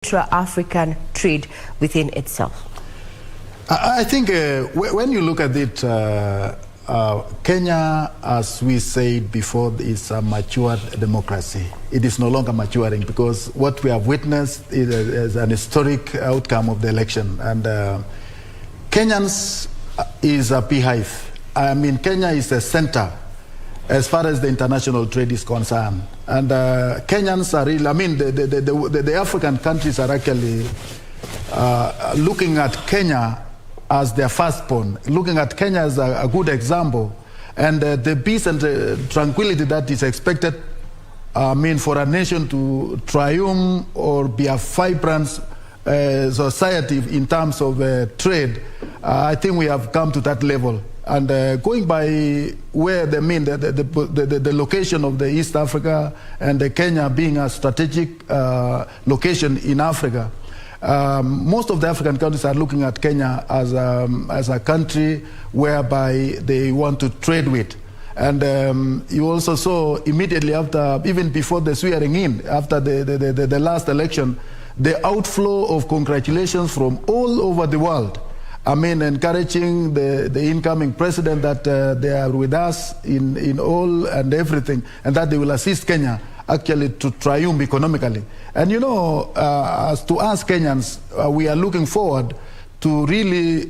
intra-African trade within itself? I think when you look at it, Kenya, as we said before, is a matured democracy. It is no longer maturing because what we have witnessed is an historic outcome of the election. And Kenyans is a beehive. I mean, Kenya is a center as far as the international trade is concerned. And Kenyans are really, I mean, the African countries are actually looking at Kenya as their firstborn, looking at Kenya as a good example. And the peace and tranquility that is expected, I mean, for a nation to triumph or be a vibrant society in terms of trade, I think we have come to that level. And going by where they mean the location of the East Africa and the Kenya being a strategic location in Africa, most of the African countries are looking at Kenya as a country whereby they want to trade with. And you also saw immediately after, even before the swearing in, after the last election, the outflow of congratulations from all over the world. I mean, encouraging the incoming president that they are with us in all and everything, and that they will assist Kenya actually to triumph economically. And you know, as to us Kenyans, we are looking forward to really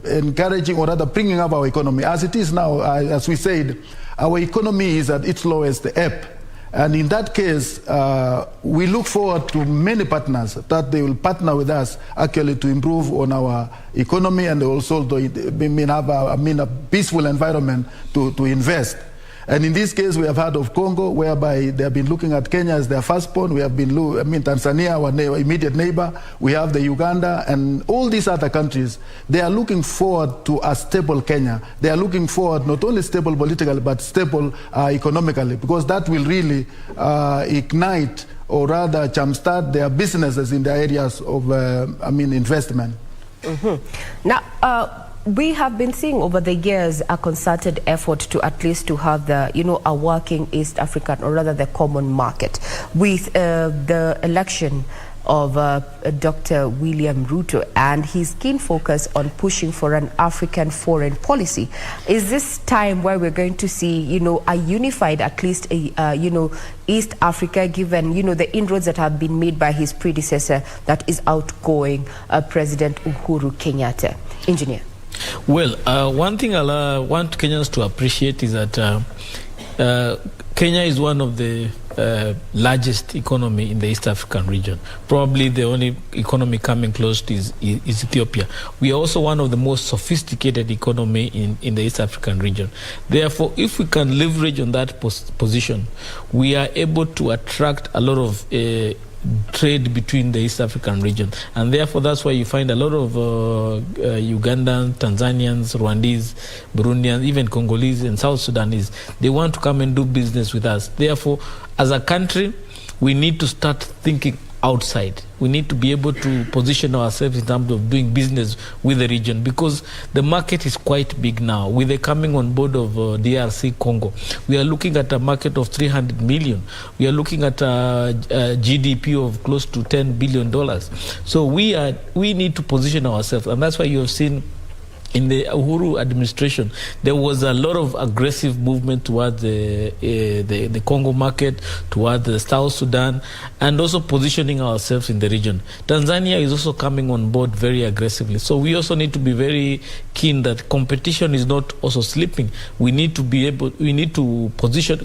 encouraging or rather bringing up our economy. As it is now, as we said, our economy is at its lowest ebb. And in that case, we look forward to many partners that they will partner with us actually to improve on our economy and also to have a peaceful environment to invest. And in this case, we have heard of Congo, whereby they have been looking at Kenya as their firstborn. We have been, Tanzania, our immediate neighbor. We have the Uganda and all these other countries. They are looking forward to a stable Kenya. They are looking forward not only stable politically, but stable economically, because that will really ignite or rather jumpstart their businesses in the areas of, investment. Mm-hmm. Now, we have been seeing over the years a concerted effort to at least to have the, a working East African or rather the common market. With the election of Dr. William Ruto and his keen focus on pushing for an African foreign policy, is this time where we're going to see, a unified, at least, East Africa, given, the inroads that have been made by his predecessor, that is outgoing President Uhuru Kenyatta? Engineer. Well, one thing I want Kenyans to appreciate is that Kenya is one of the largest economy in the East African region. Probably the only economy coming close to is Ethiopia. We are also one of the most sophisticated economy in the East African region. Therefore, if we can leverage on that position, we are able to attract a lot of trade between the East African region, and therefore that's why you find a lot of Ugandans, Tanzanians, Rwandese, Burundians, even Congolese and South Sudanese. They want to come and do business with us. Therefore, as a country, we need to start thinking outside. We need to be able to position ourselves in terms of doing business with the region, because the market is quite big now. With the coming on board of DRC Congo, we are looking at a market of 300 million. We are looking at a GDP of close to $10 billion. So we need to position ourselves, and that's why you have seen in the Uhuru administration, there was a lot of aggressive movement towards the Congo market, towards the South Sudan, and also positioning ourselves in the region. Tanzania is also coming on board very aggressively. So we also need to be very keen that competition is not also slipping. We need to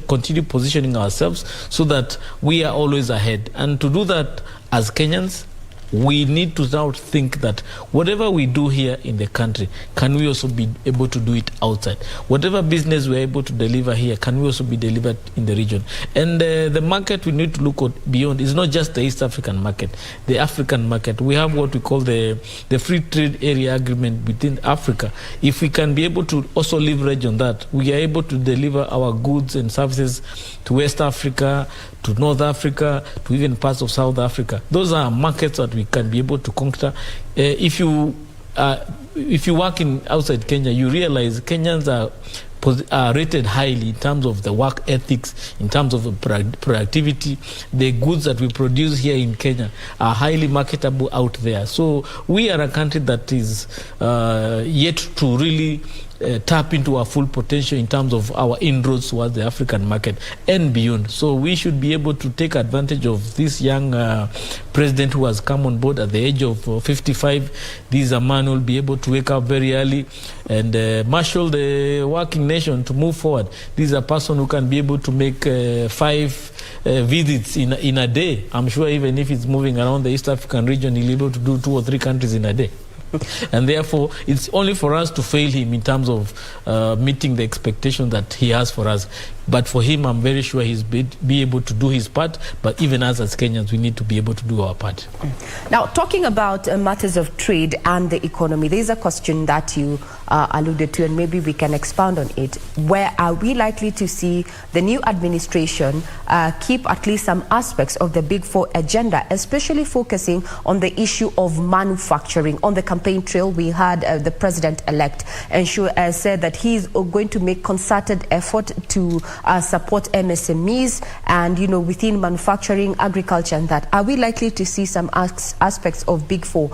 continue positioning ourselves so that we are always ahead. And to do that as Kenyans, we need to now think that whatever we do here in the country, can we also be able to do it outside? Whatever business we're able to deliver here, can we also be delivered in the region? And the market we need to look at beyond is not just the East African market, the African market. We have what we call the free trade area agreement within Africa. If we can be able to also leverage on that, we are able to deliver our goods and services to West Africa, to North Africa, to even parts of South Africa. Those are markets that we can be able to conquer. If you work outside Kenya, you realize Kenyans are rated highly in terms of the work ethics, in terms of productivity. The goods that we produce here in Kenya are highly marketable out there. So we are a country that is yet to really tap into our full potential in terms of our inroads towards the African market and beyond. So we should be able to take advantage of this young president who has come on board at the age of 55. This man will be able to wake up very early and marshal the working nation to move forward. This is a person who can be able to make 5 visits in a day. I'm sure even if he's moving around the East African region, he'll be able to do 2 or 3 countries in a day. And therefore, it's only for us to fail him in terms of meeting the expectation that he has for us. But for him, I'm very sure he's be able to do his part. But even us as Kenyans, we need to be able to do our part. Now, talking about matters of trade and the economy, there's a question that you alluded to, and maybe we can expound on it. Where are we likely to see the new administration keep at least some aspects of the Big Four agenda, especially focusing on the issue of manufacturing? On the campaign trail, we had the president-elect said that he's going to make concerted effort to support MSMEs and, within manufacturing, agriculture and that. Are we likely to see some aspects of Big Four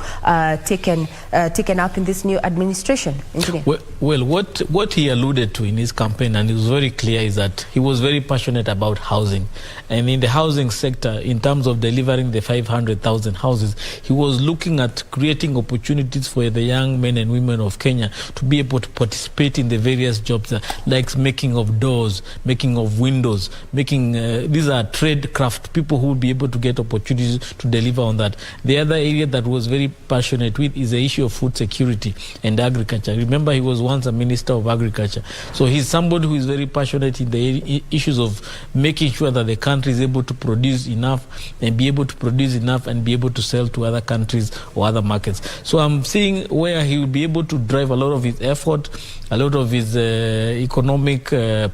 taken up in this new administration, Engineer? Well, what he alluded to in his campaign, and it was very clear, is that he was very passionate about housing. And in the housing sector, in terms of delivering the 500,000 houses, he was looking at creating opportunities for the young men and women of Kenya to be able to participate in the various jobs, like making of doors, making of windows, these are trade craft, people who will be able to get opportunities to deliver on that. The other area that was very passionate with is the issue of food security and agriculture. Remember, he was once a minister of agriculture. So he's somebody who is very passionate in the issues of making sure that the country is able to produce enough and be able to produce enough and be able to sell to other countries or other markets. So I'm seeing where he will be able to drive a lot of his effort, a lot of his economic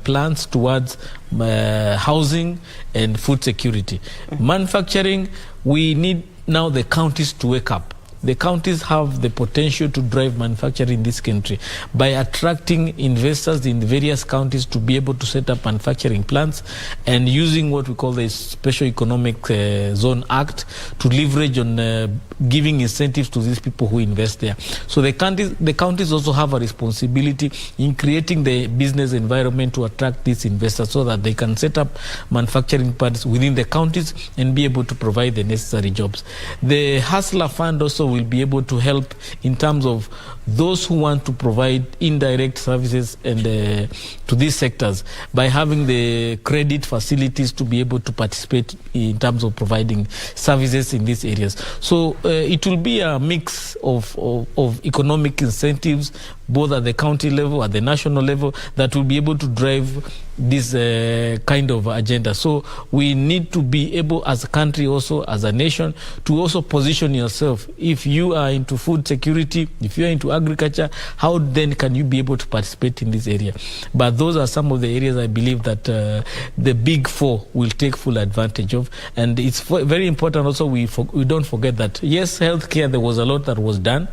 plans towards housing and food security. Manufacturing, we need now the counties to wake up. The counties have the potential to drive manufacturing in this country by attracting investors in various counties to be able to set up manufacturing plants and using what we call the Special Economic Zone Act to leverage on giving incentives to these people who invest there. So the counties also have a responsibility in creating the business environment to attract these investors so that they can set up manufacturing plants within the counties and be able to provide the necessary jobs. The Hustler Fund also will be able to help in terms of those who want to provide indirect services and to these sectors by having the credit facilities to be able to participate in terms of providing services in these areas. So it will be a mix of economic incentives, both at the county level, at the national level, that will be able to drive this kind of agenda. So we need to be able, as a country also, as a nation, to also position yourself. If you are into food security, if you are into agriculture, how then can you be able to participate in this area? But those are some of the areas I believe that the Big Four will take full advantage of. And it's very important also we don't forget that, yes, healthcare, there was a lot that was done,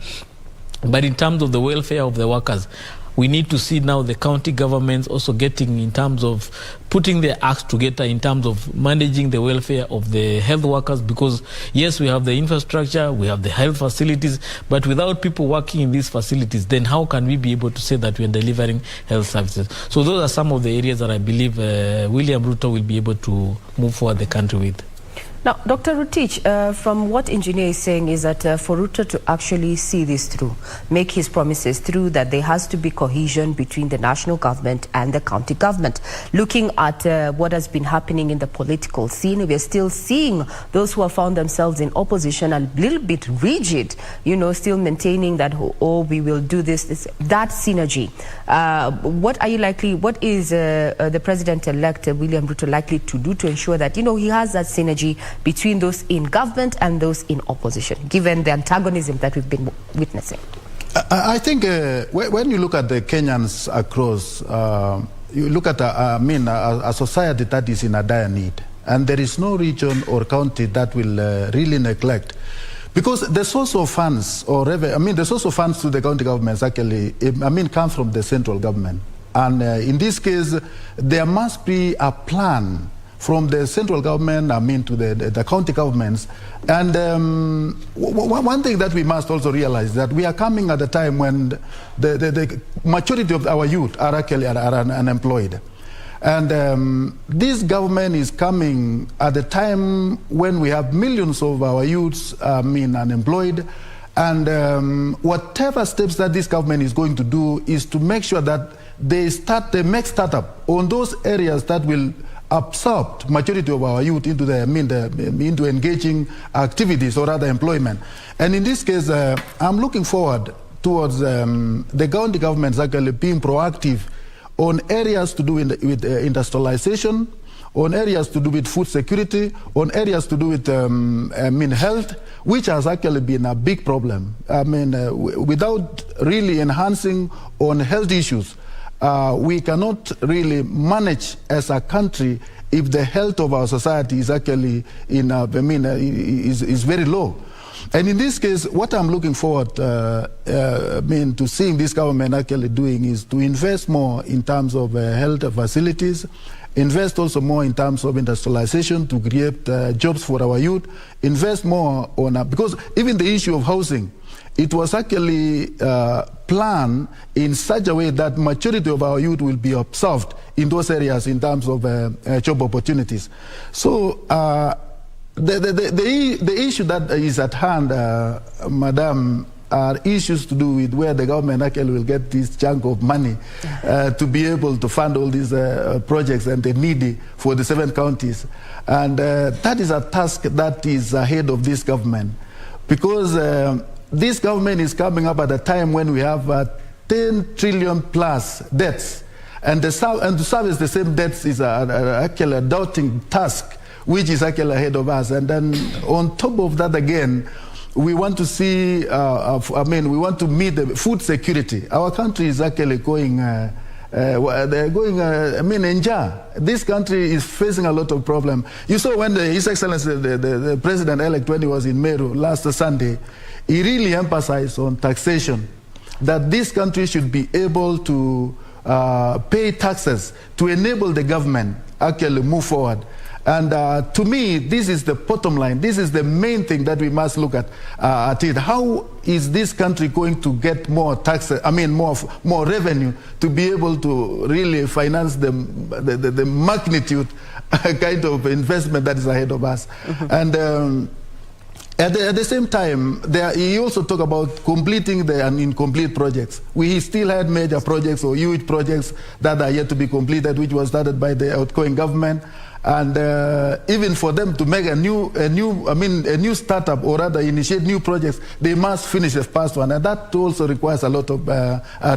but in terms of the welfare of the workers, we need to see now the county governments also getting in terms of putting their acts together in terms of managing the welfare of the health workers, because yes, we have the infrastructure, we have the health facilities, but without people working in these facilities, then how can we be able to say that we are delivering health services? So those are some of the areas that I believe William Ruto will be able to move forward the country with. Now, Dr. Rutich, from what engineer is saying is that for Ruto to actually see this through, make his promises through, that there has to be cohesion between the national government and the county government. Looking at what has been happening in the political scene, we are still seeing those who have found themselves in opposition a little bit rigid, still maintaining that, we will do this, that synergy. What is the president-elect William Ruto likely to do to ensure that, he has that synergy between those in government and those in opposition, given the antagonism that we've been witnessing? I think when you look at the Kenyans across, you look at a society that is in a dire need, and there is no region or county that will really neglect, because the source of funds the source of funds to the county governments actually, come from the central government. And in this case, there must be a plan from the central government, to the county governments. And one thing that we must also realize is that we are coming at a time when the majority of our youth are actually unemployed. And this government is coming at a time when we have millions of our youths unemployed. And whatever steps that this government is going to do is to make sure that they make startup on those areas that will absorb majority of our youth into into engaging activities or other employment. And in this case, I'm looking forward towards the county governments actually being proactive on areas to do with industrialization, on areas to do with food security, on areas to do with health, which has actually been a big problem. Without really enhancing on health issues, we cannot really manage as a country if the health of our society is actually is very low. And in this case, what I'm looking forward to seeing this government actually doing is to invest more in terms of health facilities, invest also more in terms of industrialization to create jobs for our youth, invest more on, because even the issue of housing, it was actually planned in such a way that majority of our youth will be absorbed in those areas in terms of job opportunities. So the issue that is at hand, Madam, are issues to do with where the government actually will get this chunk of money to be able to fund all these projects and the needy for the 7 counties. And that is a task that is ahead of this government, because this government is coming up at a time when we have 10 trillion plus debts. And to service the same debts is actually a daunting task, which is actually ahead of us. And then on top of that again, we want to see, we want to meet the food security. Our country is actually going, in jar. This country is facing a lot of problems. You saw when His Excellency, the President-elect, when he was in Meru last Sunday, he really emphasized on taxation, that this country should be able to pay taxes to enable the government actually move forward. And to me, this is the bottom line. This is the main thing that we must look at it. How is this country going to get more taxes, more revenue to be able to really finance the magnitude kind of investment that is ahead of us? And at the same time, he also talked about completing the incomplete projects. We still had major projects or huge projects that are yet to be completed, which was started by the outgoing government. And even for them to make a new startup, or rather initiate new projects, they must finish the past one, and that also requires a lot of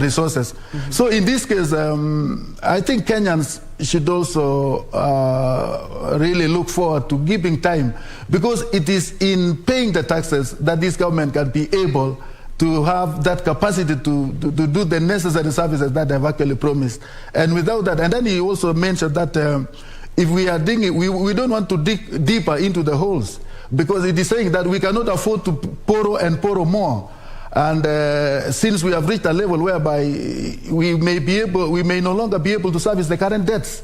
resources. So in this case, I think Kenyans should also really look forward to giving time, because it is in paying the taxes that this government can be able to have that capacity to do the necessary services that they have actually promised. And without that, and then he also mentioned that if we are digging, we don't want to dig deeper into the holes, because it is saying that we cannot afford to borrow and borrow more. And since we have reached a level whereby we may no longer be able to service the current debts,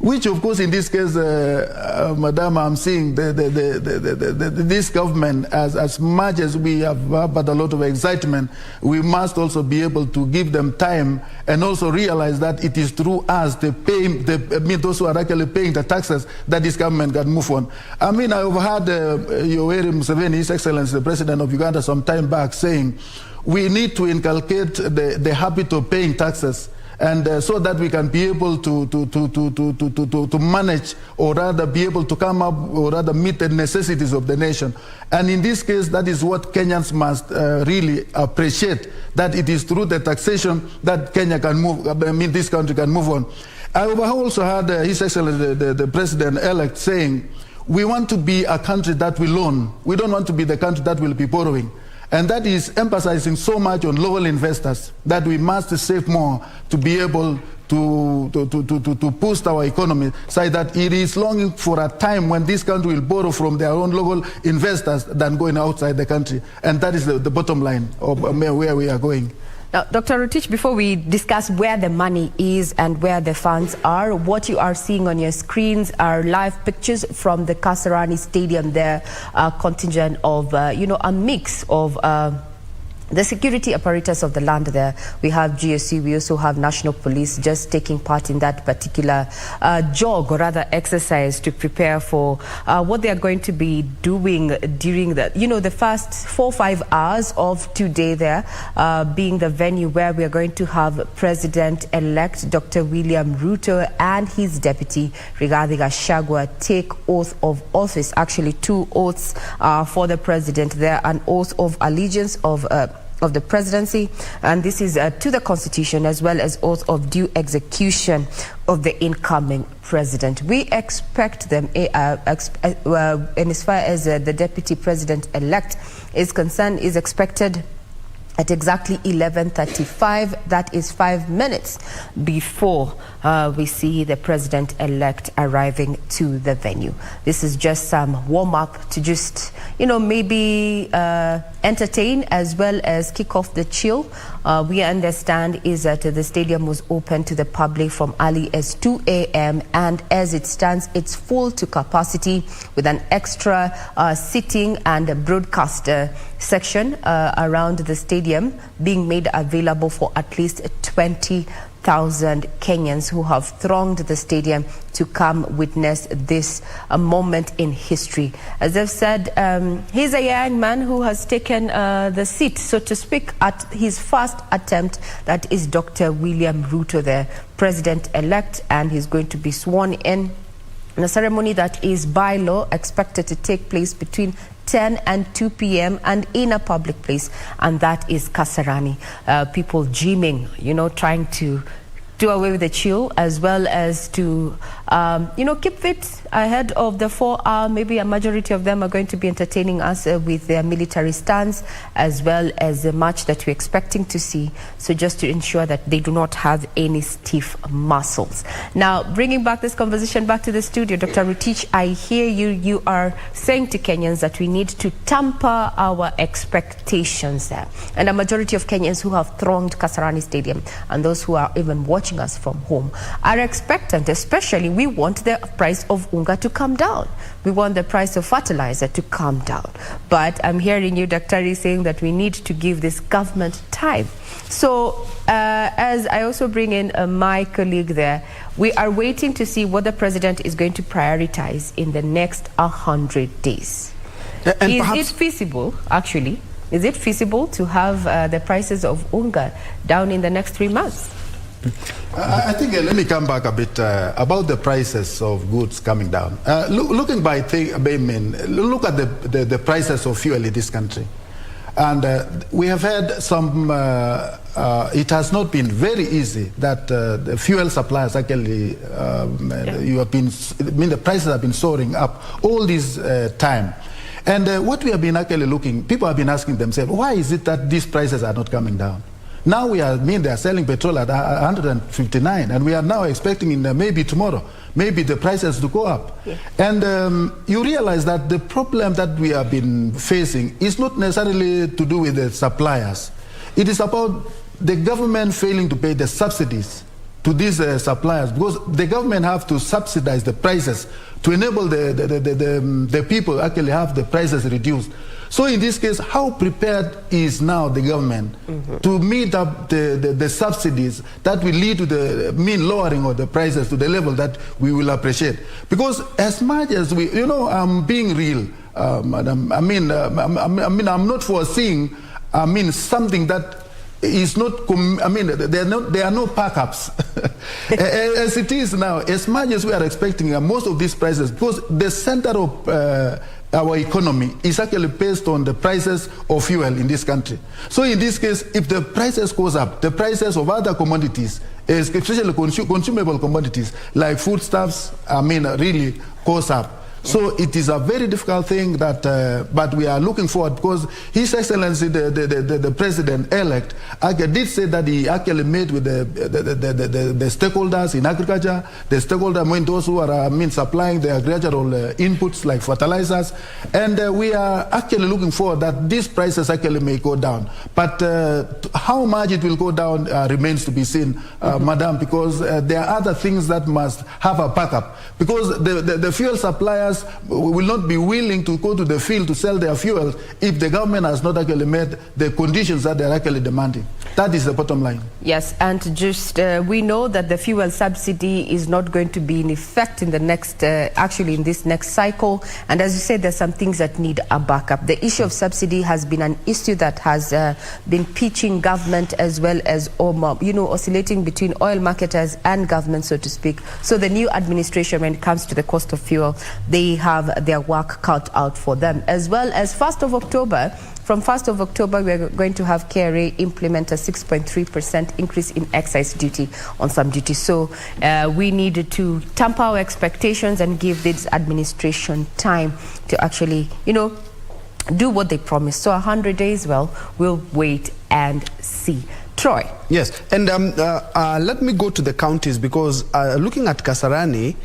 which of course in this case, Madam, I'm seeing this government, as much as we have had a lot of excitement, we must also be able to give them time and also realize that it is through us, those who are actually paying the taxes, that this government can move on. I overheard Yoweri Museveni, His Excellency, the President of Uganda, some time back saying, we need to inculcate the habit of paying taxes, and so that we can be able to manage, or rather be able to come up, or rather meet the necessities of the nation. And in this case, that is what Kenyans must really appreciate, that it is through the taxation that Kenya can move, this country can move on. I also heard His Excellency, the President-elect, saying, we want to be a country that will loan. We don't want to be the country that will be borrowing. And that is emphasizing so much on local investors, that we must save more to be able to boost our economy, so that it is longing for a time when this country will borrow from their own local investors than going outside the country. And that is the bottom line of where we are going. Now, Dr. Rotich, before we discuss where the money is and where the funds are, what you are seeing on your screens are live pictures from the Kasarani Stadium there, contingent of, a mix of the security apparatus of the land there. We have GSU, we also have National Police just taking part in that particular jog, or rather exercise, to prepare for what they are going to be doing during the first 4 or 5 hours of today there, being the venue where we are going to have President-elect Dr.William Ruto and his deputy Rigathi Gachagua take oath of office. Actually, 2 oaths for the president there, an oath of allegiance of the presidency, and this is to the constitution, as well as oath of due execution of the incoming president. We expect them, and as far as the deputy president-elect is concerned, is expected at exactly 11:35. That is 5 minutes before we see the president-elect arriving to the venue. This is just some warm-up to just, maybe entertain as well as kick off the chill. We understand is that the stadium was open to the public from early as 2 a.m. and as it stands, it's full to capacity with an extra sitting and a broadcaster section around the stadium being made available for at least 20,000 Kenyans who have thronged the stadium to come witness this moment in history. As I've said, he's a young man who has taken the seat, so to speak, at his first attempt. That is Dr. William Ruto, the president-elect, and he's going to be sworn in a ceremony that is by law expected to take place between 10 and 2 p.m. and in a public place, and that is Kasarani. People gymming, trying to do away with the chill, as well as to, keep fit ahead of the 4 hour. Maybe a majority of them are going to be entertaining us with their military stance, as well as the match that we're expecting to see. So just to ensure that they do not have any stiff muscles. Now, bringing back this conversation back to the studio, Dr. Rutich, I hear you are saying to Kenyans that we need to temper our expectations there. And a majority of Kenyans who have thronged Kasarani Stadium and those who are even watching us from home are expectant. Especially, we want the price of unga to come down. We want the price of fertilizer to come down. But I'm hearing you, Dr. saying that we need to give this government time. So as I also bring in my colleague there, we are waiting to see what the president is going to prioritize in the next 100 days. And is it feasible, actually? Is it feasible to have the prices of unga down in the next 3 months? I think let me come back a bit about the prices of goods coming down. Look at the prices of fuel in this country. And we have had some, it has not been very easy that the fuel suppliers actually, the prices have been soaring up all this time. And what we have been actually people have been asking themselves, why is it that these prices are not coming down? Now they are selling petrol at 159, and we are now expecting maybe tomorrow, maybe the prices to go up. Yeah. And you realize that the problem that we have been facing is not necessarily to do with the suppliers. It is about the government failing to pay the subsidies to these suppliers, because the government have to subsidize the prices to enable the people actually have the prices reduced. So in this case, how prepared is now the government to meet up the subsidies that will lead to the lowering of the prices to the level that we will appreciate? Because as much as we, I'm being real, madam. I'm not foreseeing, something that is not, there are no pack-ups. As it is now, as much as we are expecting most of these prices, because the center of our economy is actually based on the prices of fuel in this country. So in this case, if the prices goes up, the prices of other commodities, especially consumable commodities like foodstuffs, really goes up. So it is a very difficult thing that, but we are looking forward, because His Excellency, the President-elect, did say that he actually met with the stakeholders in agriculture, the stakeholders, those who are supplying the agricultural inputs like fertilizers, and we are actually looking forward that these prices actually may go down. But how much it will go down remains to be seen, Madam, because there are other things that must have a backup, because the fuel suppliers will not be willing to go to the field to sell their fuel if the government has not actually met the conditions that they're actually demanding. That is the bottom line. Yes, and just we know that the fuel subsidy is not going to be in effect in the next, actually in this next cycle. And as you said, there's some things that need a backup. The issue of subsidy has been an issue that has been pitching government as well as oscillating between oil marketers and government, so to speak. So the new administration, when it comes to the cost of fuel, they have their work cut out for them. As well as 1st of October, from 1st of October, we're going to have KRA implement a 6.3% increase in excise duty on some duties. So we need to temper our expectations and give this administration time to actually, do what they promised. So 100 days, well, we'll wait and see. Troy. Yes, and let me go to the counties, because looking at Kasarani,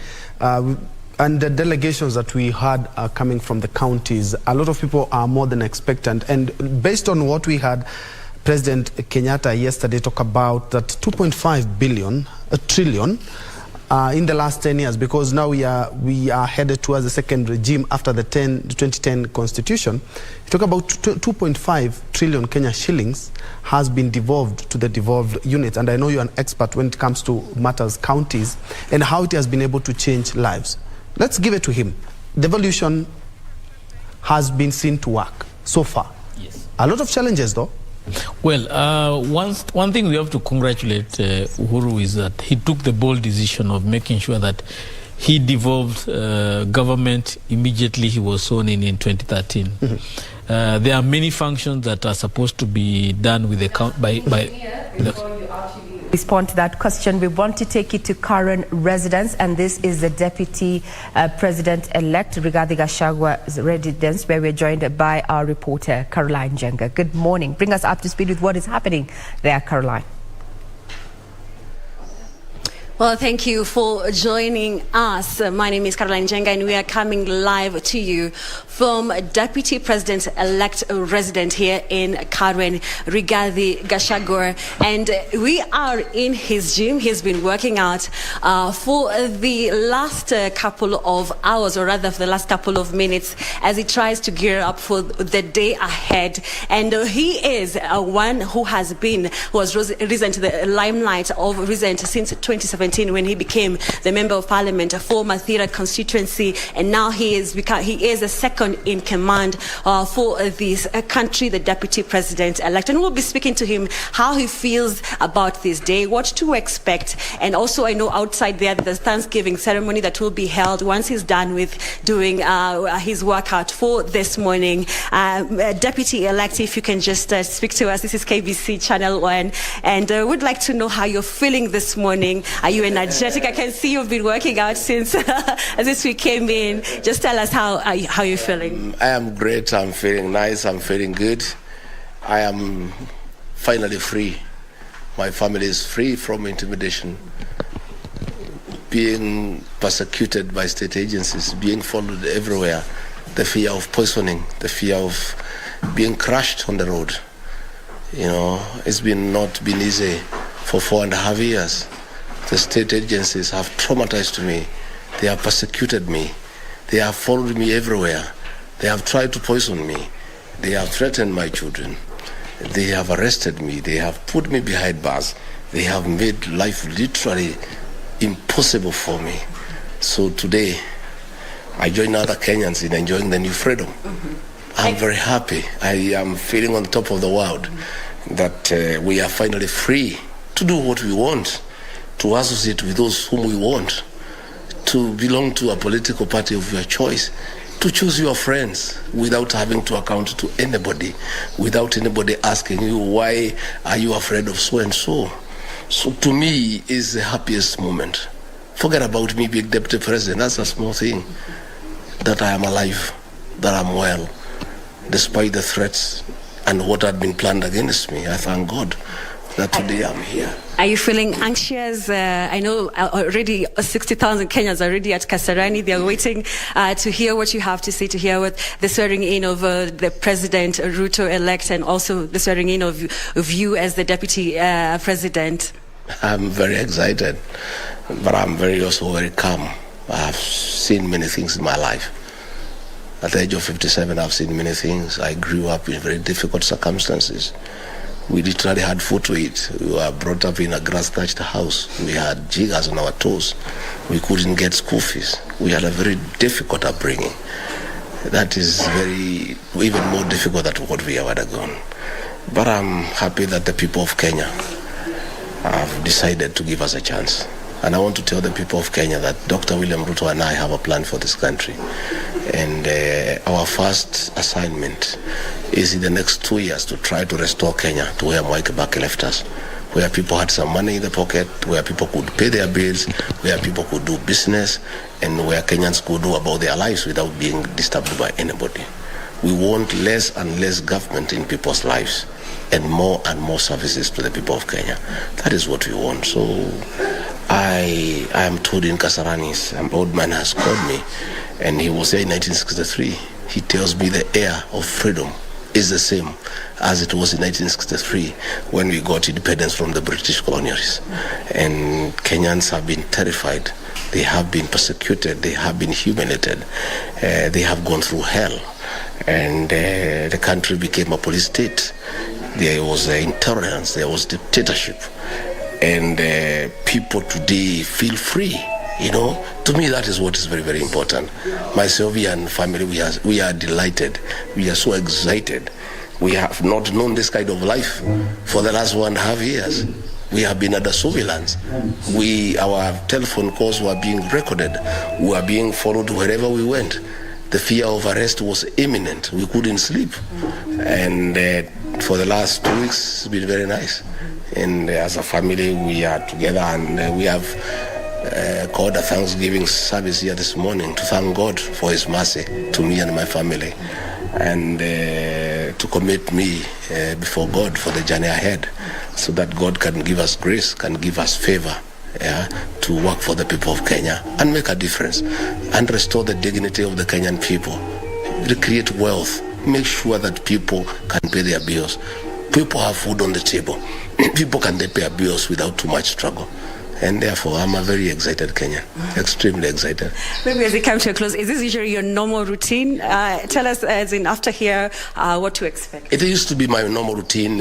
and the delegations that we had coming from the counties, a lot of people are more than expectant. And based on what we had President Kenyatta yesterday talk about, that 2.5 trillion in the last 10 years, because now we are headed towards the second regime after the 2010 constitution. He talk about 2.5 trillion Kenya shillings has been devolved to the devolved units. And I know you're an expert when it comes to matters counties and how it has been able to change lives. Let's give it to him. Devolution has been seen to work so far. Yes. A lot of challenges, though. Well, one thing we have to congratulate Uhuru is that he took the bold decision of making sure that he devolved government immediately he was sworn in 2013. Mm-hmm. There are many functions that are supposed to be done with respond to that question, we want to take you to current residence, and this is the Deputy President-elect Rigathi Gachagua's residence, where we're joined by our reporter Caroline Jenga. Good morning. Bring us up to speed with what is happening there, Caroline. Well, thank you for joining us. My name is Caroline Jenga, and we are coming live to you from Deputy President-elect resident here in Karen, Rigathi Gachagua. And we are in his gym. He's been working out for the last couple of hours, or rather for the last couple of minutes, as he tries to gear up for the day ahead. And he is one who has risen to the limelight of recent since 2017. When he became the Member of Parliament for Mathira constituency, and now he is a second in command for this country, the Deputy President-elect. And we'll be speaking to him how he feels about this day, what to expect, and also I know outside there the Thanksgiving ceremony that will be held once he's done with doing his workout for this morning. Deputy-elect, if you can just speak to us. This is KBC Channel 1, and we'd like to know how you're feeling this morning. Are you energetic? I can see you've been working out since we came in. Just tell us how you're feeling. I am great. I'm feeling nice. I'm feeling good. I am finally free. My family is free from intimidation, being persecuted by state agencies, being followed everywhere, the fear of poisoning, the fear of being crushed on the road. It's not been easy for 4.5 years. The state agencies have traumatized me. They have persecuted me. They have followed me everywhere. They have tried to poison me. They have threatened my children. They have arrested me. They have put me behind bars. They have made life literally impossible for me. So today, I join other Kenyans in enjoying the new freedom. Mm-hmm. I'm very happy. I am feeling on top of the world that we are finally free to do what we want, to associate with those whom we want, to belong to a political party of your choice, to choose your friends without having to account to anybody, without anybody asking you, why are you afraid of so and so? So to me, is the happiest moment. Forget about me being deputy president, that's a small thing. that I am alive, that I'm well, despite the threats and what had been planned against me. I thank God that today I'm here. Are you feeling anxious? I know already 60,000 Kenyans are already at Kasarani. They're waiting to hear what you have to say, to hear what the swearing in of the President Ruto-elect, and also the swearing in of you as the Deputy President. I'm very excited, but I'm also very calm. I've seen many things in my life. At the age of 57, I've seen many things. I grew up in very difficult circumstances. We literally had food to eat. We were brought up in a grass-thatched house. We had jiggers on our toes. We couldn't get school fees. We had a very difficult upbringing. That is even more difficult than what we have undergone. But I'm happy that the people of Kenya have decided to give us a chance. And I want to tell the people of Kenya that Dr. William Ruto and I have a plan for this country. And our first assignment is in the next 2 years to try to restore Kenya to where Mwai Kibaki left us, where people had some money in the pocket, where people could pay their bills, where people could do business, and where Kenyans could go about their lives without being disturbed by anybody. We want less and less government in people's lives and more services to the people of Kenya. That is what we want. So I am told in Kasarani, an old man has called me, and he was there in 1963. He tells me the air of freedom is the same as it was in 1963 when we got independence from the British colonialists. And Kenyans have been terrified. They have been persecuted. They have been humiliated. They have gone through hell. And the country became a police state. There was intolerance. There was dictatorship. And people today feel free. You know, to me that is what is very, very important. Myself and family, we are delighted. We are so excited. We have not known this kind of life for the last 1.5 years. We have been under surveillance. Our telephone calls were being recorded. We were being followed wherever we went. The fear of arrest was imminent. We couldn't sleep. And for the last 2 weeks, it's been very nice. And as a family, we are together, and we have called a Thanksgiving service here this morning to thank God for His mercy to me and my family, and to commit me before God for the journey ahead, so that God can give us grace, can give us favor, to work for the people of Kenya and make a difference and restore the dignity of the Kenyan people, recreate wealth, make sure that people can pay their bills. People have food on the table. People can pay their bills without too much struggle. And therefore, I'm a very excited Kenyan, extremely excited. Maybe as we come to a close, is this usually your normal routine? Tell us, as in after here, what to expect. It used to be my normal routine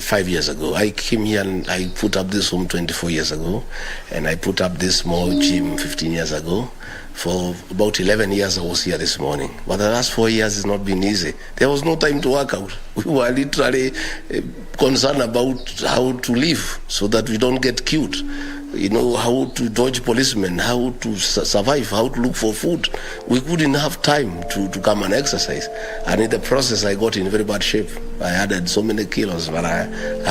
5 years ago. I came here and I put up this home 24 years ago, and I put up this small gym 15 years ago. For about 11 years I was here this morning. But the last 4 years has not been easy. There was no time to work out. We were literally concerned about how to live so that we don't get killed. You know, how to dodge policemen, how to survive, how to look for food. We couldn't have time to come and exercise. And in the process, I got in very bad shape. I added so many kilos, but I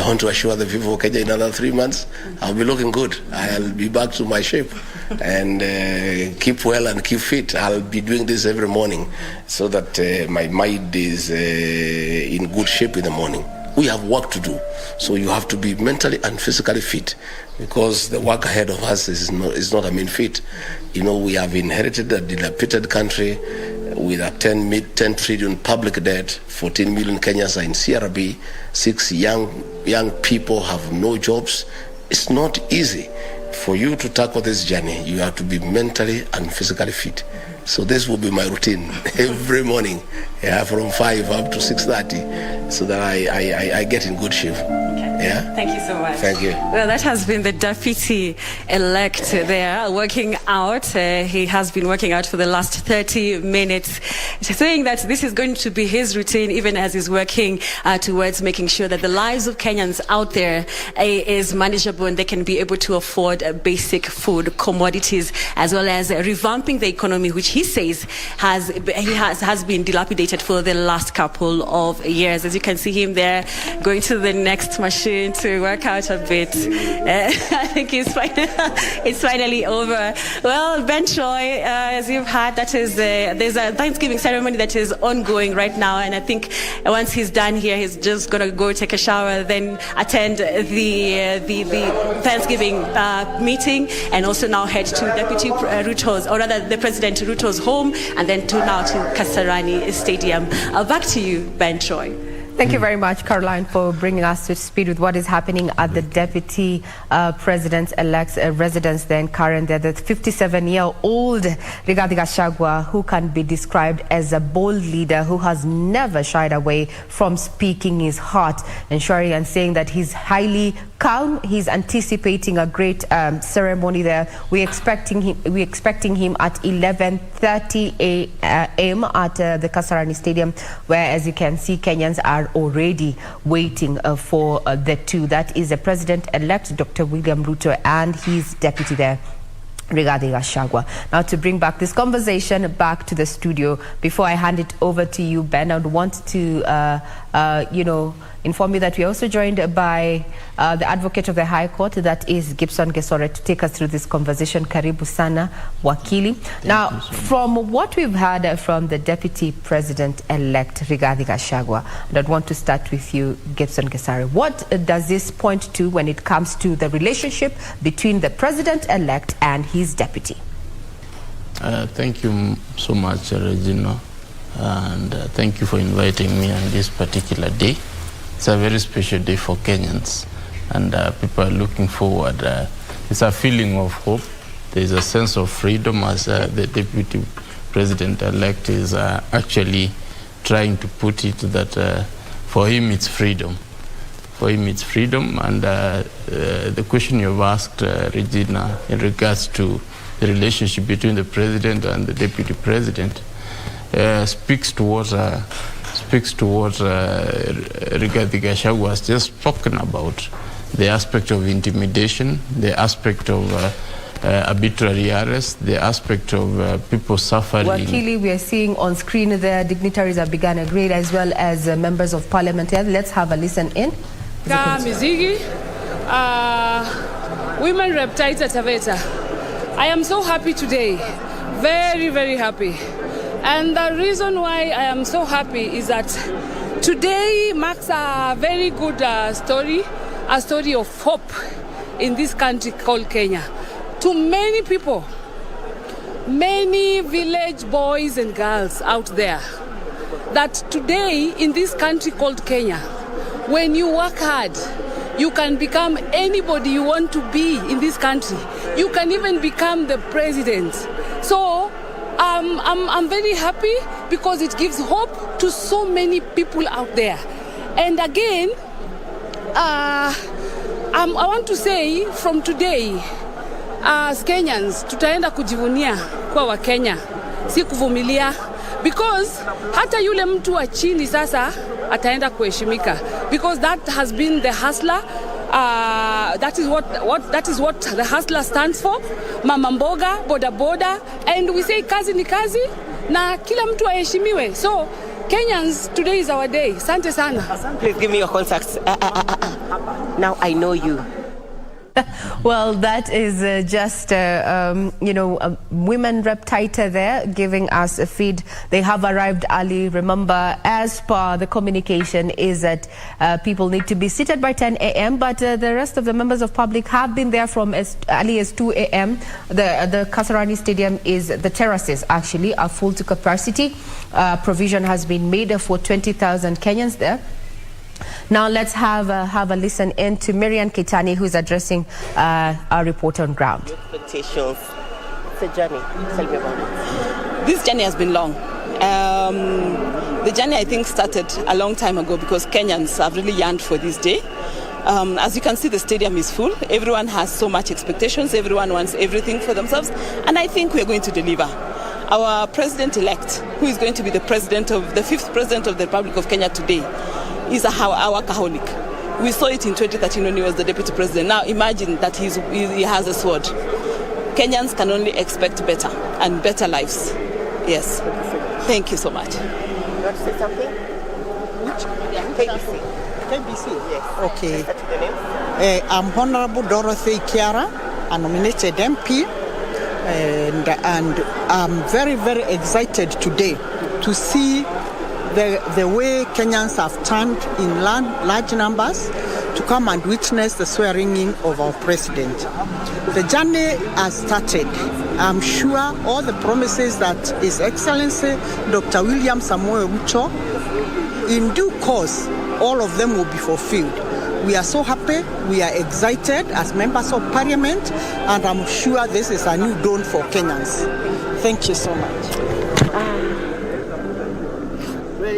want to assure the people of Kenya in another 3 months, I'll be looking good. I'll be back to my shape and keep well and keep fit. I'll be doing this every morning so that my mind is in good shape in the morning. We have work to do, so you have to be mentally and physically fit, because the work ahead of us is not a mean feat. You know, we have inherited a dilapidated country with a 10 trillion public debt. 14 million Kenyans are in CRB. 6 young people have no jobs. It's not easy. For you to tackle this journey, you have to be mentally and physically fit. So this will be my routine every morning, from 5 up to 6:30, so that I get in good shape. Yeah. Thank you so much. Thank you. Well, that has been the deputy-elect there working out. He has been working out for the last 30 minutes, saying that this is going to be his routine, even as he's working towards making sure that the lives of Kenyans out there is manageable and they can be able to afford basic food commodities, as well as revamping the economy, which he says has been dilapidated for the last couple of years. As you can see him there going to the next machine. petition to work out a bit. I think it's finally over. Well, Ben Choi, as you've heard, there's a Thanksgiving ceremony that is ongoing right now, and I think once he's done here, he's just going to go take a shower, then attend the Thanksgiving meeting, and also now head to Deputy Ruto's, or rather the President Ruto's home, and then to Kasarani Stadium. Back to you, Ben Choi. Thank you very much, Caroline, for bringing us to speed with what is happening at the Deputy President-elect's residence there in Karen. There, the 57-year-old Rigathi Gachagua, who can be described as a bold leader who has never shied away from speaking his heart, ensuring and saying that he's highly calm. He's anticipating a great ceremony there. We're expecting him at 11:30 a.m. at the Kasarani Stadium, where, as you can see, Kenyans are already waiting for the two. That is the President-elect, Dr.William Ruto, and his deputy there, Rigathi Gachagua. Now, to bring back this conversation back to the studio, before I hand it over to you, Ben, I would want to, inform you that we're also joined by the Advocate of the High Court, that is Gibson Gesore, to take us through this conversation. Karibu sana, Wakili. Now, from what we've heard from the Deputy President-elect, Rigathi Gachagua, I'd want to start with you, Gibson Gesore. What does this point to when it comes to the relationship between the President-elect and his deputy? Thank you so much, Regina, and thank you for inviting me on this particular day. It's a very special day for Kenyans, and people are looking forward. It's a feeling of hope. There's a sense of freedom, as the Deputy President-elect is actually trying to put it, that for him it's freedom. For him it's freedom, and the question you've asked, Regina, in regards to the relationship between the President and the Deputy President, speaks towards Rigathi Gachagua has just spoken about, the aspect of intimidation, the aspect of arbitrary arrest, the aspect of people suffering. Wakili, we are seeing on screen there, dignitaries have begun a grade, as well as members of parliament. Let's have a listen in. Mizigi, Women Rep Taita Taveta. I am so happy today, very, very happy. And the reason why I am so happy is that today marks a very good story, a story of hope in this country called Kenya. To many people, many village boys and girls out there, that today in this country called Kenya, when you work hard, you can become anybody you want to be in this country. You can even become the president. So I'm very happy because it gives hope to so many people out there. And again, I want to say from today, as Kenyans, tutaenda kujivunia kwa Wakenya, si kuvumilia, because hata yule mtu wa chini sasa ataenda kuheshimika, because that has been the hustler. That is what the hustler stands for. Mama mboga, boda boda, and we say kazi ni kazi na kila mtu aheshimiwe. So Kenyans, today is our day. Asante sana. Please give me your contacts. Now I know you. Well, that is just, Women Rep Taita there giving us a feed. They have arrived early. Remember, as per the communication is that people need to be seated by 10 a.m., but the rest of the members of public have been there from as early as 2 a.m. The Kasarani Stadium the terraces actually are full to capacity. Provision has been made for 20,000 Kenyans there. Now let's have a listen in to Miriam Kitani, who's addressing our report on ground. Expectations. It's a journey. Tell me about it. This journey has been long. The journey, I think, started a long time ago because Kenyans have really yearned for this day. As you can see, the stadium is full. Everyone has so much expectations. Everyone wants everything for themselves. And I think we're going to deliver. Our president-elect, who is going to be the fifth president of the Republic of Kenya today, is a workaholic. We saw it in 2013 when he was the deputy president. Now imagine that he has a sword. Kenyans can only expect better and better lives. Yes. Thank you so much. You want to say something? Take a seat. KBC? Yes. Okay. Is that your name? I'm Honorable Dorothy Kiara, a nominated MP, and I'm very, very excited today to see the way Kenyans have turned in large numbers to come and witness the swearing-in of our president. The journey has started. I'm sure all the promises that His Excellency Dr. William Samoei Ruto, in due course, all of them will be fulfilled. We are so happy, we are excited as members of parliament, and I'm sure this is a new dawn for Kenyans. Thank you so much.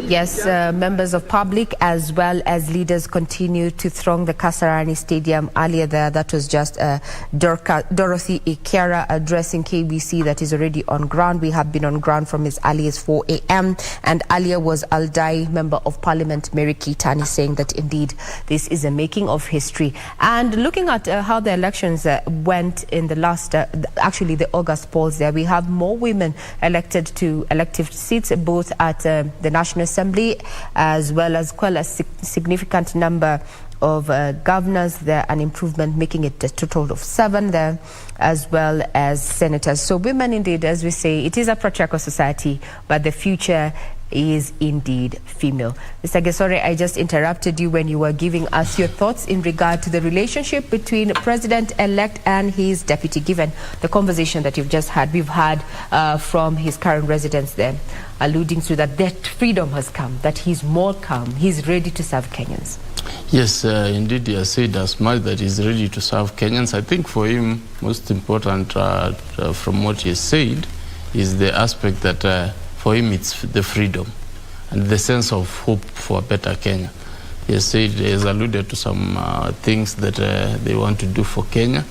Yes, members of public as well as leaders continue to throng the Kasarani Stadium. Earlier there, that was just Dorothy Ikiara addressing KBC that is already on ground. We have been on ground from as early as 4 a.m. And earlier was Aldai, Member of Parliament Mary Kitani, saying that indeed this is a making of history. And looking at how the elections went in the last, actually the August polls there, we have more women elected to elective seats, both at the National Assembly as well as quite a significant number of governors there, an improvement, making it a total of 7 there, as well as senators. So women indeed, as we say, it is a patriarchal society, but the future is indeed female. Mr. Gesore, I just interrupted you when you were giving us your thoughts in regard to the relationship between President-elect and his deputy, given the conversation that you've just had. We've had from his current residence there, alluding to that freedom has come, that he's more calm, he's ready to serve Kenyans. Yes, indeed, he has said as much that he's ready to serve Kenyans. I think for him, most important from what he has said is the aspect that for him it's the freedom and the sense of hope for a better Kenya. He has said, he has alluded to some things that they want to do for Kenya.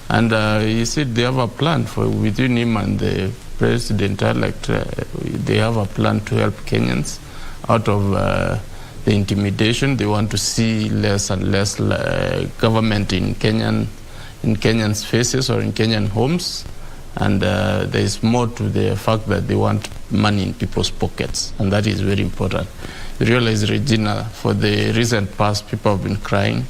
And he said they have a plan between him and the president-elect. They have a plan to help Kenyans out of the intimidation. They want to see less and less government in Kenyans' faces or in Kenyan homes. And there is more to the fact that they want money in people's pockets, and that is very important. You realize, Regina, for the recent past, people have been crying.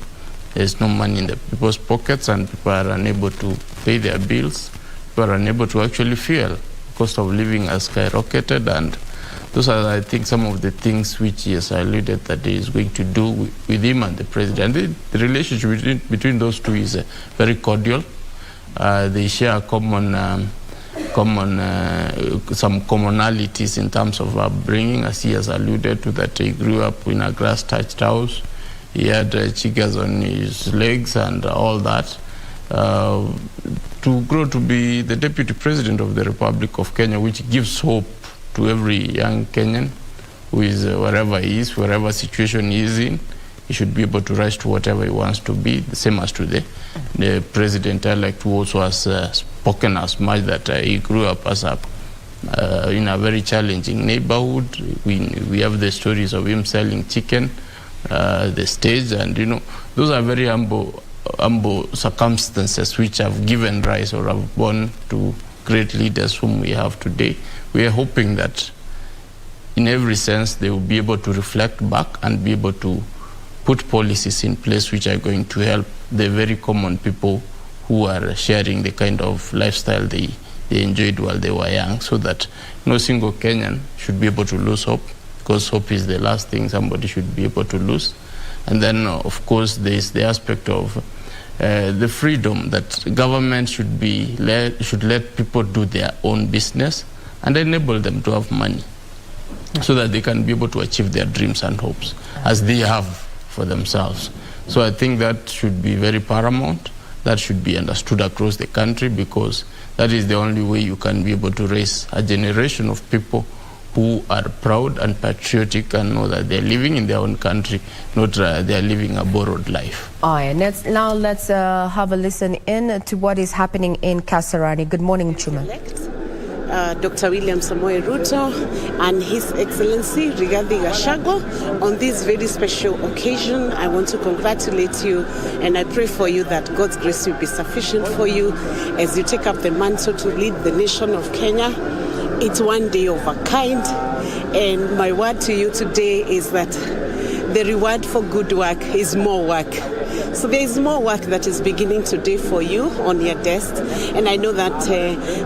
There's no money in the people's pockets, and people are unable to pay their bills. People are unable to actually fuel. The cost of living has skyrocketed, and those are, I think, some of the things which he has alluded that he is going to do with him and the president. The relationship between those two is very cordial. They share some commonalities in terms of upbringing, as he has alluded to, that he grew up in a grass-thatched house. He had chicas on his legs and all that. To grow to be the Deputy President of the Republic of Kenya, which gives hope to every young Kenyan who is wherever he is, wherever situation he is in. He should be able to rise to whatever he wants to be, the same as today. The president-elect who also has spoken as much that he grew up as in a very challenging neighborhood. We have the stories of him selling chicken, the stage, and those are very humble circumstances which have given rise or have born to great leaders whom we have today. We are hoping that in every sense they will be able to reflect back and be able to put policies in place which are going to help the very common people who are sharing the kind of lifestyle they enjoyed while they were young, so that no single Kenyan should be able to lose hope, because hope is the last thing somebody should be able to lose. And then, of course, there is the aspect of the freedom that government should let people do their own business and enable them to have money so that they can be able to achieve their dreams and hopes as they have for themselves. So I think that should be very paramount. That should be understood across the country, because that is the only way you can be able to raise a generation of people who are proud and patriotic and know that they're living in their own country, not they're living a borrowed life. All right, let's have a listen in to what is happening in Kasarani. Good morning, Chuma. Dr. William Samoei Ruto and His Excellency Rigathi Gachagua on this very special occasion. I want to congratulate you, and I pray for you that God's grace will be sufficient for you as you take up the mantle to lead the nation of Kenya. It's one day of a kind, and my word to you today is that the reward for good work is more work. So there is more work that is beginning today for you on your desk, and I know that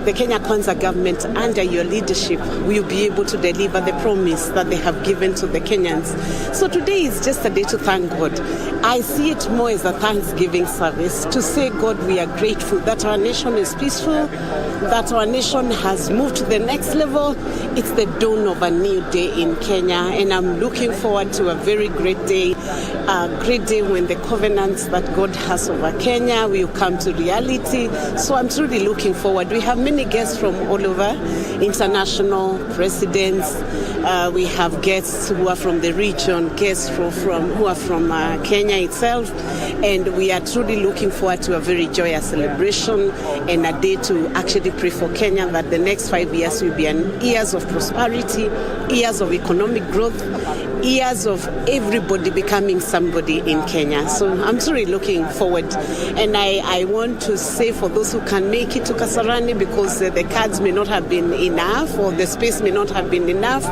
the Kenya Kwanza government under your leadership will be able to deliver the promise that they have given to the Kenyans. So today is just a day to thank God. I see it more as a Thanksgiving service to say, God, we are grateful that our nation is peaceful, that our nation has moved to the next level. It's the dawn of a new day in Kenya, and I'm looking forward to a very great day when the covenants that God has over Kenya will come to reality. So I'm truly looking forward. We have many guests from all over, international presidents. We have guests who are from the region, guests who are from Kenya itself, and we are truly looking forward to a very joyous celebration and a day to actually pray for Kenya that the next 5 years will be years of prosperity, years of economic growth, years of everybody becoming somebody in Kenya. So I'm truly looking forward, and I want to say for those who can make it to Kasarani, because the cards may not have been enough or the space may not have been enough,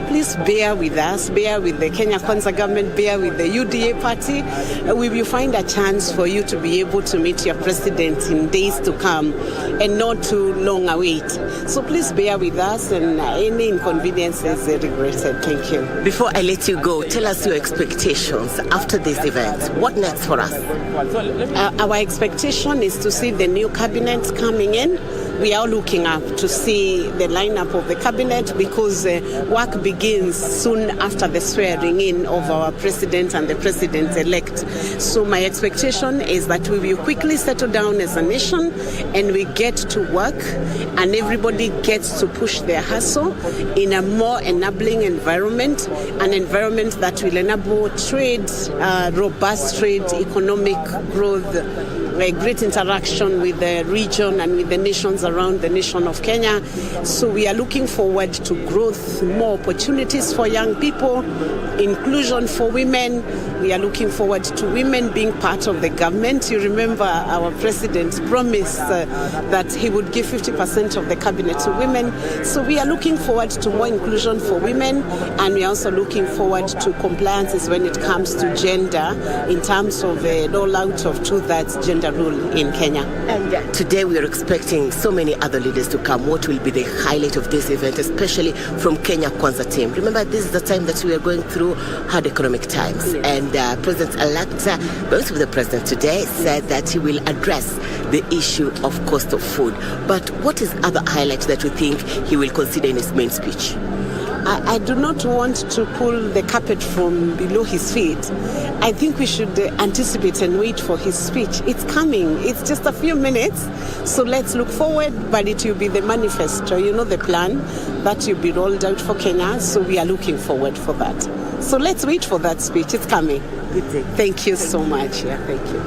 please bear with us, bear with the Kenya Kwanza government, bear with the UDA party. We will find a chance for you to be able to meet your president in days to come and not too long a wait. So please bear with us, and any inconvenience is regretted. Thank you. Before I let you go, tell us your expectations after this event. What next for us? Our expectation is to see the new cabinet coming in. We are looking up to see the lineup of the cabinet, because work begins soon after the swearing in of our president and the president-elect. So my expectation is that we will quickly settle down as a nation and we get to work, and everybody gets to push their hustle in a more enabling environment, an environment that will enable trade, robust trade, economic growth, a great interaction with the region and with the nations around the nation of Kenya. So we are looking forward to growth, more opportunities for young people, inclusion for women. We are looking forward to women being part of the government. You remember our president promised that he would give 50% of the cabinet to women. So we are looking forward to more inclusion for women, and we are also looking forward to compliances when it comes to gender, in terms of a rollout of 2/3 gender rule in Kenya. And today we are expecting so many other leaders to come. What will be the highlight of this event, especially from Kenya Kwanza team? Remember, this is the time that we are going through hard economic times, and President-elect, both of the president today, said that he will address the issue of cost of food. But what is other highlights that we think he will consider in his main speech? I do not want to pull the carpet from below his feet. I think we should anticipate and wait for his speech. It's coming. It's just a few minutes. So let's look forward, but it will be the manifesto, the plan that will be rolled out for Kenya. So we are looking forward for that. So let's wait for that speech. It's coming. Good day. Thank you so much. Yeah, thank you.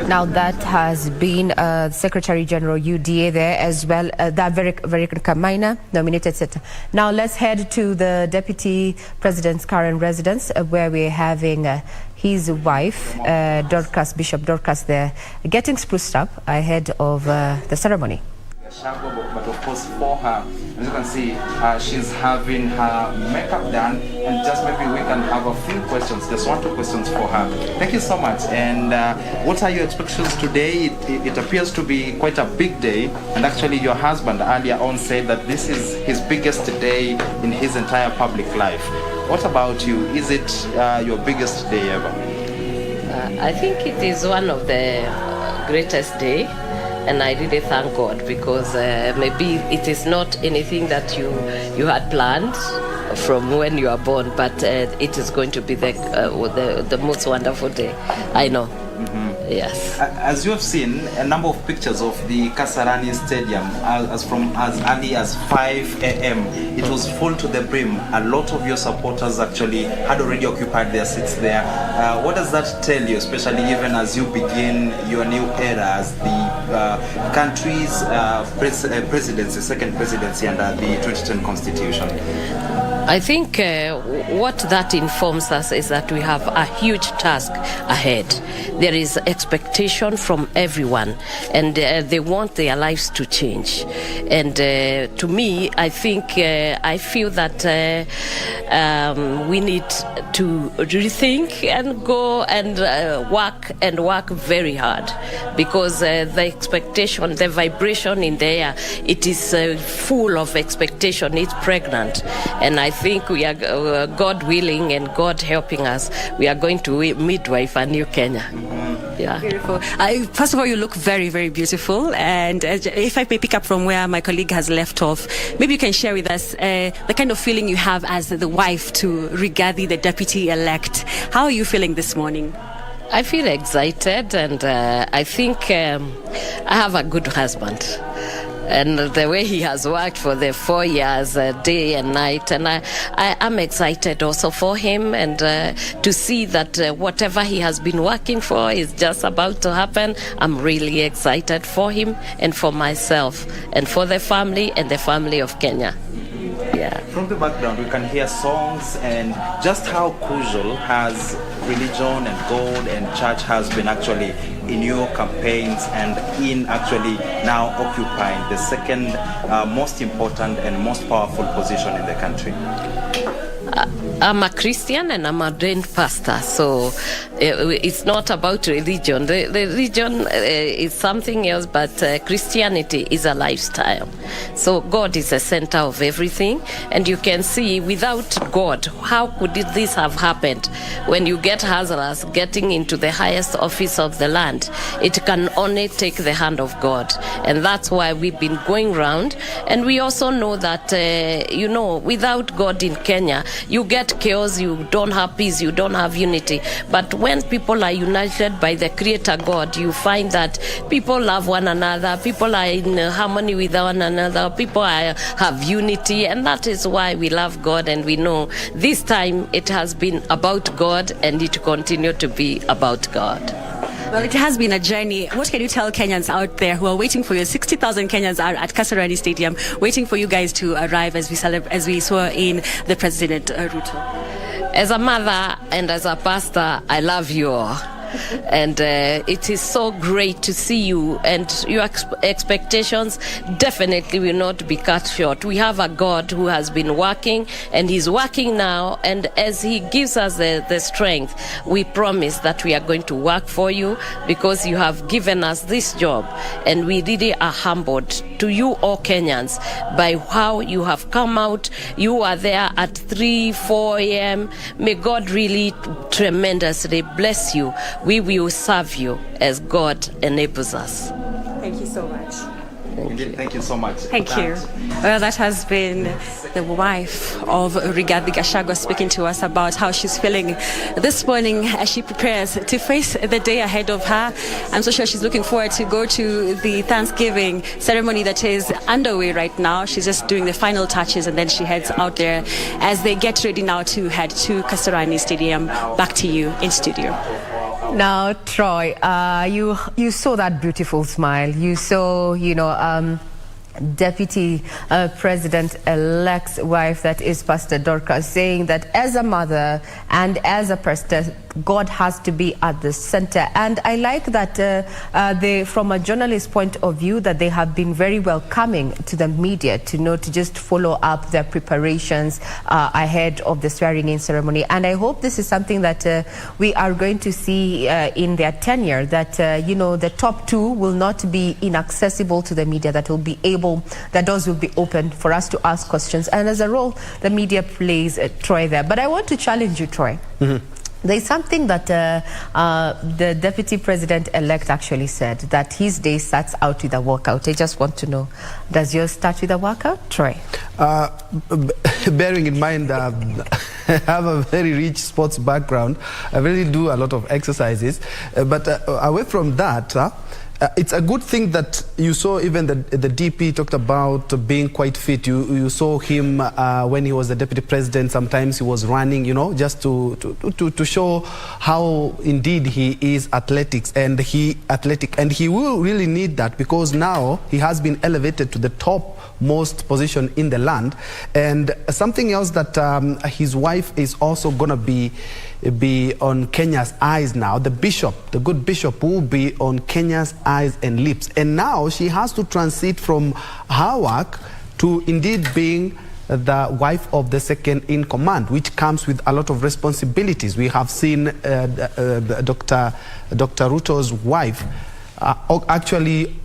Now that has been Secretary General UDA there as well, that very Kamaina nominated senator. Now let's head to the Deputy President's current residence, where we're having his wife, Bishop Dorcas there, getting spruced up ahead of the ceremony. But of course for her, as you can see, she's having her makeup done, and just maybe we can have a few questions, just 1 or 2 questions for her. Thank you so much. And what are your expectations today? It appears to be quite a big day, and actually your husband earlier on said that this is his biggest day in his entire public life. What about you? Is it your biggest day ever? I think it is one of the greatest day. And I really thank God, because maybe it is not anything that you had planned from when you are born, but it is going to be the most wonderful day. I know. Mm-hmm. Yes. As you have seen, a number of pictures of the Kasarani Stadium, as early as 5 a.m. It was full to the brim. A lot of your supporters actually had already occupied their seats there. What does that tell you, especially even as you begin your new era as the country's presidency, second presidency under the 2010 Constitution? I think what that informs us is that we have a huge task ahead. There is expectation from everyone, and they want their lives to change. And to me, I think I feel that we need to rethink and go and work very hard, because the expectation, the vibration in the air, it is full of expectation. It's pregnant, and I think we are, God willing and God helping us, we are going to midwife a new Kenya. Yeah. Beautiful. First of all, you look very, very beautiful. And if I may pick up from where my colleague has left off, maybe you can share with us the kind of feeling you have as the wife to Rigathi, the deputy-elect. How are you feeling this morning? I feel excited, and I think I have a good husband. And the way he has worked for the 4 years, day and night, and I am excited also for him, and to see that whatever he has been working for is just about to happen. I'm really excited for him and for myself and for the family and the family of Kenya. Yeah. From the background, we can hear songs and just how crucial has religion and God and church has been actually in your campaigns and in actually now occupying the second most important and most powerful position in the country. I'm a Christian and I'm a ordained pastor, so it's not about religion. The religion is something else, but Christianity is a lifestyle. So God is the center of everything, and you can see without God, how could this have happened? When you get Lazarus getting into the highest office of the land, it can only take the hand of God, and that's why we've been going round. And we also know that, without God in Kenya, you get chaos, you don't have peace, you don't have unity. But when people are united by the Creator God, you find that people love one another, people are in harmony with one another, people have unity, and that is why we love God, and we know this time it has been about God, and it will continue to be about God. Well, it has been a journey. What can you tell Kenyans out there who are waiting for you? 60,000 Kenyans are at Kasarani Stadium waiting for you guys to arrive as we swear in the President Ruto. As a mother and as a pastor, I love you all. And it is so great to see you, and your expectations definitely will not be cut short. We have a God who has been working, and he's working now, and as he gives us the strength, we promise that we are going to work for you, because you have given us this job, and we really are humbled to you all Kenyans by how you have come out. You are there at 3-4 a.m. May God really tremendously bless you. We will serve you as God enables us. Thank you so much. Thank you so much. Thank you. Well, that has been the wife of Rigathi Gachagua speaking to us about how she's feeling this morning as she prepares to face the day ahead of her. I'm so sure she's looking forward to go to the Thanksgiving ceremony that is underway right now. She's just doing the final touches, and then she heads out there as they get ready now to head to Kasarani Stadium. Back to you in studio. Now, Troy, you saw that beautiful smile. You saw, Deputy President-elect's wife, that is Pastor Dorcas, saying that as a mother and as a pastor, God has to be at the center. And I like that from a journalist point of view, that they have been very welcoming to the media to just follow up their preparations ahead of the swearing-in ceremony. And I hope this is something that we are going to see in their tenure, that, the top two will not be inaccessible to the media, that will be able, the doors will be open for us to ask questions. And as a role, the media plays Troy there. But I want to challenge you, Troy. Mm-hmm. There's something that the Deputy President-elect actually said, that his day starts out with a workout. I just want to know, does yours start with a workout, Troy? Bearing in mind I have a very rich sports background, I really do a lot of exercises. But away from that, it's a good thing that you saw even the DP talked about being quite fit. You saw him when he was the deputy president. Sometimes he was running, you know, just to show how indeed he is athletic, and he will really need that, because now he has been elevated to the topmost position in the land. And something else that his wife is also going to be on Kenya's eyes now. The good bishop will be on Kenya's eyes and lips. And now she has to transit from her work to indeed being the wife of the second in command, which comes with a lot of responsibilities. We have seen Dr. Ruto's wife actually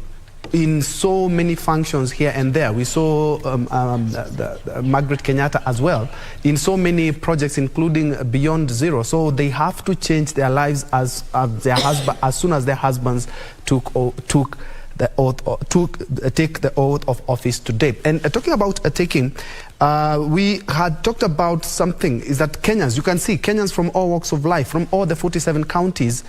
in so many functions here and there. We saw Margaret Kenyatta as well in so many projects, including Beyond Zero. So they have to change their lives as soon as their husbands take the oath of office today. And talking about taking, we had talked about something, is that Kenyans, you can see Kenyans from all walks of life, from all the 47 counties,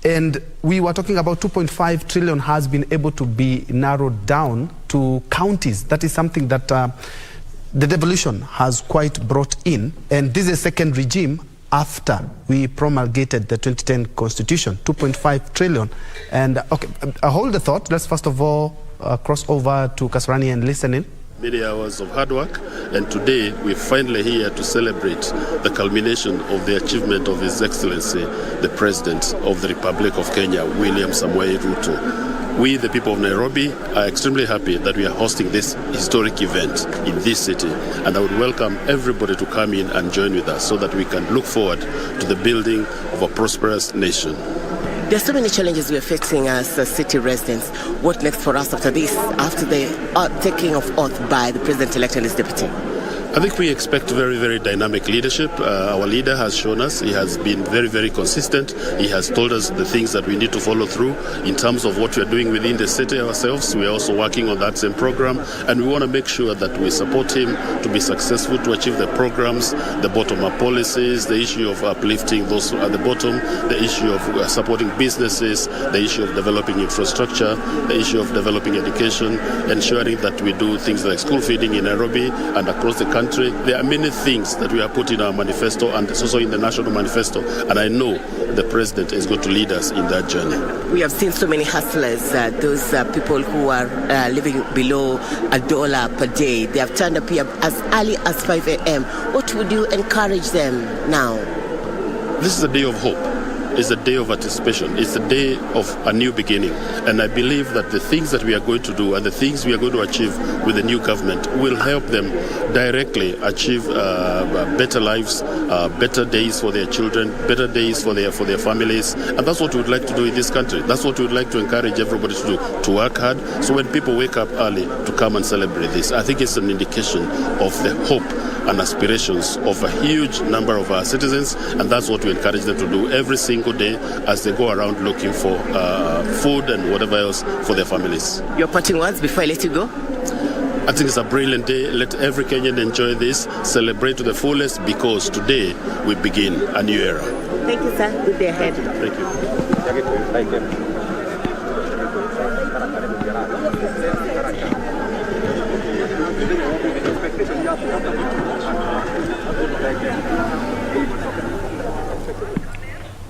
and we were talking about 2.5 trillion has been able to be narrowed down to counties. That is something that the devolution has quite brought in, and this is a second regime after we promulgated the 2010 constitution. 2.5 trillion. And okay, hold the thought. Let's first of all cross over to Kasarani and listen in. Many hours of hard work, and today we're finally here to celebrate the culmination of the achievement of His Excellency, the President of the Republic of Kenya, William Samoei Ruto. We, the people of Nairobi, are extremely happy that we are hosting this historic event in this city, and I would welcome everybody to come in and join with us so that we can look forward to the building of a prosperous nation. There are so many challenges we are facing as city residents. What next for us after this, after the taking of oath by the president-elect and his deputy? I think we expect very, very dynamic leadership. Our leader has shown us, he has been very, very consistent. He has told us the things that we need to follow through in terms of what we are doing within the city ourselves. We are also working on that same program, and we want to make sure that we support him to be successful, to achieve the programs, the bottom-up policies, the issue of uplifting those at the bottom, the issue of supporting businesses, the issue of developing infrastructure, the issue of developing education, ensuring that we do things like school feeding in Nairobi and across the country. There are many things that we have put in our manifesto, and it's also in the national manifesto, and I know the president is going to lead us in that journey. We have seen so many hustlers, those people who are living below $1 per day. They have turned up here as early as 5 a.m. What would you encourage them now? This is a day of hope. It's a day of anticipation. It's a day of a new beginning. And I believe that the things that we are going to do and the things we are going to achieve with the new government will help them directly achieve better lives, better days for their children, better days for their families. And that's what we would like to do in this country. That's what we would like to encourage everybody to do, to work hard. So when people wake up early to come and celebrate this, I think it's an indication of the hope and aspirations of a huge number of our citizens, and that's what we encourage them to do every single day as they go around looking for food and whatever else for their families. Your parting words before I let you go? I think it's a brilliant day. Let every Kenyan enjoy this, celebrate to the fullest, because today we begin a new era. Thank you, sir. Good day ahead. Thank you. Thank you.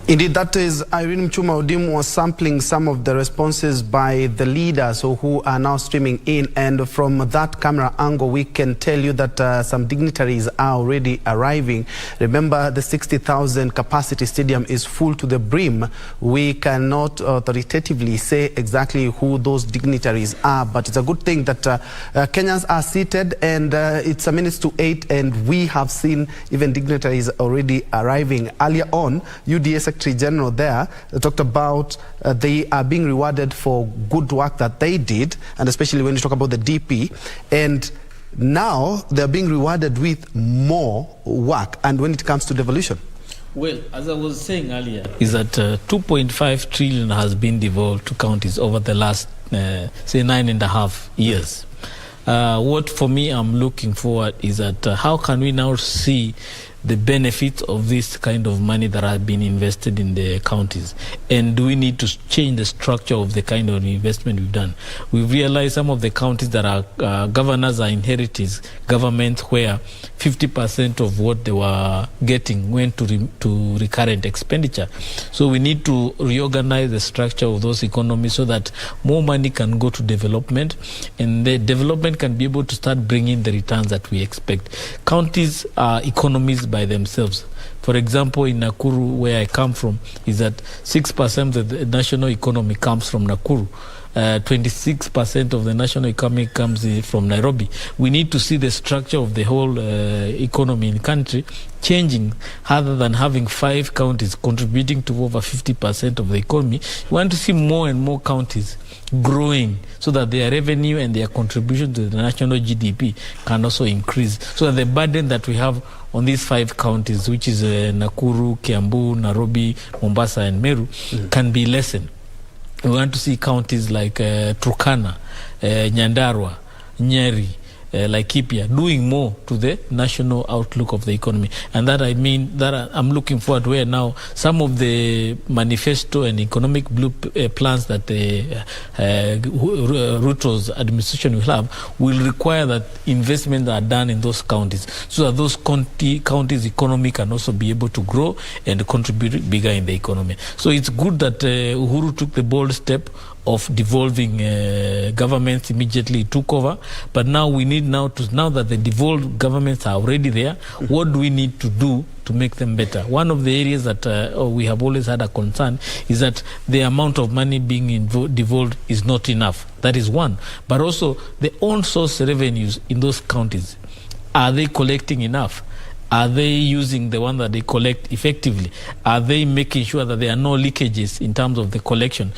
Indeed, that is Irene Mchuma Odim was sampling some of the responses by the leaders who are now streaming in. And from that camera angle, we can tell you that some dignitaries are already arriving. Remember, the 60,000 capacity stadium is full to the brim. We cannot authoritatively say exactly who those dignitaries are, but it's a good thing that Kenyans are seated, and it's 8:01, and we have seen even dignitaries already arriving. Earlier on, UDA Secretary General there talked about they are being rewarded for good work that they did, and especially when you talk about the DP, and now they're being rewarded with more work. And when it comes to devolution, well, as I was saying earlier, is that 2.5 trillion has been devolved to counties over the last say 9.5 years. What for me I'm looking forward is that how can we now see the benefits of this kind of money that have been invested in the counties? And do we need to change the structure of the kind of investment we've done? We've realized some of the counties that are governors are inheriting governments where 50% of what they were getting went to recurrent expenditure. So we need to reorganize the structure of those economies so that more money can go to development, and the development can be able to start bringing the returns that we expect. Counties are economies by themselves. For example, in Nakuru, where I come from, is that 6% of the national economy comes from Nakuru. 26% of the national economy comes from Nairobi. We need to see the structure of the whole economy in the country changing, rather than having 5 counties contributing to over 50% of the economy. We want to see more and more counties growing so that their revenue and their contribution to the national GDP can also increase, so that the burden that we have on these 5 counties, which is Nakuru, Kiambu, Nairobi, Mombasa and Meru, can be lessened. We want to see counties like Turkana, Nyandarua, Nyeri, Laikipia doing more to the national outlook of the economy. And that I mean that I'm looking forward where now some of the manifesto and economic plans that Ruto's administration will have will require that investments are done in those counties, so that those counties' economy can also be able to grow and contribute bigger in the economy. So it's good that Uhuru took the bold step of devolving governments immediately took over, but now we need now that the devolved governments are already there, what do we need to do to make them better? One of the areas that we have always had a concern is that the amount of money being devolved is not enough. That is one. But also the own source revenues in those counties, are they collecting enough? Are they using the one that they collect effectively? Are they making sure that there are no leakages in terms of the collection?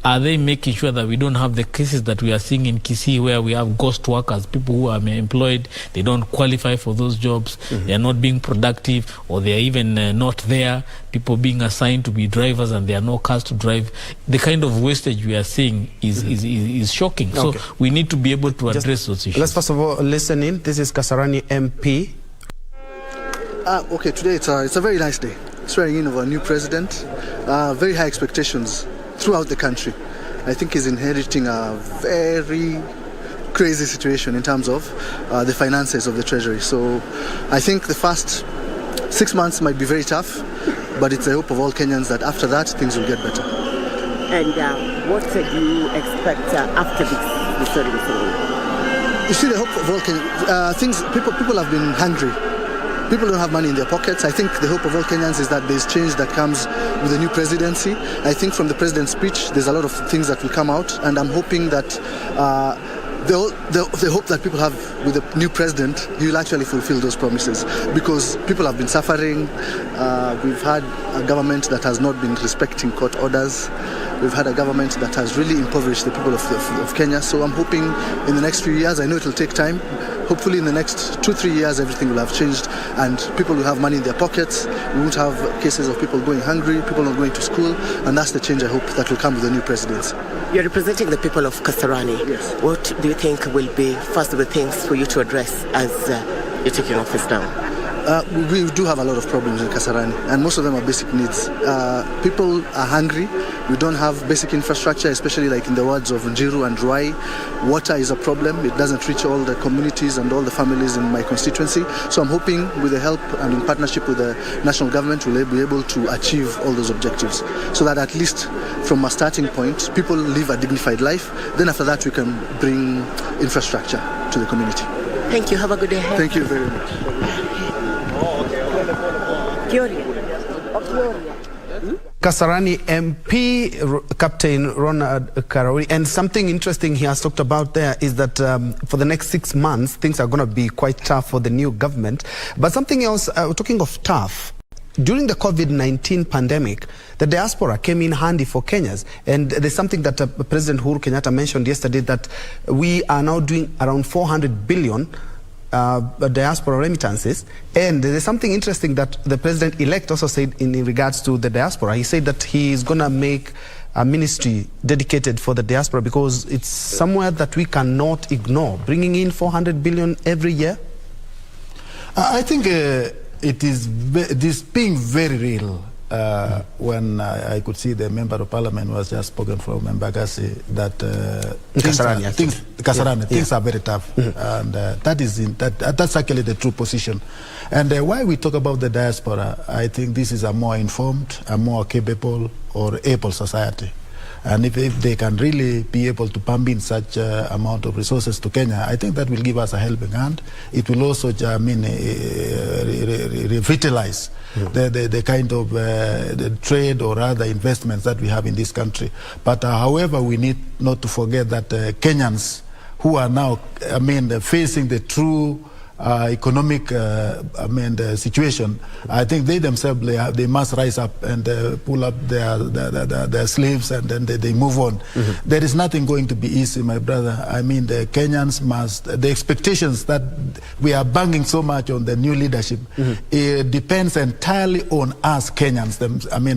Are they making sure that we don't have the cases that we are seeing in Kisii, where we have ghost workers, people who are employed, they don't qualify for those jobs, they are not being productive, or they are even not there, people being assigned to be drivers and there are no cars to drive? The kind of wastage we are seeing is shocking. Okay. So we need to be able to address those issues. Let's first of all listen in. This is Kasarani MP. Okay, today it's a very nice day. Swearing in of a new president. Very high expectations throughout the country. I think he's inheriting a very crazy situation in terms of the finances of the treasury. So I think the first 6 months might be very tough, but it's the hope of all Kenyans that after that things will get better. And what do you expect after this? You see, the hope of all Kenyans, people have been hungry. People don't have money in their pockets. I think the hope of all Kenyans is that there's change that comes with the new presidency. I think from the president's speech, there's a lot of things that will come out, and I'm hoping that the hope that people have with the new president, he will actually fulfill those promises, because people have been suffering. We've had a government that has not been respecting court orders. We've had a government that has really impoverished the people of Kenya. So I'm hoping in the next few years, I know it will take time, hopefully in the next 2-3 years everything will have changed and people will have money in their pockets. We won't have cases of people going hungry, people not going to school, and that's the change I hope that will come with the new presidency. You're representing the people of Kasarani. Yes. What do you think will be first of the things for you to address as you're taking office now? We do have a lot of problems in Kasarani, and most of them are basic needs. People are hungry. We don't have basic infrastructure, especially like in the wards of Njiru and Ruai. Water is a problem. It doesn't reach all the communities and all the families in my constituency. So I'm hoping with the help and in partnership with the national government, we'll be able to achieve all those objectives, so that at least from a starting point, people live a dignified life. Then after that, we can bring infrastructure to the community. Thank you. Have a good day. Thank you very much. Kasarani MP, Captain Ronald Karauri. And something interesting he has talked about there is that for the next 6 months, things are going to be quite tough for the new government. But something else, talking of tough, during the COVID-19 pandemic, the diaspora came in handy for Kenyans. And there's something that President Uhuru Kenyatta mentioned yesterday, that we are now doing around 400 billion diaspora remittances. And there's something interesting that the president-elect also said in regards to the diaspora. He said that he is going to make a ministry dedicated for the diaspora because it's somewhere that we cannot ignore. Bringing in 400 billion every year? I think it is being very real. When I could see the member of parliament was just spoken from Embagasi that things are very tough, and that's actually the true position. And why we talk about the diaspora, I think this is a more informed, a more capable or able society. And if they can really be able to pump in such amount of resources to Kenya, I think that will give us a helping hand. It will also, revitalize the kind of the trade or other investments that we have in this country. But however, we need not to forget that Kenyans who are now, facing the true economic situation, I think they themselves they must rise up and pull up their sleeves, and then they move on. There is nothing going to be easy, my brother. I mean, the Kenyans must, the expectations that we are banging so much on the new leadership, it depends entirely on us Kenyans,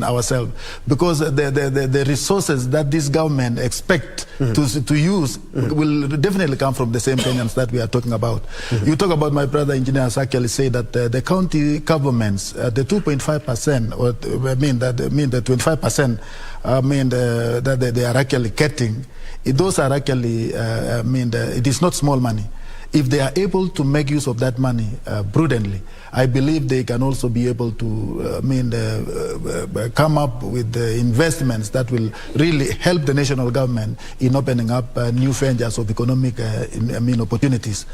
ourselves, because the resources that this government expect to use will definitely come from the same Kenyans that we are talking about. You talk about, my brother Engineer Sakali say that the county governments, the 2.5%, or the 25%, that they are actually getting, those are actually, it is not small money. If they are able to make use of that money prudently, I believe they can also be able to come up with the investments that will really help the national government in opening up new ventures of economic opportunities.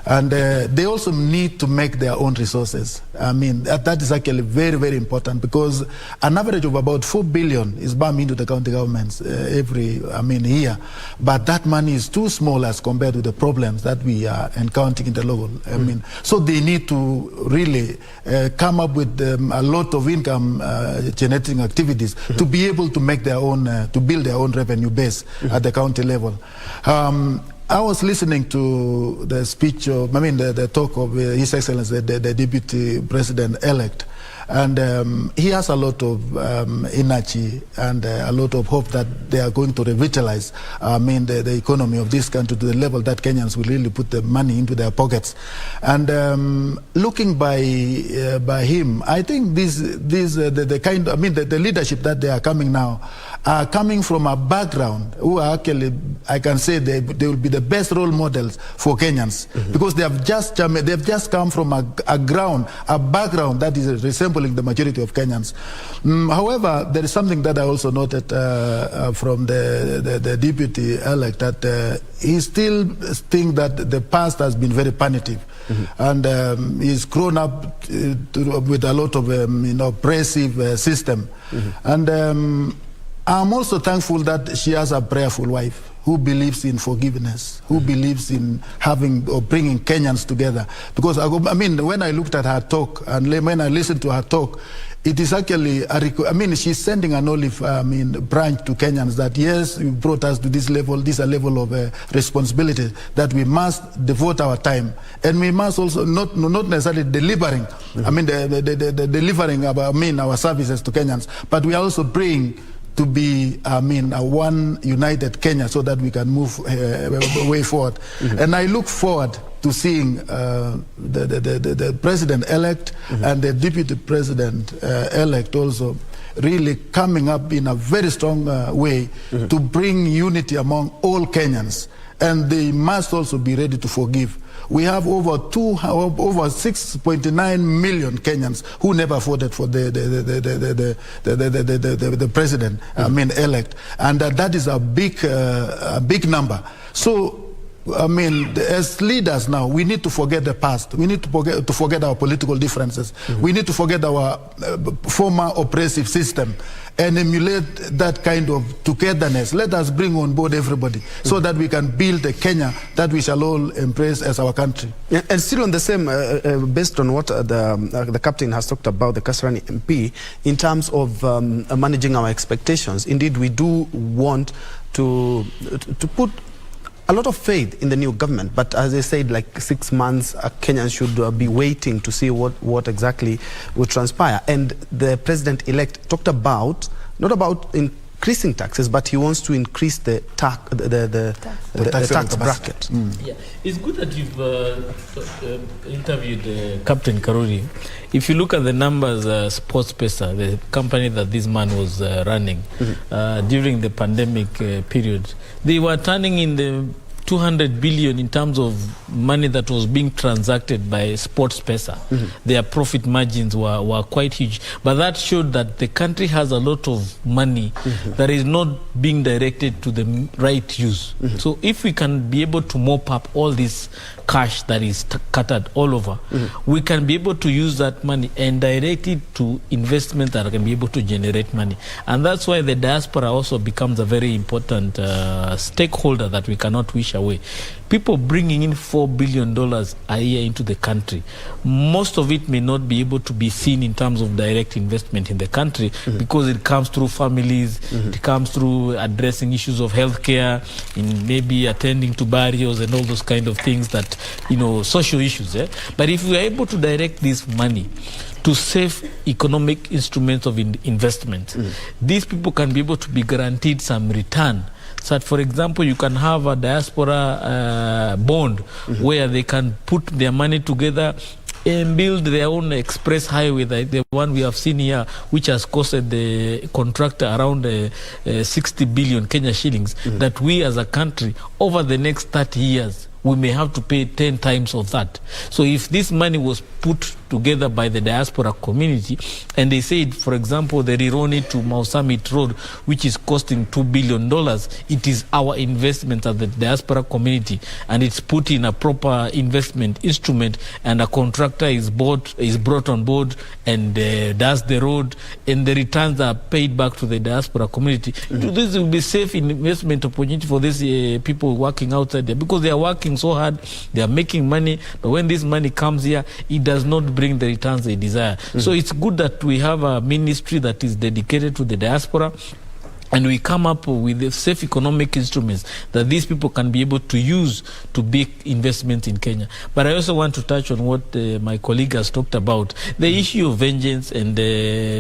And they also need to make their own resources. That is actually very, very important, because an average of about 4 billion is bumped into the county governments every year. But that money is too small as compared to the problems that we are encountering in the local. So they need to really come up with a lot of income generating activities to be able to make their own, to build their own revenue base at the county level. I was listening to the speech of, the talk of His Excellency, the Deputy President-elect, and he has a lot of energy and a lot of hope that they are going to revitalize the economy of this country to the level that Kenyans will really put the money into their pockets. And looking by him, I think the leadership that they are coming now are coming from a background who are actually, I can say they will be the best role models for Kenyans, because they have just come from a background that is resembling the majority of Kenyans. However, there is something that I also noted from the deputy-elect, that he still thinks that the past has been very punitive, and he's grown up with a lot of oppressive system. And I'm also thankful that she has a prayerful wife who believes in forgiveness, who believes in having or bringing Kenyans together. Because when I looked at her talk and when I listened to her talk, it is actually she's sending an olive branch to Kenyans that yes, you brought us to this level. This is a level of responsibility that we must devote our time, and we must also not necessarily delivering. Delivering our services to Kenyans, but we are also bring to be, a one united Kenya, so that we can move way forward. And I look forward to seeing the president-elect and the deputy president-elect also really coming up in a very strong way to bring unity among all Kenyans. And they must also be ready to forgive. We have over 6.9 million Kenyans who never voted for the president, elect, and that is a big number. So, as leaders now, we need to forget the past. We need to forget our political differences. We need to forget our former oppressive system and emulate that kind of togetherness. Let us bring on board everybody so that we can build a Kenya that we shall all embrace as our country. Yeah, and still on the same, based on what the captain has talked about, the Kasarani MP, in terms of managing our expectations, indeed we do want to put a lot of faith in the new government, but as I said, like 6 months, Kenyans should be waiting to see what exactly will transpire. And the president-elect talked about, not about in increasing taxes, but he wants to increase the tax bracket. Yeah. It's good that you've interviewed Captain Karuri. If you look at the numbers, SportsPesa, the company that this man was running during the pandemic period, they were turning in the 200 billion in terms of money that was being transacted by SportsPesa. Their profit margins were quite huge. But that showed that the country has a lot of money that is not being directed to the right use. So if we can be able to mop up all this cash that is scattered all over, we can be able to use that money and direct it to investment that can be able to generate money. And that's why the diaspora also becomes a very important stakeholder that we cannot wish away. People bringing in $4 billion a year into the country, most of it may not be able to be seen in terms of direct investment in the country because it comes through families, it comes through addressing issues of healthcare, in maybe attending to burials and all those kind of things that, social issues. But if we are able to direct this money to safe economic instruments of investment, these people can be able to be guaranteed some return. So that, for example, you can have a diaspora bond where they can put their money together and build their own express highway, like the one we have seen here, which has costed the contractor around 60 billion Kenya shillings, that we as a country, over the next 30 years, we may have to pay 10 times of that. So if this money was put together by the diaspora community, and they said, for example, the Rironi to Mau Summit Road, which is costing $2 billion, it is our investment as the diaspora community, and it's put in a proper investment instrument, and a contractor is brought on board and does the road, and the returns are paid back to the diaspora community. This will be safe investment opportunity for these people working outside there, because they are working so hard, they are making money, but when this money comes here, it does not bring the returns they desire. So it's good that we have a ministry that is dedicated to the diaspora, and we come up with the safe economic instruments that these people can be able to use to make investments in Kenya. But I also want to touch on what my colleague has talked about, the issue of vengeance and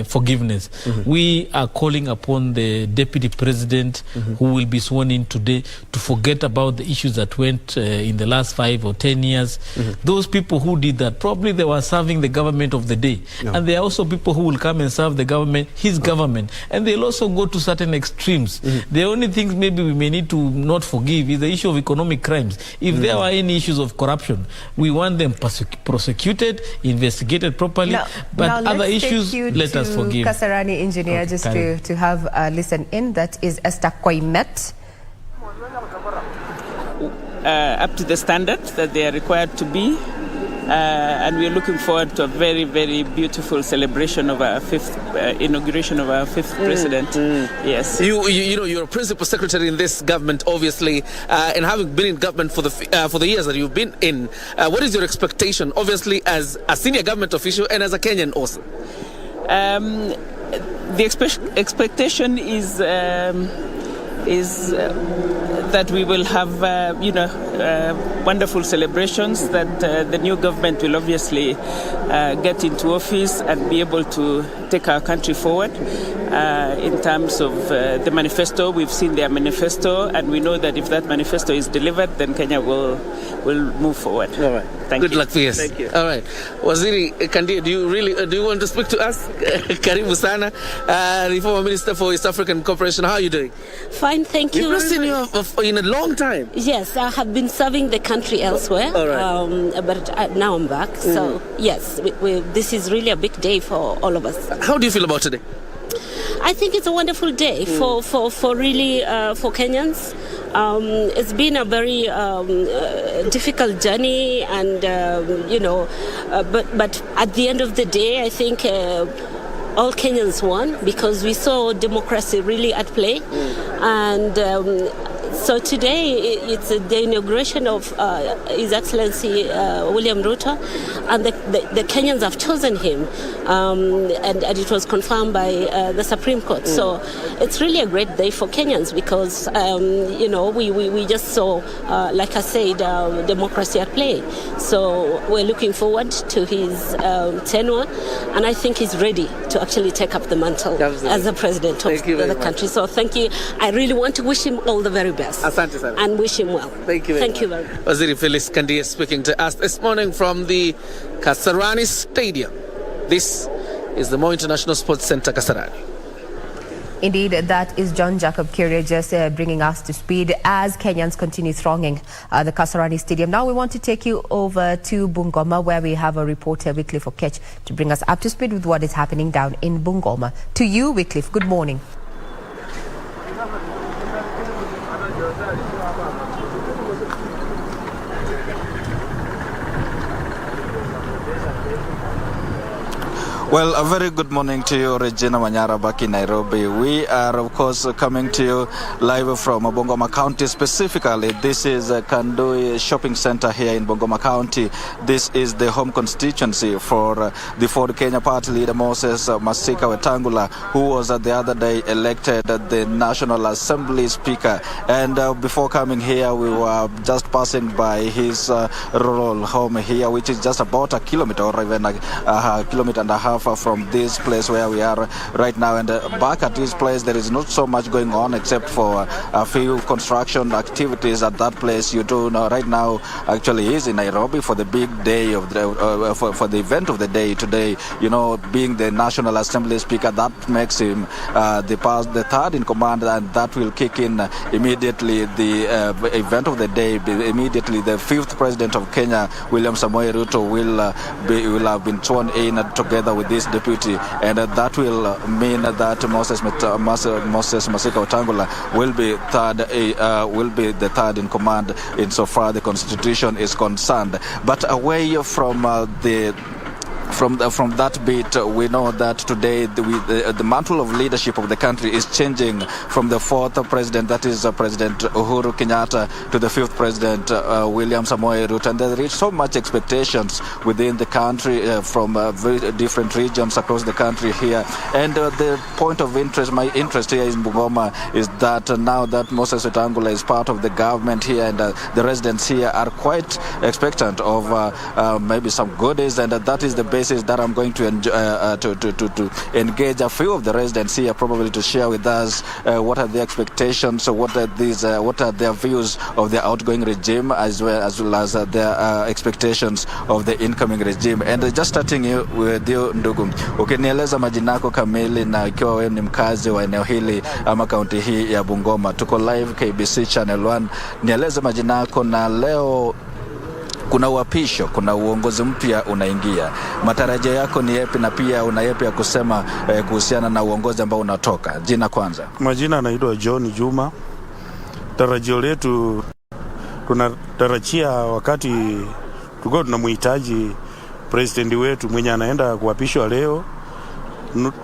forgiveness. We are calling upon the Deputy President who will be sworn in today to forget about the issues that went in the last 5 or 10 years. Those people who did that, probably they were serving the government of the day. And there are also people who will come and serve the government, his government, and they'll also go to certain extremes. The only things maybe we may need to not forgive is the issue of economic crimes. If there are any issues of corruption, we want them prosecuted, investigated properly. But other issues, let us forgive. Kasarani engineer, just to have a listen in. That is Esther Koimet. Up to the standard that they are required to be. And we're looking forward to a very, very beautiful celebration of our inauguration of our fifth president. Yes. You're a principal secretary in this government, obviously, and having been in government for the years that you've been in, what is your expectation, obviously, as a senior government official and as a Kenyan also? The expectation is that we will have, wonderful celebrations, that the new government will obviously get into office and be able to take our country forward. In terms of the manifesto, we've seen their manifesto, and we know that if that manifesto is delivered, then Kenya will move forward. All right. Good luck for you. Thank you. All right. Waziri Kandia, do you want to speak to us? Karibu sana. Former Minister for East African Cooperation. How are you doing? Fine, thank you. We've not seen you in a long time. Yes, I have been serving the country elsewhere. All right. But now I'm back. So, yes, this is really a big day for all of us. How do you feel about today? I think it's a wonderful day for really for Kenyans. It's been a very difficult journey, and but at the end of the day, I think all Kenyans won, because we saw democracy really at play, and So today it's the inauguration of His Excellency William Ruto, and the Kenyans have chosen him, and it was confirmed by the Supreme Court. So it's really a great day for Kenyans because, we just saw, like I said, democracy at play. So we're looking forward to his tenure, and I think he's ready to actually take up the mantle as the president of the country. So thank you. I really want to wish him all the very best. Asante sana. And wish him well. Thank you very much. Waziri Felix Kandia speaking to us this morning from the Kasarani Stadium. This is the Moi International Sports Center, Kasarani. Indeed, that is John Jacob Curie just bringing us to speed as Kenyans continue thronging the Kasarani Stadium. Now we want to take you over to Bungoma, where we have a reporter, Wycliffe Okech, to bring us up to speed with what is happening down in Bungoma. To you, Wycliffe, good morning. Well, a very good morning to you, Regina Manyara, back in Nairobi. We are, of course, coming to you live from Bungoma County. Specifically, this is Kandui Shopping Center here in Bungoma County. This is the home constituency for the Ford Kenya Party leader Moses Masika Wetangula, who was the other day elected the National Assembly Speaker. And before coming here, we were just passing by his rural home here, which is just about a kilometer or even a kilometer and a half from this place where we are right now. And back at this place, there is not so much going on except for a few construction activities at that place. You do know right now actually is in Nairobi for the big day of the for the event of the day today. You know, being the National Assembly Speaker, that makes him the third in command, and that will kick in immediately the event of the day. Immediately, the fifth president of Kenya, William Samoei Ruto, will have been sworn in together with this deputy, and that will mean that Moses Masika Wetangula will be the third in command insofar the constitution is concerned. But away from from that bit, we know that today the mantle of leadership of the country is changing from the fourth president, that is President Uhuru Kenyatta, to the fifth president, William Samoei Ruto. And there is so much expectations within the country from very different regions across the country here. And the point of interest, my interest here in Bungoma, is that now that Moses Wetangula is part of the government here, and the residents here are quite expectant of maybe some goodies, and that is the basis that I'm going to engage a few of the residents here, probably to share with us what are their expectations, what are their views of the outgoing regime, as well as their expectations of the incoming regime. And just starting with you, ndugu, ukinieleza majina yako kamili na ikiwa wewe ni mkazi wa eneo hili ama kaunti hii ya Bungoma. Tuko live KBC Channel 1. Nieleze majina yako, na leo kuna uapisho, kuna uongozi mpya unaingia. Matarajio yako ni yapi, na pia una yapi ya kusema kuhusiana na uongozi ambao unatoka? Jina kwanza. Majina naitwa John Juma. Tarajio letu, tunatarajia wakati tulikuwa tunamhitaji president wetu mwenye anaenda kuapishwa leo,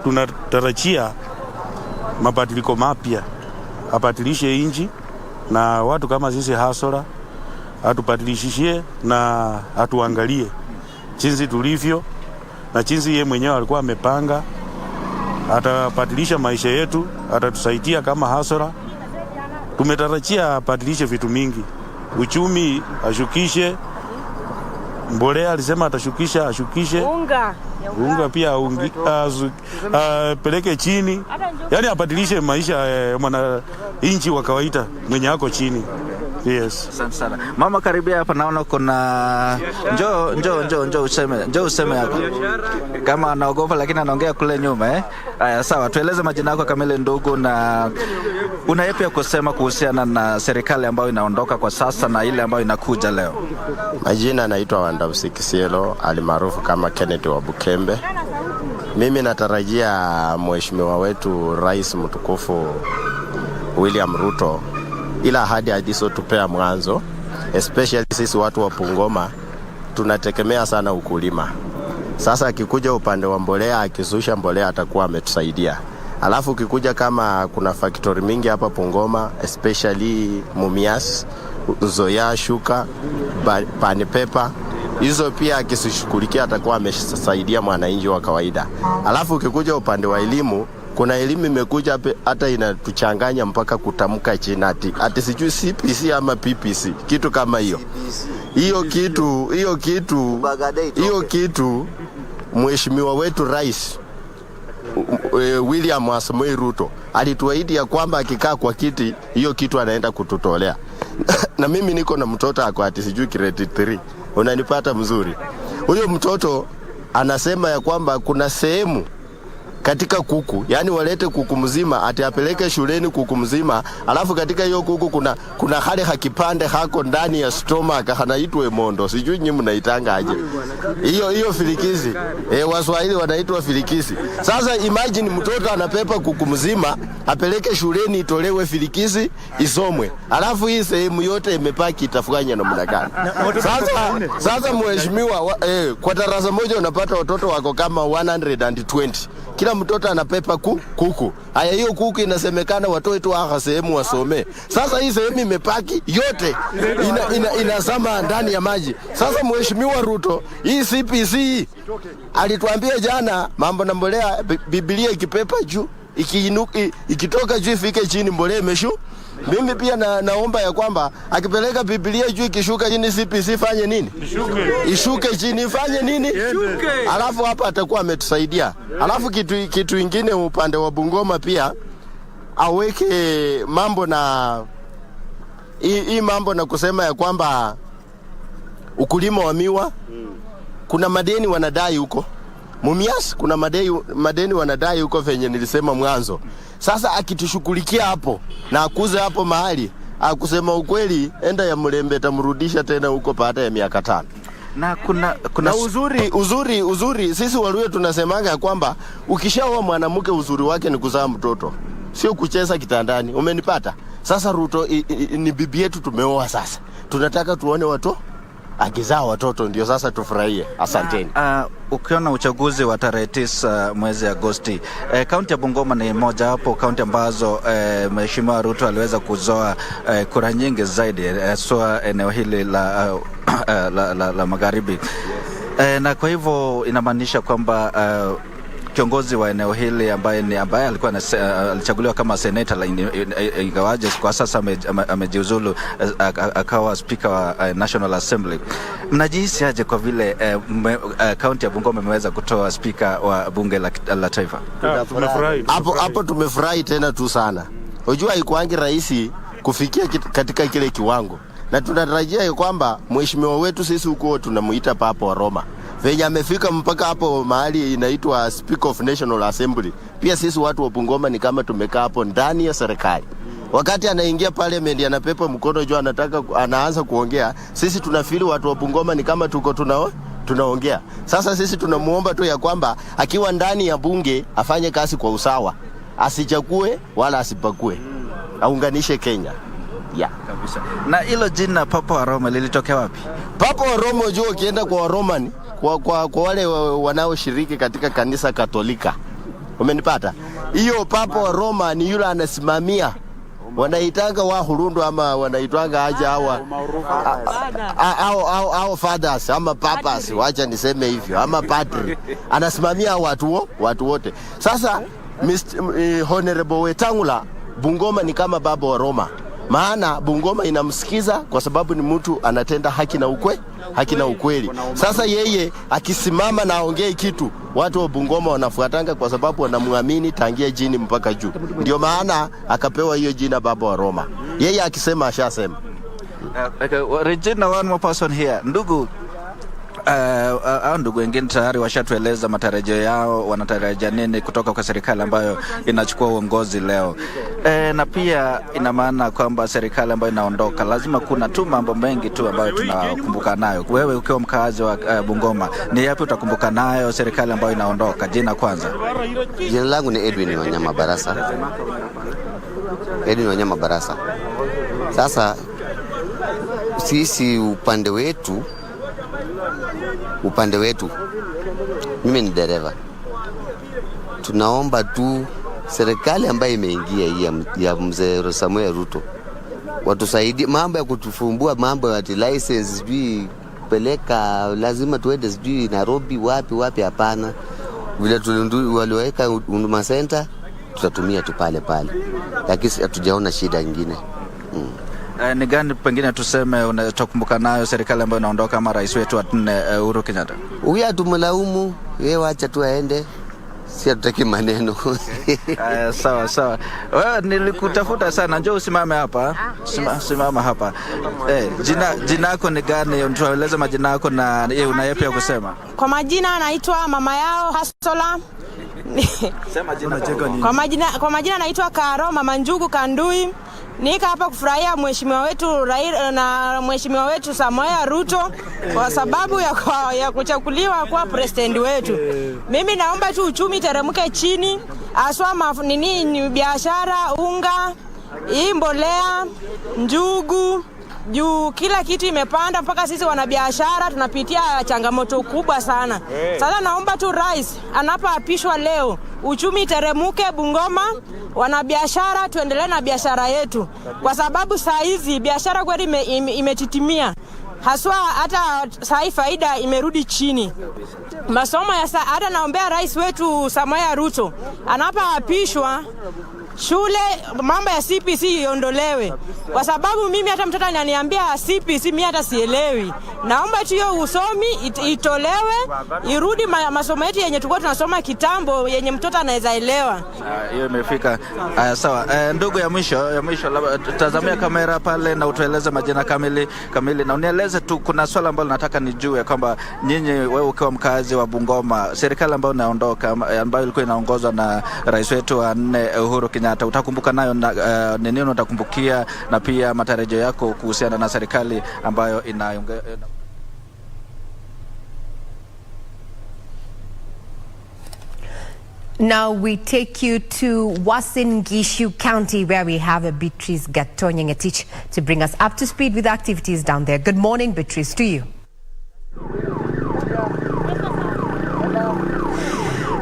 tunatarajia mabadiliko mapya, abadilishe inji na watu kama sisi hasora atubadilishie na atuangalie jinsi tulivyo na jinsi yeye mwenyewe alikuwa amepanga. Atabadilisha maisha yetu, atatusaidia kama hasora. Tumetarajia abadilishe vitu mingi, uchumi ashukishe, mbolea alisema atashukisha, ashukishe unga pia peleke chini, yani abadilishe maisha mwana inchi wa kawaida mwenye ako chini. Yes. Asante sana. Mama, karibia hapa, naona kuna njoo useme hapa. Kama anaogopa lakini anaongea kule nyuma Haya, sawa. Tueleze majina yako kamili ndugu, na una yapi ya kusema kuhusiana na serikali ambayo inaondoka kwa sasa na ile ambayo inakuja leo? Majina naitwa Wandausi Kisielo, alimaarufu kama Kennedy wa Bukembe. Mimi natarajia mheshimiwa wetu Rais mtukufu William Ruto, ila ahadi alizotupea mwanzo, especially sisi watu wa Bungoma tunategemea sana ukulima. Sasa akikuja upande wa mbolea, akizusha mbolea atakuwa ametusaidia. Alafu ukikuja kama kuna factory mingi hapa Bungoma, especially Mumias, Nzoia, Shuka, Pani Paper, hizo pia akisishughulikia atakuwa amesaidia mwananchi wa kawaida. Alafu ukikuja upande wa elimu, kuna elimu imekuja hata inatuchanganya mpaka kutamka chini ati sijui CPC ama PPC, kitu kama hiyo. Hiyo kitu mheshimiwa wetu Rais William Samoei Ruto alituahidi ya kwamba akikaa kwa kiti hiyo kitu anaenda kututolea. Na mimi niko na mtoto ako ati sijui grade 3. Unanipata mzuri? Huyo mtoto anasema ya kwamba kuna sehemu katika kuku, yani walete kuku mzima ati apeleke shuleni kuku mzima, alafu katika hiyo kuku kuna hali hakipande hako ndani ya stomach hanaitwa emondo, sijui nyinyi mnaitanga aje hiyo filikizi. Waswahili wanaitwa filikizi. Sasa imagine mtoto anapepa kuku mzima apeleke shuleni itolewe filikizi isomwe, alafu hii sehemu yote imepaki itafanya namna gani? Sasa mheshimiwa, kwa darasa moja unapata watoto wako kama 120. Kila mtoto anapepa kuku. Haya, hiyo kuku inasemekana watoe tu sehemu wasome. Sasa hii sehemu imepaki yote inazama ndani ya maji. Sasa mheshimiwa Ruto, hii CPC alituambia jana mambo na mbolea, Biblia ikipepa juu, ikitoka juu ifike chini mbolea imeshu. Mimi pia naomba ya kwamba akipeleka Biblia juu ikishuka chini CPC fanye nini? Ishuke chini fanye nini? Alafu hapa atakuwa ametusaidia. Alafu kitu kingine upande wa Bungoma pia aweke mambo na hii mambo na kusema ya kwamba ukulima wa miwa kuna madeni wanadai huko. Mumias kuna madeni wanadai huko venye nilisema mwanzo. Sasa akitushughulikia hapo na akuze hapo mahali, akusema ukweli, enda ya Mlembe tamrudisha tena huko baada ya miaka 5. Na kuna na uzuri sisi Waluo tunasemanga kwamba ukishaoa mwanamke uzuri wake ni kuzaa mtoto, sio kucheza kitandani. Umenipata? Sasa Ruto ni bibi yetu tumeoa sasa. Tunataka tuone watu akizaa watoto ndio sasa tufurahie. Asanteni. Ukiona uchaguzi wa tarehe 9 mwezi Agosti, kaunti ya Bungoma ni moja hapo kaunti ambazo mheshimiwa Ruto aliweza kuzoa kura nyingi zaidi, hasa eneo hili la magharibi. Na kwa hivyo inamaanisha kwamba kiongozi wa eneo hili ambaye alikuwa alichaguliwa kama senator, ingawaje kwa sasa amejiuzulu akawa speaker wa National Assembly. Mnajihisi aje kwa vile kaunti ya Bungoma imeweza kutoa speaker wa bunge la taifa? Hapo tumefurahi tena tu sana. Unajua haikuangi rahisi kufikia katika kile kiwango, na tunatarajia kwamba mheshimiwa wetu sisi huko tunamuita Papa wa Roma, venye amefika mpaka hapo mahali inaitwa Speaker of National Assembly. Pia sisi watu wa Bungoma ni kama tumekaa hapo ndani ya serikali. Wakati anaingia parliament anapepa mkono juu anaanza kuongea, sisi tunafili watu wa Bungoma ni kama tuko tunaongea. Sasa sisi tunamuomba tu ya kwamba akiwa ndani ya bunge afanye kazi kwa usawa, asichakue wala asipakue, aunganishe Kenya. Kabisa. Na hilo jina Papa wa Roma lilitokea wapi? Papa wa Roma unajua ukienda kwa Romani, kwa wale wanaoshiriki katika kanisa Katolika. Umenipata? Hiyo Papa wa Roma ni yule anasimamia, wanaitanga wa Hurundu ama wanaitanga aje hao fathers ama papas, wacha niseme hivyo, ama padri. Anasimamia watu wote. Sasa Honorable Wetangula, Bungoma ni kama baba wa Roma. Maana Bungoma inamsikiza kwa sababu ni mtu anatenda haki na ukweli. Sasa yeye akisimama na aongee kitu, watu wa Bungoma wanafuatanga kwa sababu wanamuamini tangia jini mpaka juu. Ndio maana akapewa hiyo jina baba wa Roma. Yeye akisema ashasema. Regina, one more person here. Ndugu ndugu wengine tayari washatueleza matarajio yao, wanatarajia nini kutoka kwa serikali ambayo inachukua uongozi leo. Na pia ina maana kwamba serikali ambayo inaondoka lazima kuna tu mambo mengi tu ambayo tunakumbuka nayo. Wewe ukiwa mkaazi wa Bungoma, ni yapi utakumbuka nayo serikali ambayo inaondoka? Jina kwanza. Jina langu ni Edwin Wanyama Barasa. Sasa sisi upande wetu, mimi ni dereva, tunaomba tu serikali ambayo imeingia hii ya mzee Samoei Ruto watusaidie mambo ya kutufumbua, mambo ya license sijui peleka lazima tuende sijui Nairobi wapi, hapana. Vile waliweka Huduma Center tutatumia tu pale, lakini hatujaona shida nyingine. Ni gani pengine tuseme unatokumbuka nayo serikali ambayo inaondoka kama rais wetu wa 4 Uhuru Kenyatta? Huyu atumlaumu yeye, acha tu aende, si hatutaki maneno. Sawa. Wewe nilikutafuta sana, njoo usimame hapa. Simama hapa. Jina lako ni gani? Tueleze majina yako na una yapi ya kusema? Kwa majina naitwa mama yao Hasola. Sema jina. Kwa majina naitwa Karo Mama Njugu Kandui. Nika hapa kufurahia mheshimiwa wetu Raila na mheshimiwa wetu Samoei Ruto kwa sababu ya kuchaguliwa kwa president wetu. Mimi naomba tu uchumi teremke chini, aswa ni biashara, unga, mbolea, njugu, juu kila kitu imepanda mpaka sisi wanabiashara tunapitia changamoto kubwa sana. Sasa naomba tu rais anapoapishwa leo uchumi teremuke Bungoma, wanabiashara tuendelee na biashara yetu. Kwa sababu saa hizi biashara kweli imetitimia. Haswa hata saa faida imerudi chini. Masomo ya hata naombea rais wetu Samoei Ruto anapoapishwa shule mambo ya CPC iondolewe. Kwa sababu mimi hata mtoto ananiambia CPC mimi hata sielewi. Naomba tu hiyo usomi itolewe, irudi masomo yetu yenye tulikuwa tunasoma kitambo yenye mtoto anaweza elewa. Hiyo imefika. Sawa. Ndugu ya mwisho tazamia kamera pale na utueleze majina kamili na unieleze tu, kuna swala ambalo nataka nijue kwamba nyinyi wewe ukiwa mkazi wa Bungoma, serikali ambayo inaondoka ambayo ilikuwa inaongozwa na rais wetu wa 4 Uhuru Kenyatta, utakumbuka nayo ni nini utakumbukia, na pia matarajio yako kuhusiana na serikali ambayo Now we take you to Uasin Gishu County, where we have Beatrice Gatonyengetich to bring us up to speed with activities down there. Good morning, Beatrice, to you.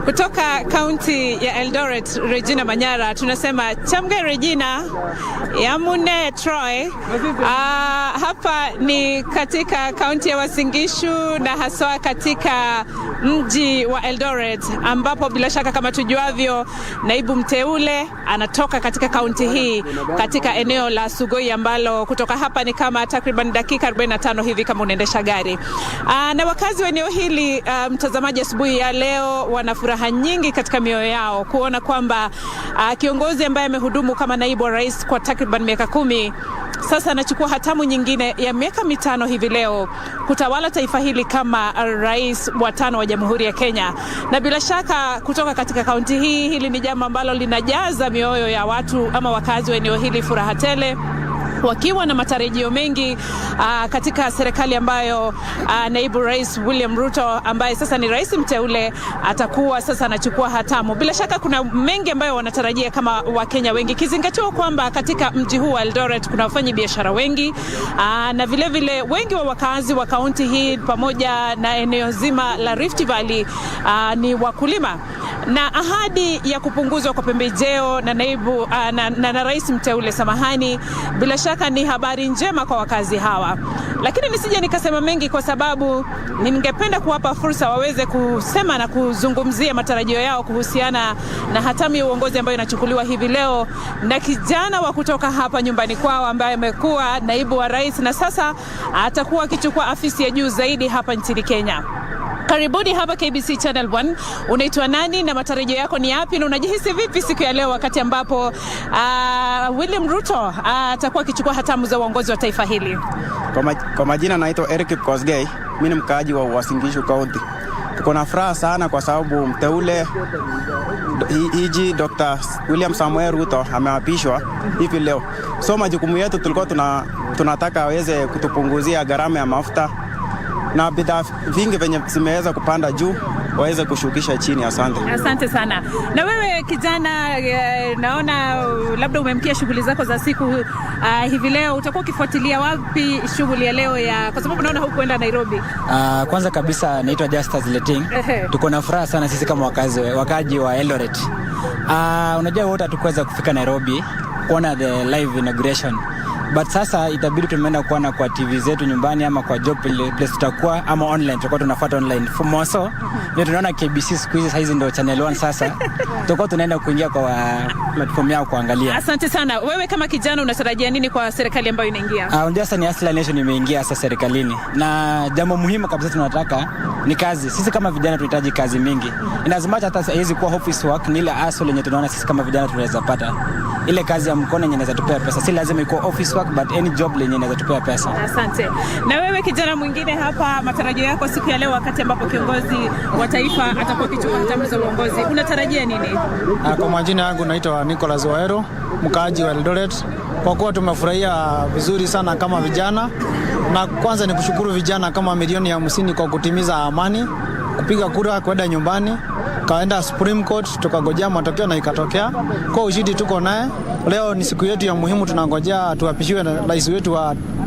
Kutoka kaunti ya Eldoret, Regina Manyara, tunasema Chamge Regina, Yamune Troy. Hapa ni katika kaunti ya Uasin Gishu na haswa katika mji wa Eldoret, ambapo bila shaka kama tujuavyo naibu mteule anatoka katika kaunti hii katika eneo la Sugoi, ambalo kutoka hapa ni kama takriban dakika 45 hivi kama unaendesha gari. Na wakazi wa eneo hili, mtazamaji, asubuhi ya leo wana furaha nyingi katika mioyo yao kuona kwamba kiongozi ambaye amehudumu kama naibu wa rais kwa takriban miaka 10 sasa anachukua hatamu nyingine ya miaka 5 hivi leo kutawala taifa hili kama rais wa 5 wa Jamhuri ya Kenya. Na bila shaka kutoka katika kaunti hii, hili ni jambo ambalo linajaza mioyo ya watu ama wakazi wa eneo hili furaha tele, wakiwa na matarajio mengi katika serikali ambayo naibu rais William Ruto, ambaye sasa ni rais mteule, atakuwa sasa anachukua hatamu. Bila shaka kuna mengi ambayo wanatarajia kama Wakenya wengi, kizingatiwa kwamba katika mji huu wa Eldoret kuna wafanyi biashara wengi na vile wengi wa wakazi wa kaunti hii pamoja na eneo zima la Rift Valley ni wakulima. Na ahadi ya kupunguzwa kwa pembejeo na naibu na rais mteule, samahani, bila shaka ni habari njema kwa wakazi hawa. Lakini nisije nikasema mengi kwa sababu ningependa kuwapa fursa waweze kusema na kuzungumzia matarajio yao kuhusiana na hatamu ya uongozi ambayo inachukuliwa hivi leo na kijana wa kutoka hapa nyumbani kwao ambaye amekuwa naibu wa rais na sasa atakuwa akichukua afisi ya juu zaidi hapa nchini Kenya. Karibuni hapa KBC Channel 1. Unaitwa nani na matarajio yako ni yapi, na unajihisi vipi siku ya leo wakati ambapo William Ruto atakuwa akichukua hatamu za uongozi wa taifa hili? Kwa majina naitwa Eric Kosgei. Mimi ni mkaaji wa Uasin Gishu County. Tuko na furaha sana kwa sababu mteule Dr. William Samoei Ruto ameapishwa hivi leo. So majukumu yetu tulikuwa tunataka aweze kutupunguzia gharama ya mafuta na bidhaa vingi venye zimeweza kupanda juu waweze kushukisha chini. Asante sana. Na wewe kijana, naona labda umemkia shughuli zako za siku hivi leo, utakuwa ukifuatilia wapi shughuli ya leo kwa sababu naona hukuenda Nairobi? Kwanza kabisa naitwa Justus Leting. Tuko na furaha sana sisi kama wakaji wa Eldoret. Unajua wote hatukuweza kufika Nairobi kuona the live inauguration. But sasa itabidi tumeenda kuona kwa TV zetu nyumbani ama kwa job place tutakuwa ama online, tutakuwa tunafuata online. Moso ndio tunaona KBC siku hizi saizi ndio channel 1 sasa. Tutakuwa tunaenda kuingia kwa platform yao kuangalia. Asante sana. Wewe kama kijana unatarajia nini kwa serikali ambayo inaingia? Unajua sasa ni Hustler Nation imeingia sasa serikalini. Na jambo muhimu kabisa tunataka ni kazi. Sisi kama vijana tunahitaji kazi mingi. Inazima hata hizi kwa office work ni ile hustle yenye tunaona sisi kama vijana tunaweza pata. Ile kazi ya mkono yenye inaweza tupea pesa. Si lazima ikuwa office work but any job yenye inaweza tupea pesa. Asante. Na wewe kijana mwingine hapa, matarajio yako siku ya leo wakati ambapo kiongozi wa taifa atakuwa kichukua hatamu za uongozi, unatarajia nini? Kwa majina yangu naitwa Nicholas Waero, mkaaji wa Eldoret. Kwa kuwa tumefurahia vizuri sana kama vijana, na kwanza ni kushukuru vijana kama milioni 50 kwa kutimiza amani, kupiga kura, kwenda nyumbani, kaenda Supreme Court, tukangojea matokeo na ikatokea. Kwa ushindi tuko naye. Leo ni siku yetu ya muhimu, tunangojea tuapishiwe na rais wetu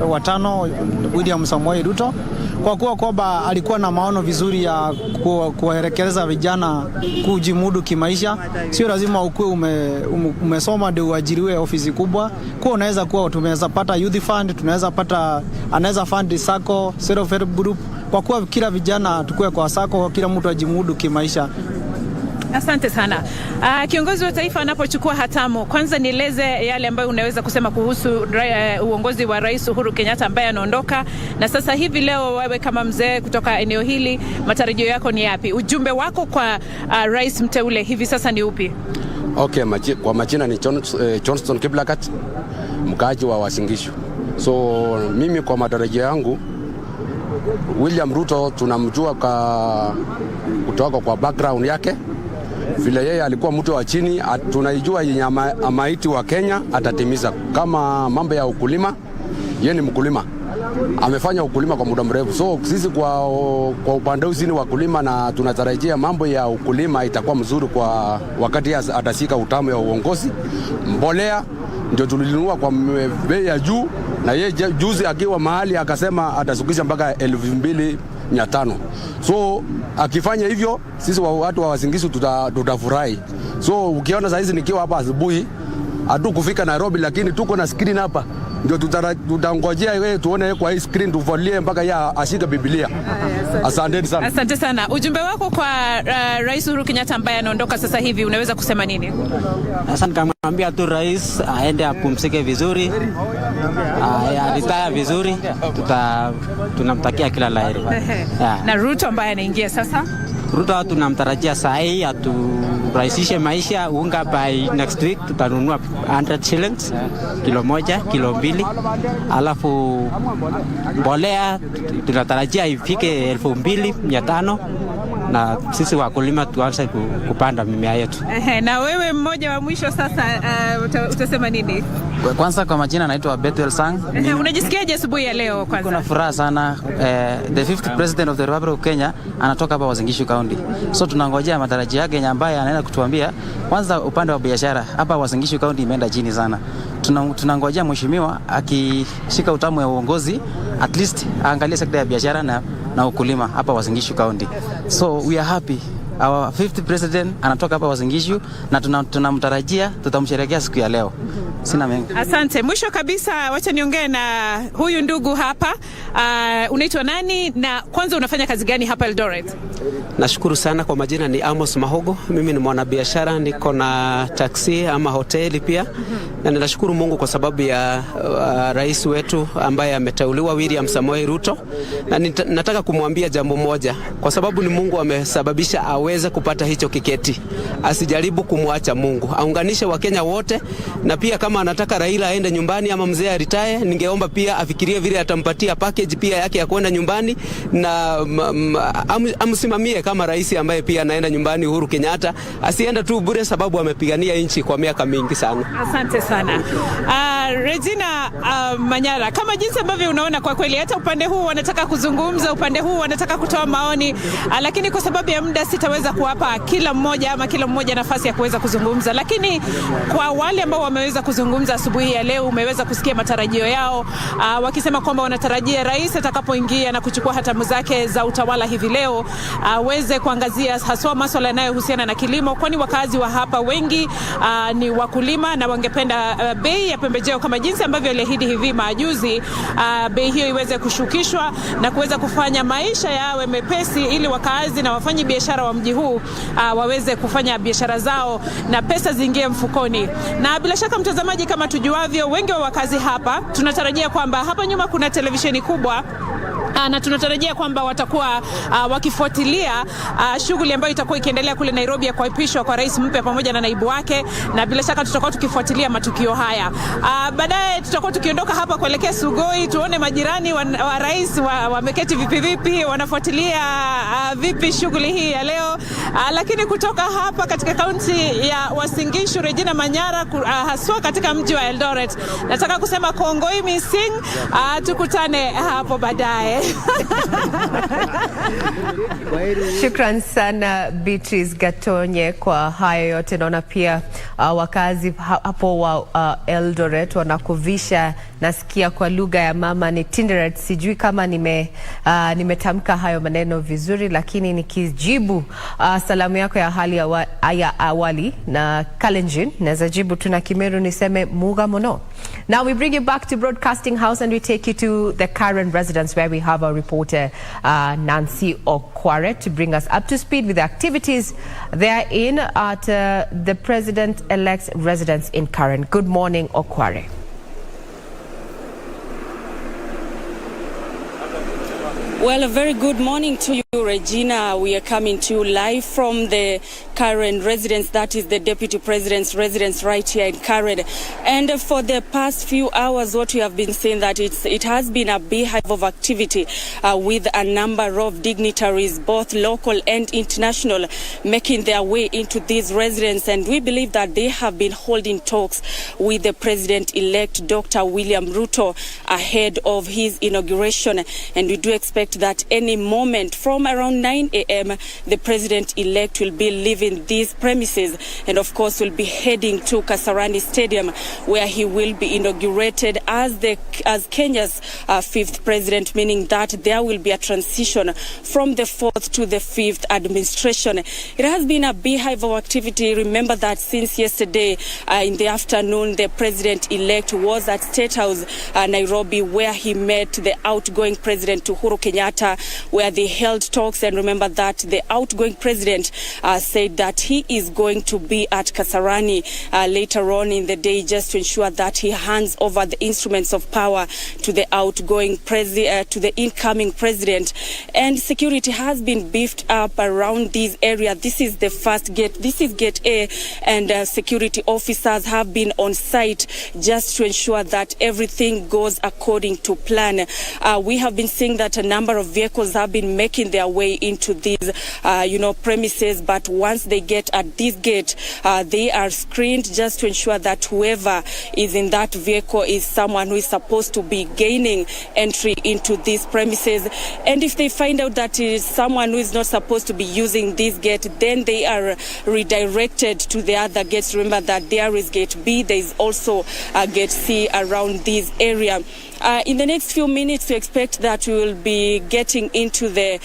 wa tano William Samoei Ruto. Kwa kuwa kwamba alikuwa na maono vizuri ya kuwaelekeza vijana kujimudu kimaisha. Sio lazima ukue umesoma ndio uajiriwe ofisi kubwa. Kwa unaweza kuwa tunaweza pata youth fund, tunaweza pata anaweza fund sako, self help group. Kwa kuwa kila vijana tukue kwa sako, kila mtu ajimudu kimaisha. Asante sana. Kiongozi wa taifa anapochukua hatamu, kwanza nieleze yale ambayo unaweza kusema kuhusu uongozi wa Rais Uhuru Kenyatta ambaye anaondoka. Na sasa hivi leo wewe kama mzee kutoka eneo hili, matarajio yako ni yapi? Ujumbe wako kwa rais mteule hivi sasa ni upi? Okay, kwa majina ni Johnston Kiblagat, mkaaji wa Uasin Gishu. So mimi kwa matarajio yangu, William Ruto tunamjua kutoka kwa background yake. Vile yeye alikuwa mtu wa chini, tunaijua yenye amaiti wa Kenya atatimiza. Kama mambo ya ukulima, yeye ni mkulima, amefanya ukulima kwa muda mrefu. So sisi kwa upande huu ni wakulima, na tunatarajia mambo ya ukulima itakuwa mzuri kwa wakati atasika utamu ya uongozi. Mbolea ndio tulinunua kwa bei ya juu, na yeye juzi akiwa mahali akasema atasukisha mpaka 2,500. So akifanya hivyo sisi watu wa Uasin Gishu tutafurahi. So ukiona saa hizi nikiwa hapa asubuhi, hatu kufika Nairobi, lakini tuko na screen hapa. Ndio tutangojea wewe tuone kwa hii screen, tufuatilie mpaka ya ashika Biblia. Asante sana. Asante sana. Ujumbe wako kwa Rais Uhuru Kenyatta ambaye anaondoka sasa hivi, unaweza kusema nini? Asante, kumwambia tu rais aende apumzike vizuri, retire vizuri, tunamtakia kila laheri. Na Ruto ambaye anaingia sasa? Ruto tunamtarajia saa hii aturahisishe maisha. Unga by next week tutanunua 100 shillings, kilo moja, kilo 2. Alafu mbolea tunatarajia ifike 2,500, na sisi wakulima tuanze kupanda mimea yetu. Na wewe mmoja wa mwisho sasa, utasema nini? Kwanza kwa majina naitwa Bethuel Sang. Unajisikiaje asubuhi ya leo kwanza? Kuna furaha sana. The 5th president of the Republic of Kenya anatoka hapa Uasin Gishu County. So tunangojea matarajio yake ambaye anaenda kutuambia. Kwanza upande wa biashara hapa Uasin Gishu County imeenda chini sana. Tunangojea mheshimiwa akishika utamu ya uongozi, at least aangalie sekta ya biashara na ukulima hapa Uasin Gishu County. So we are happy. Our 5th president anatoka hapa Uasin Gishu, na tunamtarajia, tutamsherehekea siku ya leo. Sina mengi. Asante. Mwisho kabisa, wacha niongee na huyu ndugu hapa. Unaitwa nani na kwanza unafanya kazi gani hapa Eldoret? Nashukuru sana. Kwa majina ni Amos Mahogo. Mimi ni mwanabiashara, niko na taksi ama hoteli pia. Na ninashukuru Mungu kwa sababu ya rais wetu ambaye ameteuliwa William Samoei Ruto. Na nataka kumwambia jambo moja, kwa sababu ni Mungu amesababisha aweze kupata hicho kiketi. Asijaribu kumwacha Mungu. Aunganishe Wakenya wote, na pia kama anataka Raila aende nyumbani ama mzee aritaya, ningeomba pia afikirie vile atampatia package pia yake ya kwenda nyumbani, na amsimamie kama rais ambaye pia anaenda nyumbani Uhuru Kenyatta. Asienda tu bure, sababu amepigania nchi kwa miaka mingi sana. Asante sana. Regina Manyara, kama jinsi ambavyo unaona, kwa kweli hata upande huu wanataka kuzungumza, upande huu wanataka kutoa maoni, lakini kwa sababu ya muda sitaweza kuwapa kila mmoja nafasi ya kuweza kuzungumza. Lakini kwa wale ambao wameweza kuzungumza asubuhi ya leo, umeweza kusikia matarajio yao, wakisema kwamba wanatarajia rais atakapoingia na kuchukua hatamu zake za utawala hivi leo aweze kuangazia haswa masuala yanayohusiana na kilimo, kwani wakazi wa hapa wengi ni wakulima na wangependa bei ya pembejeo kama jinsi ambavyo aliahidi hivi majuzi, bei hiyo iweze kushukishwa na kuweza kufanya maisha yawe mepesi, ili wakazi na wafanyi biashara wa mji huu waweze kufanya biashara zao na pesa ziingie mfukoni. Na bila shaka mtazamaji, kama tujuavyo, wengi wa wakazi hapa tunatarajia kwamba hapa nyuma kuna televisheni kubwa na tunatarajia kwamba watakuwa wakifuatilia shughuli ambayo itakuwa ikiendelea kule Nairobi ya kuapishwa kwa rais mpya pamoja na naibu wake, na bila shaka tutakuwa tukifuatilia matukio haya. Baadaye tutakuwa tukiondoka hapa kuelekea Sugoi, tuone majirani wa rais wameketi vipi, wanafuatilia vipi shughuli hii ya leo. Lakini kutoka hapa katika kaunti ya Uasin Gishu, Regina Manyara, haswa katika mji wa Eldoret, nataka kusema kongoi missing, tukutane hapo baadaye. Shukran sana Beatrice Gatonye kwa hayo yote. Naona pia wakazi hapo wa Eldoret wanakuvisha, nasikia kwa lugha ya mama ni Tinderet. Sijui kama nimetamka hayo maneno vizuri, lakini nikijibu salamu yako ya hali ya awali na Kalenjin, naweza jibu tuna Kimeru niseme muga mono. Now we bring you back to Broadcasting House and we take you to the Karen residence, where we have our reporter Nancy Okware to bring us up to speed with the activities they are in at the President-elect's residence in Karen. Good morning, Okware. Well, a very good morning to you, Regina. We are coming to you live from the Karen residence, that is the Deputy President's residence right here in Karen. And for the past few hours, what we have been seeing that it has been a beehive of activity with a number of dignitaries, both local and international, making their way into this residence. And we believe that they have been holding talks with the President-elect, Dr. William Ruto, ahead of his inauguration. And we do expect that any moment from around 9 a.m. the President-elect will be leaving these premises and of course will be heading to Kasarani Stadium, where he will be inaugurated as Kenya's fifth president, meaning that there will be a transition from the fourth to the fifth administration. It has been a beehive of activity. Remember that since yesterday in the afternoon, the President-elect was at State House, Nairobi, where he met the outgoing President Uhuru Kenyatta, where they held talks. And remember that the outgoing president said that he is going to be at Kasarani later on in the day, just to ensure that he hands over the instruments of power to the outgoing to the incoming president. And security has been beefed up around this area. This is the first gate. This is Gate A, and security officers have been on site just to ensure that everything goes according to plan. We have been seeing that a number of vehicles have been making their way into these premises, but once they get at this gate, they are screened just to ensure that whoever is in that vehicle is someone who is supposed to be gaining entry into these premises. And if they find out that it is someone who is not supposed to be using this gate, then they are redirected to the other gates. Remember that there is Gate B, there is also Gate C around this area. In the next few minutes, we expect that we will be getting into the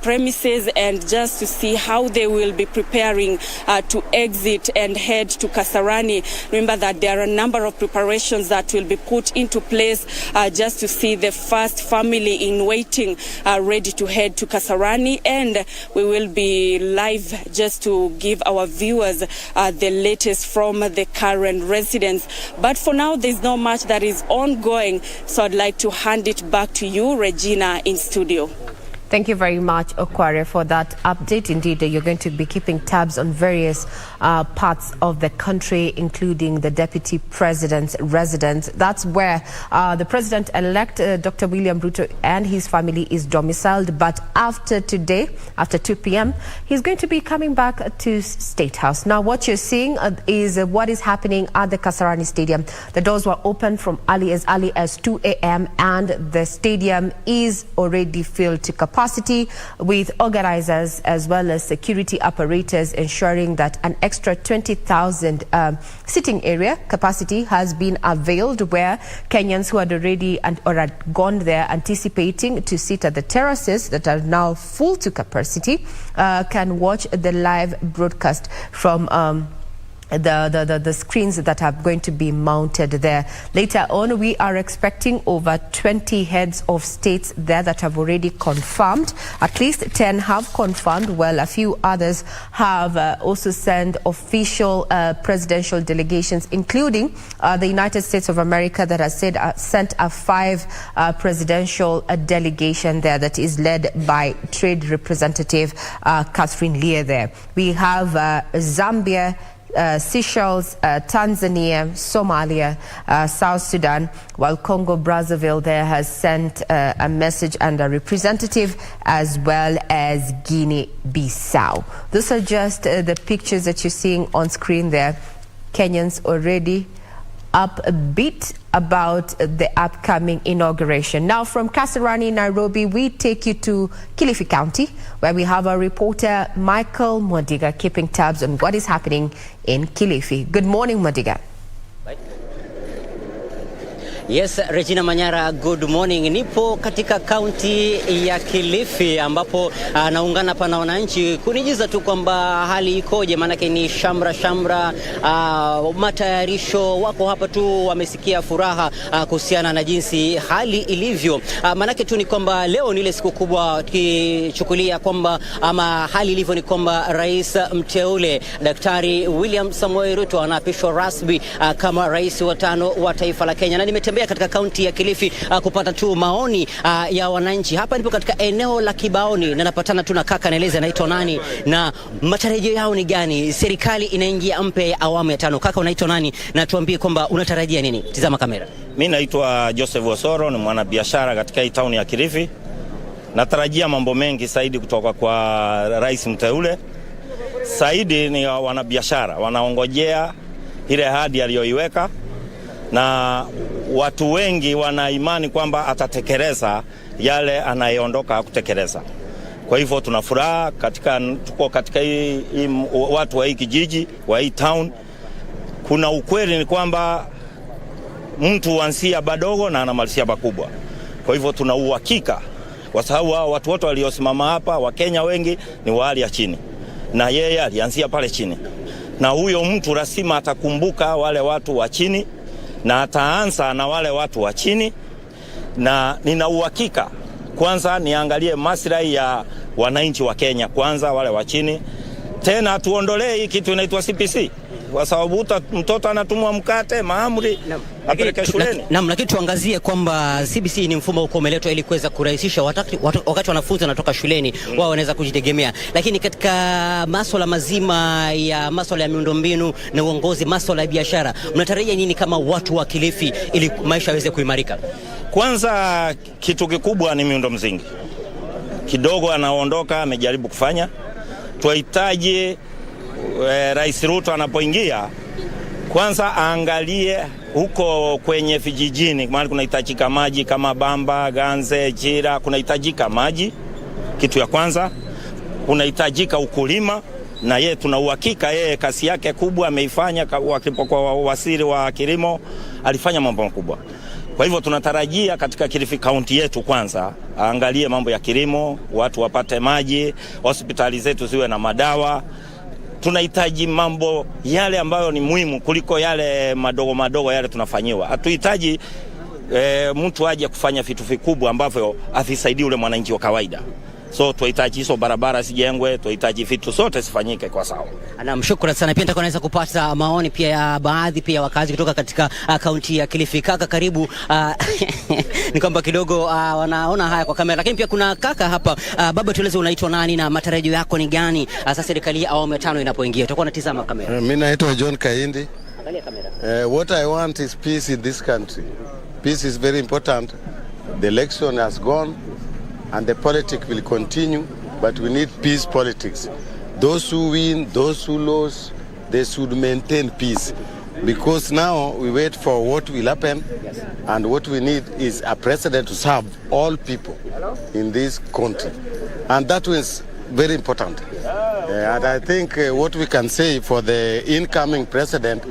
premises and just to see how they will be preparing to exit and head to Kasarani. Remember that there are a number of preparations that will be put into place just to see the first family in waiting ready to head to Kasarani. And we will be live just to give our viewers the latest from the current residence. But for now, there's not much that is ongoing. So I'd like to hand it back to you, Regina, in studio. Thank you very much, Okware, for that update. Indeed, you're going to be keeping tabs on various parts of the country, including the Deputy President's residence. That's where the President-elect, Dr. William Ruto, and his family is domiciled. But after today, after 2 p.m., he's going to be coming back to State House. Now, what you're seeing is what is happening at the Kasarani Stadium. The doors were opened from early as 2 a.m. and the stadium is already filled to capacity, with organizers as well as security apparatus ensuring that an extra 20,000 sitting area capacity has been availed, where Kenyans who had already or had gone there anticipating to sit at the terraces that are now full to capacity can watch the live broadcast from the screens that are going to be mounted there. Later on, we are expecting over 20 heads of states there that have already confirmed. At least 10 have confirmed, while a few others have also sent official presidential delegations, including the United States of America, that has sent a 5 presidential delegation there that is led by Trade Representative Catherine Leah there. We have Zambia, Seychelles, Tanzania, Somalia, South Sudan, while Congo Brazzaville there has sent a message and a representative, as well as Guinea-Bissau. Those are just the pictures that you're seeing on screen there. Kenyans already upbeat about the upcoming inauguration. Now, from Kasarani, Nairobi, we take you to Kilifi County, where we have our reporter Michael Modiga keeping tabs on what is happening in Kilifi. Good morning, Modiga. Yes, Regina Manyara, good morning. Nipo katika kaunti ya Kilifi ambapo naungana pa na wananchi kunijiza tu kwamba hali ikoje, manake ni shamra matayarisho wako hapa tu, wamesikia furaha kuhusiana na jinsi hali ilivyo. Manake tu ni kwamba leo ni ile siku kubwa, tukichukulia kwamba ama hali ilivyo ni kwamba rais mteule Daktari William Samoei Ruto anaapishwa rasmi kama rais wa 5 wa taifa la Kenya. Na nimetembea katika kaunti ya Kilifi kupata tu maoni ya wananchi. Hapa nipo katika eneo la Kibaoni na napatana tu na kaka, naeleza anaitwa nani na matarajio yao ni gani. Serikali inaingia mpya ya awamu ya 5. Kaka, unaitwa nani na tuambie kwamba unatarajia nini? Tizama kamera. Mimi naitwa Joseph Osoro, ni mwanabiashara katika hii town ya Kilifi. Natarajia mambo mengi zaidi kutoka kwa rais mteule. Zaidi ni wanabiashara wanaongojea ile ahadi aliyoiweka, na watu wengi wana imani kwamba atatekeleza yale anayeondoka kutekeleza. Kwa hivyo tunafuraha tuko katika watu wa hii kijiji, wa hii town. Kuna ukweli ni kwamba mtu huanzia badogo na anamalizia bakubwa. Kwa hivyo tuna uhakika, kwa sababu watu wote waliosimama hapa, Wakenya wengi ni wa hali ya chini, na yeye alianzia pale chini, na huyo mtu lazima atakumbuka wale watu wa chini na ataanza na wale watu wa chini. Na nina uhakika, kwanza niangalie maslahi ya wananchi wa Kenya kwanza, wale wa chini. Tena tuondolee hii kitu inaitwa CPC, kwa sababu mtoto anatumwa mkate maamri apeleke shuleni. Lakini tuangazie kwamba CBC ni mfumo uko umeletwa ili kuweza kurahisisha wakati wanafunzi wanatoka shuleni wao wanaweza kujitegemea. Lakini katika masuala mazima ya masuala ya miundombinu na uongozi, masuala ya biashara, mnatarajia nini kama watu wa Kilifi ili maisha yaweze kuimarika? Kwanza kitu kikubwa ni miundo msingi. Kidogo anaondoka amejaribu kufanya. Tuhitaji Rais Ruto anapoingia kwanza aangalie huko kwenye vijijini, maana kunahitajika maji kama Bamba, Ganze, Jira, kunahitajika maji. Kitu ya kwanza kunahitajika ukulima, na yeye tuna uhakika yeye kasi yake kubwa ameifanya kwa waziri wa kilimo, alifanya mambo makubwa. Kwa hivyo tunatarajia katika Kilifi County yetu kwanza aangalie mambo ya kilimo, watu wapate maji, hospitali zetu ziwe na madawa. Tunahitaji mambo yale ambayo ni muhimu kuliko yale madogo yale tunafanyiwa. Hatuhitaji mtu aje kufanya vitu vikubwa ambavyo avisaidie ule mwananchi wa kawaida. So tuhitaji hizo barabara zijengwe, tuhitaji vitu zote sifanyike kwa sawa. Na mshukrani sana. Pia nitakuwa naweza kupata maoni pia ya baadhi pia wakazi kutoka katika kaunti ya Kilifi. Kaka karibu. Ni kwamba kidogo wanaona haya kwa kamera, lakini pia kuna kaka hapa. Baba, tueleze unaitwa nani na matarajio yako ni gani sasa serikali ya awamu ya 5 inapoingia? Utakuwa unatizama kamera. Mimi naitwa John Kaindi. Angalia kamera. What I want is peace in this country. Peace is very important. The election has gone and the politics will continue, but we need peace politics. Those who win, those who lose, they should maintain peace. Because now we wait for what will happen, and what we need is a president to serve all people in this country. And that is very important. And I think what we can say for the incoming president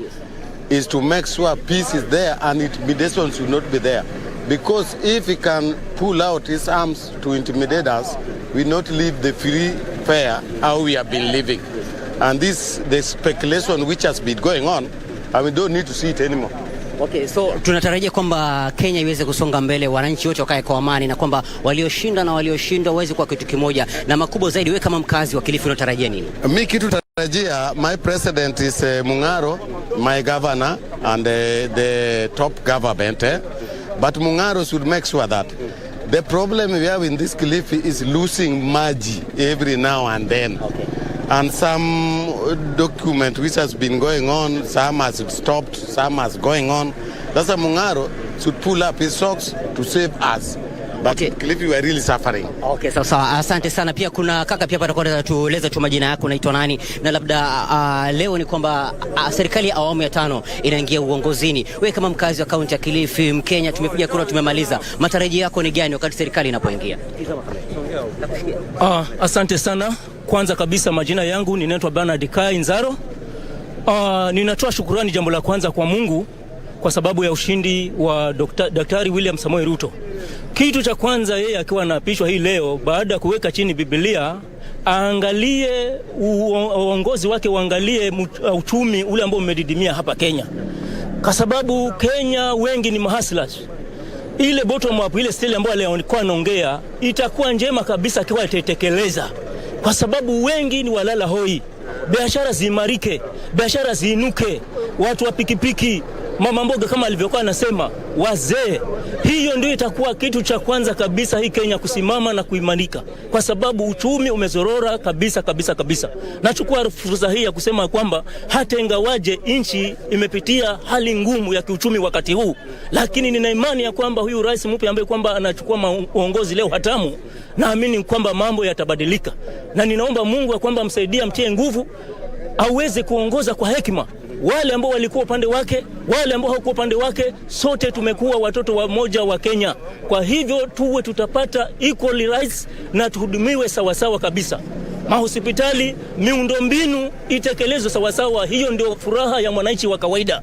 is to make sure peace is there and intimidation should not be there. Because if he can pull out his arms to intimidate us, we not live the free, fair, how we have been living. And this, the speculation which has been going on, and we don't need to see it anymore. Okay, so tunatarajia kwamba Kenya iweze kusonga mbele, wananchi wote wakae kwa amani, na kwamba walioshinda na walioshindwa waweze kuwa kitu kimoja. Na makubwa zaidi, wewe kama mkazi wa Kilifi unatarajia nini? Mimi kitu natarajia, my president is Mungaro, my governor and the top government. But Mungaro should make sure that the problem we have in this Kilifi is losing maji every now and then. Okay. And some document which has been going on, some has stopped, some has going on. That's why Mungaro should pull up his socks to save us. But okay. Kilifi we are really suffering. Okay, sawa. Asante sana. Pia kuna kaka pia patakuwa tueleza tu majina yako, unaitwa nani, na labda leo ni kwamba serikali ya awamu ya 5 inaingia uongozini. Wewe kama mkazi wa kaunti ya Kilifi, Mkenya, tumepiga kura, tumemaliza. Matarajio yako ni gani wakati serikali inapoingia? Asante sana. Kwanza kabisa majina yangu ninaitwa Bernard Kai Nzaro. Ninatoa shukrani jambo la kwanza kwa Mungu kwa sababu ya ushindi wa Daktari William Samoei Ruto. Kitu cha kwanza, yeye akiwa anaapishwa hii leo, baada ya kuweka chini Biblia, aangalie uongozi wake, uangalie uchumi ule ambao umedidimia hapa Kenya. Kwa sababu Kenya wengi ni mahustlers. Ile bottom up, ile style ambayo leo alikuwa anaongea, itakuwa njema kabisa akiwa atatekeleza. Kwa sababu wengi ni walala hoi. Biashara ziimarike, biashara ziinuke, watu wa pikipiki, mama mboga kama alivyokuwa anasema, wazee. Hiyo ndio itakuwa kitu cha kwanza kabisa hii Kenya kusimama na kuimarika, kwa sababu uchumi umezorora kabisa. Nachukua fursa hii ya kusema kwamba hata ingawaje nchi imepitia hali ngumu ya kiuchumi wakati huu, lakini nina imani ya kwamba huyu rais mpya ambaye kwamba anachukua uongozi leo hatamu, naamini kwamba mambo yatabadilika, na ninaomba Mungu ya kwamba msaidia, mtie nguvu, aweze kuongoza kwa hekima. Wale ambao walikuwa upande wake, wale ambao hawakuwa upande wake, sote tumekuwa watoto wa moja wa Kenya. Kwa hivyo tutapata equal rights na tuhudumiwe sawasawa kabisa. Mahospitali, miundombinu itekelezwe sawasawa. Hiyo ndio furaha ya mwananchi wa kawaida.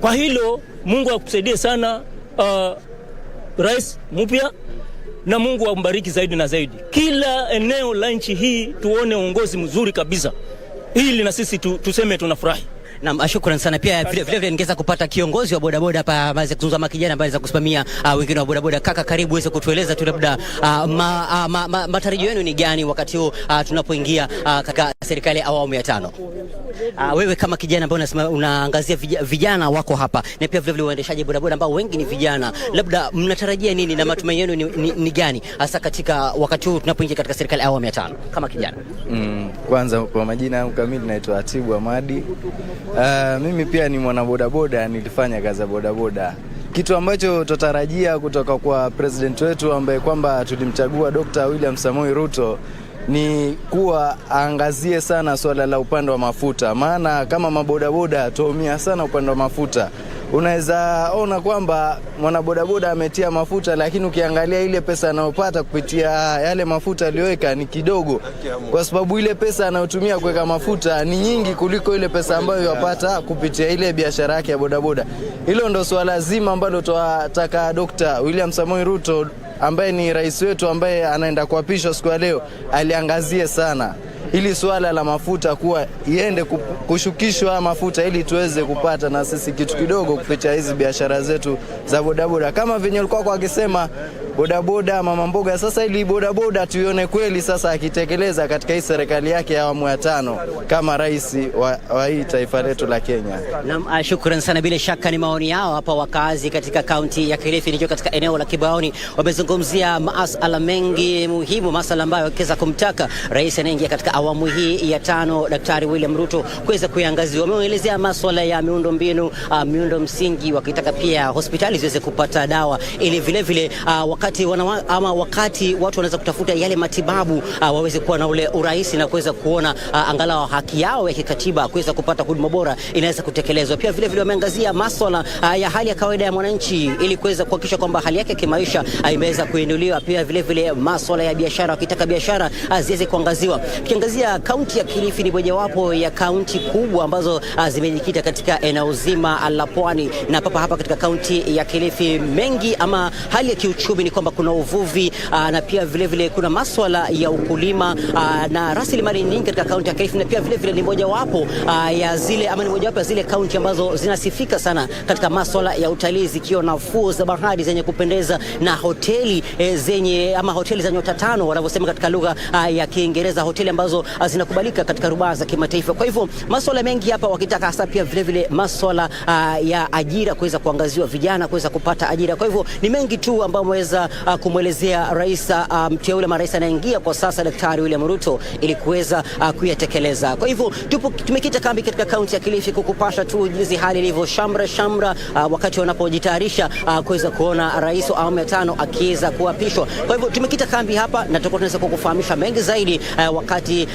Kwa hilo Mungu akusaidie sana rais mpya, na Mungu ambariki zaidi na zaidi. Kila eneo la nchi hii tuone uongozi mzuri kabisa, ili na sisi tuseme tunafurahi. Na shukrani sana. Pia vile ningeweza kupata kiongozi wa bodaboda hapa aweze kuzungumza, makijana ambaye anaweza kusimamia wengine wa bodaboda. Kaka karibu, uweze kutueleza tu labda matarajio yenu ni gani wakati huu tunapoingia katika serikali ya awamu ya 5? Wewe kama kijana ambaye unasema unaangazia vijana wako hapa, na pia vile waendeshaji bodaboda ambao wengi ni vijana, labda mnatarajia nini na matumaini yenu ni gani hasa katika wakati huu tunapoingia katika serikali ya awamu ya 5 kama kijana? Kwanza kwa majina yangu kamili naitwa Atibu Amadi. Mimi pia ni mwana bodaboda, nilifanya kazi ya bodaboda. Kitu ambacho tutarajia kutoka kwa president wetu ambaye kwamba tulimchagua Dr. William Samoei Ruto ni kuwa aangazie sana swala la upande wa mafuta. Maana kama mabodaboda tuumia sana upande wa mafuta. Unaweza ona kwamba mwanabodaboda ametia mafuta, lakini ukiangalia ile pesa anayopata kupitia yale mafuta aliyoweka ni kidogo, kwa sababu ile pesa anayotumia kuweka mafuta ni nyingi kuliko ile pesa ambayo yapata kupitia ile biashara yake ya bodaboda. Hilo ndo swala zima ambalo tunataka Dr. William Samoei Ruto ambaye ni rais wetu ambaye anaenda kuapishwa siku ya leo aliangazie sana ili swala la mafuta kuwa iende kushukishwa mafuta, ili tuweze kupata na sisi kitu kidogo kupitia hizi biashara zetu za bodaboda. Kama venye alikuwa akisema bodaboda, mama mboga. Sasa ili bodaboda tuione kweli sasa akitekeleza katika hii serikali yake ya awamu ya 5 kama rais wa hii taifa letu la Kenya. Naam, shukrani sana. Bila shaka ni maoni yao hapa wakazi katika kaunti ya Kilifi, nikiwa katika eneo la Kibaoni. Wamezungumzia masuala mengi muhimu, masuala ambayo wakiweza kumtaka rais anaingia katika awamu hii ya 5 Daktari William Ruto kuweza kuiangazia. Wameelezea masuala ya miundombinu, miundo msingi, wakitaka pia hospitali ziweze kupata dawa ili vile vile wakati watu wanaweza kutafuta yale matibabu waweze kuwa na ule urahisi na kuweza kuona angalau haki yao ya kikatiba kuweza kupata huduma bora inaweza kutekelezwa. Pia vile vile wameangazia masuala ya hali ya kawaida ya mwananchi ili kuweza kuhakikisha kwamba hali yake kimaisha imeweza kuinuliwa. Pia vile vile masuala ya biashara, wakitaka biashara ziweze kuangaziwa. Kiangazia kaunti ya Kilifi ni mojawapo ya kaunti kubwa ambazo zimejikita katika eneo zima la Pwani, na hapa katika kaunti ya Kilifi mengi ama hali ya kiuchumi ni kwamba kuna uvuvi na pia vile vile kuna masuala ya ukulima na rasilimali nyingi katika kaunti ya Kilifi, na pia vile vile ni mojawapo ya zile kaunti ambazo zinasifika sana katika masuala ya utalii, zikiwa na fuo za bahari zenye kupendeza na hoteli hoteli za nyota 5 wanavyosema katika lugha ya Kiingereza, hoteli ambazo zinakubalika katika rubaa za kimataifa. Kwa hivyo masuala mengi hapa wakitaka hasa pia vile vile masuala ya ajira kuweza kuangaziwa, vijana kuweza kupata ajira. Kwa hivyo ni mengi tu ambao wameweza kumwelezea rais mteule marais anaingia kwa sasa Daktari William Ruto ili kuweza kuyatekeleza. Kwa hivyo tumekita kambi katika kaunti ya Kilifi kukupasha tu jinsi hali ilivyo shamra wakati wanapojitayarisha kuweza kuona rais wa awamu ya 5 akiweza kuapishwa. Kwa hivyo tumekita kambi hapa na tutakuwa tunaweza kukufahamisha mengi zaidi wakati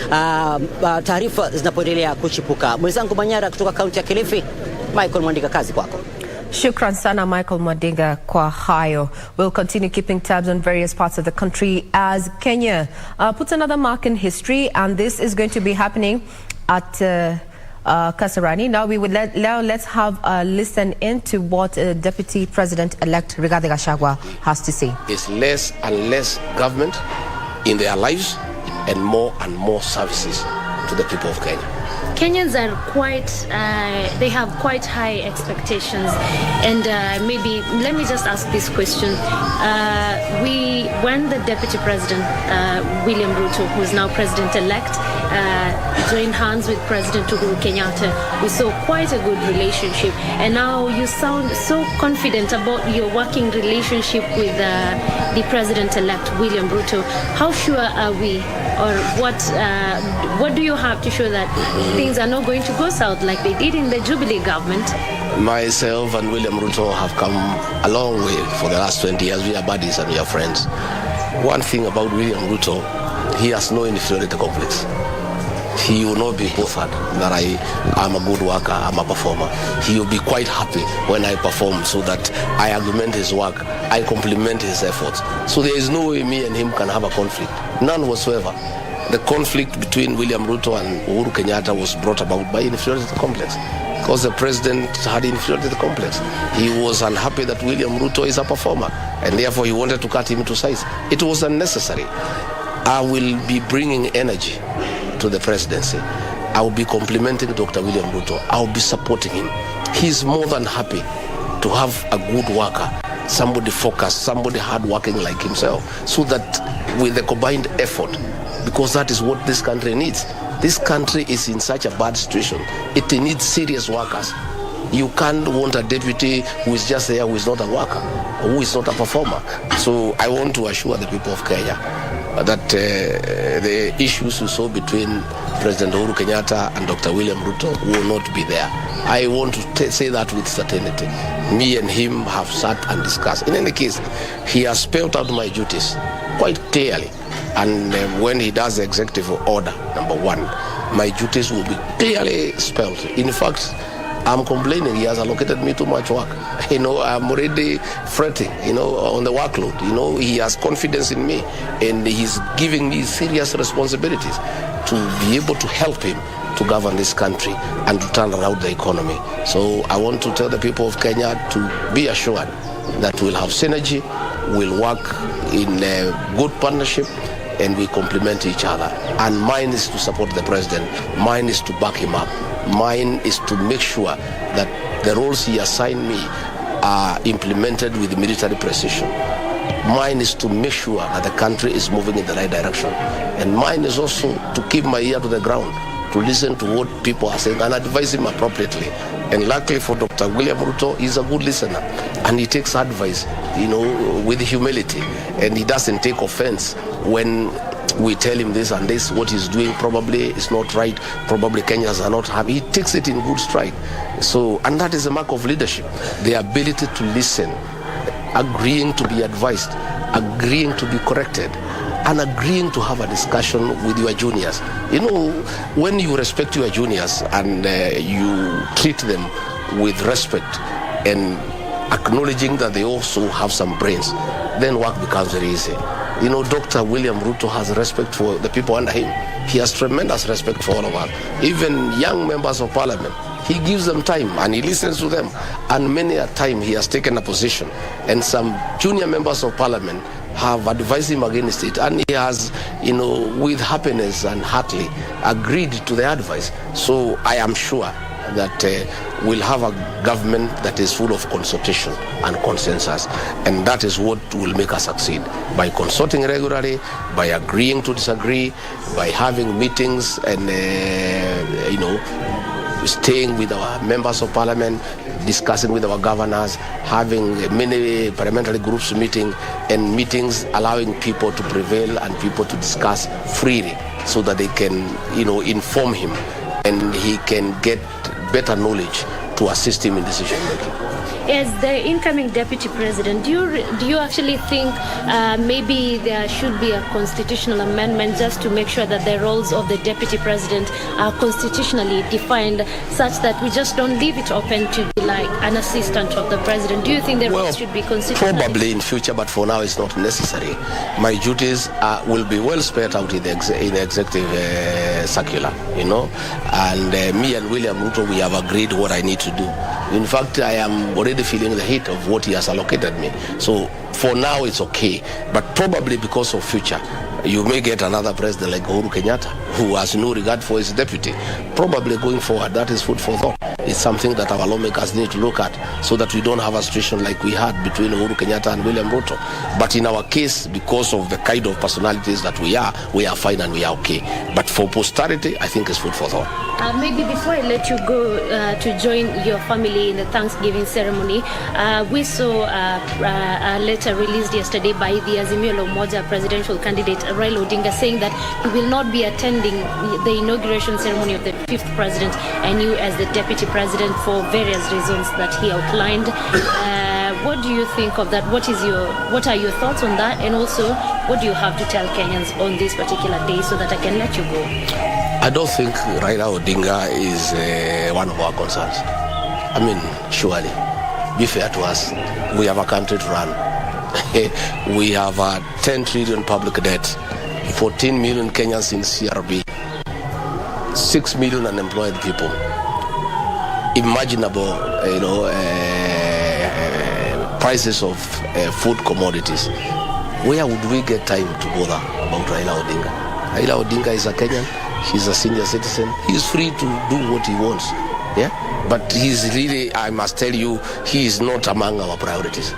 taarifa zinapoendelea kuchipuka. Mwenzangu Manyara kutoka kaunti ya Kilifi, Michael Mwandika, kazi kwako. Shukran sana Michael Mwandinga kwa hayo. We'll continue keeping tabs on various parts of the country as Kenya puts another mark in history, and this is going to be happening at kasarani. Now let's have a listen into what Deputy President-elect Rigathi Gachagua has to say. It's less and less government in their lives and more services to the people of Kenya. Kenyans are they have quite high expectations, and maybe let me just ask this question. When the Deputy President, William Ruto, who is now President-elect, joined hands with President Uhuru Kenyatta, we saw quite a good relationship, and now you sound so confident about your working relationship with the President-elect William Ruto. How sure are we, or what do you have to show that things are not going to go south like they did in the Jubilee government? Myself and William Ruto have come a long way for the last 20 years. We are buddies and we are friends. One thing about William Ruto, he has no inferiority complex. He will not be bothered that I'm a good worker, I'm a performer. He will be quite happy when I perform, so that I augment his work, I complement his efforts. So there is no way me and him can have a conflict, none whatsoever. The conflict between William Ruto and Uhuru Kenyatta was brought about by inferiority complex, because the president had inferiority complex. He was unhappy that William Ruto is a performer, and therefore he wanted to cut him to size. It was unnecessary. I will be bringing energy to the presidency. I will be complimenting Dr. William Ruto. I will be supporting him. He's more than happy to have a good worker, somebody focused, somebody hardworking like himself, so that with the combined effort, because that is what this country needs. This country is in such a bad situation. It needs serious workers. You can't want a deputy who is just there, who is not a worker, who is not a performer. So I want to assure the people of Kenya that the issues we saw between President Uhuru Kenyatta and Dr. William Ruto will not be there. I want to say that with certainty. Me and him have sat and discussed. In any case, he has spelled out my duties quite clearly. And when he does the executive order, number 1, my duties will be clearly spelled. In fact, I'm complaining he has allocated me too much work. I'm already fretting, on the workload. He has confidence in me, and he's giving me serious responsibilities to be able to help him to govern this country and to turn around the economy. So I want to tell the people of Kenya to be assured that we'll have synergy, we'll work in a good partnership, and we complement each other. And mine is to support the president. Mine is to back him up. Mine is to make sure that the roles he assigned me are implemented with military precision. Mine is to make sure that the country is moving in the right direction. And mine is also to keep my ear to the ground, to listen to what people are saying and advise him appropriately. And luckily for Dr. William Ruto, he's a good listener. And he takes advice, with humility. And he doesn't take offense when we tell him this and this, what he's doing probably is not right, probably Kenyans are not happy. He takes it in good stride. And that is a mark of leadership, the ability to listen, agreeing to be advised, agreeing to be corrected, and agreeing to have a discussion with your juniors. When you respect your juniors and you treat them with respect and acknowledging that they also have some brains, then work becomes very easy. Dr. William Ruto has respect for the people under him. He has tremendous respect for all of us. Even young members of parliament, he gives them time and he listens to them. And many a time he has taken a position. And some junior members of parliament have advised him against it. And he has, with happiness and heartily agreed to the advice. So I am sure that we'll have a government that is full of consultation and consensus, and that is what will make us succeed, by consulting regularly, by agreeing to disagree, by having meetings and staying with our members of parliament, discussing with our governors, having many parliamentary groups meeting, and meetings allowing people to prevail and people to discuss freely so that they can inform him and he can get better knowledge to assist him in decision making. As the incoming deputy president, do you actually think maybe there should be a constitutional amendment just to make sure that the roles of the deputy president are constitutionally defined, such that we just don't leave it open to be like an assistant of the president? Do you think the roles should be constitutional? Probably in future, but for now it's not necessary. My duties will be well spread out in the executive circular, and me and William Ruto, we have agreed what I need to do. In fact, I am already feeling the heat of what he has allocated me. So for now, it's okay. But probably because of future, you may get another president like Uhuru Kenyatta, who has no regard for his deputy. Probably going forward, that is food for thought. It's something that our lawmakers need to look at so that we don't have a situation like we had between Uhuru Kenyatta and William Ruto. But in our case, because of the kind of personalities that we are fine and we are okay. But for posterity, I think it's food for thought. Maybe before I let you go to join your family in the Thanksgiving ceremony, we saw a letter released yesterday by the Azimio la Umoja presidential candidate Raila Odinga saying that he will not be attending the inauguration ceremony of the 5th president and you as the deputy president for various reasons that he outlined. What do you think of that? What are your thoughts on that? And also, what do you have to tell Kenyans on this particular day so that I can let you go? I don't think Raila Odinga is one of our concerns. Surely, be fair to us. We have a country to run. We have a 10 trillion public debt, 14 million Kenyans in CRB, 6 million unemployed people, imaginable, prices of food commodities. Where would we get time to bother about Raila Odinga? Raila Odinga is a Kenyan. He's a senior citizen. He's free to do what he wants. Yeah? But he's really, I must tell you, he is not among our priorities.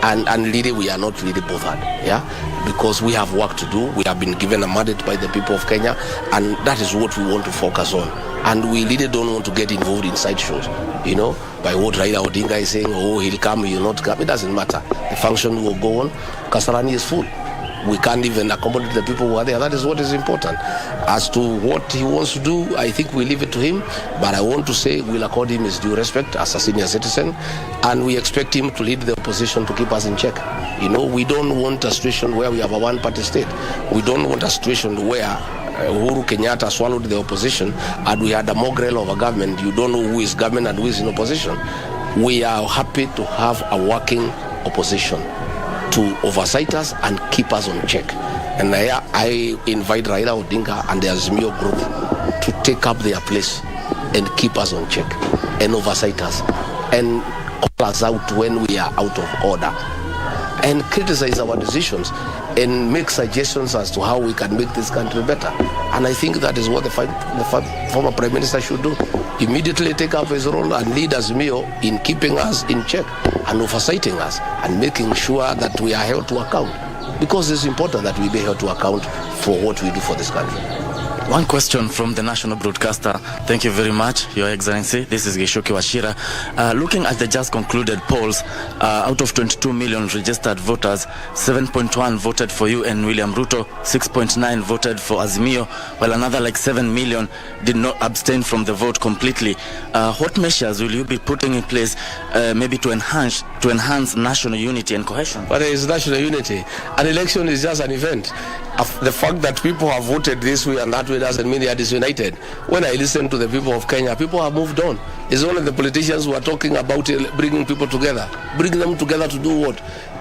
And really, we are not really bothered. Yeah? Because we have work to do. We have been given a mandate by the people of Kenya. And that is what we want to focus on. And we really don't want to get involved in sideshows. By what Raila Odinga is saying, he'll come, he'll not come. It doesn't matter. The function will go on. Kasarani is full. We can't even accommodate the people who are there. That is what is important. As to what he wants to do, I think we leave it to him. But I want to say we'll accord him his due respect as a senior citizen. And we expect him to lead the opposition to keep us in check. We don't want a situation where we have a one-party state. We don't want a situation where Uhuru Kenyatta swallowed the opposition and we had a mongrel of a government. You don't know who is government and who is in opposition. We are happy to have a working opposition to oversight us and keep us on check. And I invite Raila Odinga and the Azimio group to take up their place and keep us on check and oversight us and call us out when we are out of order and criticize our decisions and make suggestions as to how we can make this country better. And I think that is what the former Prime Minister should do. immediately take up his role and lead Azimio in keeping us in check and oversighting us and making sure that we are held to account. Because it's important that we be held to account for what we do for this country. One question from the national broadcaster. Thank you very much, Your Excellency. This is Gishoki Wachira. Looking at the just concluded polls, out of 22 million registered voters, 7.1 voted for you and William Ruto, 6.9 voted for Azimio, while another like 7 million did not abstain from the vote completely. What measures will you be putting in place maybe to enhance national unity and cohesion? But there is national unity. An election is just an event. The fact that people have voted this way and that way doesn't mean they are disunited. When I listen to the people of Kenya, people have moved on. It's only the politicians who are talking about bringing people together. Bring them together to do what?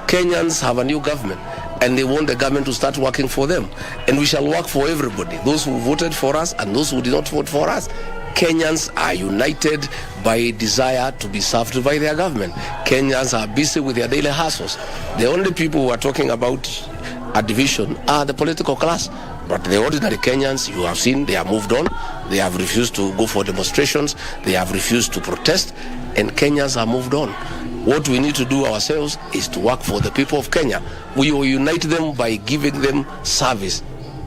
Kenyans have a new government and they want the government to start working for them. And we shall work for everybody, those who voted for us and those who did not vote for us. Kenyans are united by desire to be served by their government. Kenyans are busy with their daily hassles. The only people who are talking about a division are the political class. But the ordinary Kenyans, you have seen, they have moved on. They have refused to go for demonstrations. They have refused to protest. And Kenyans have moved on. What we need to do ourselves is to work for the people of Kenya. We will unite them by giving them service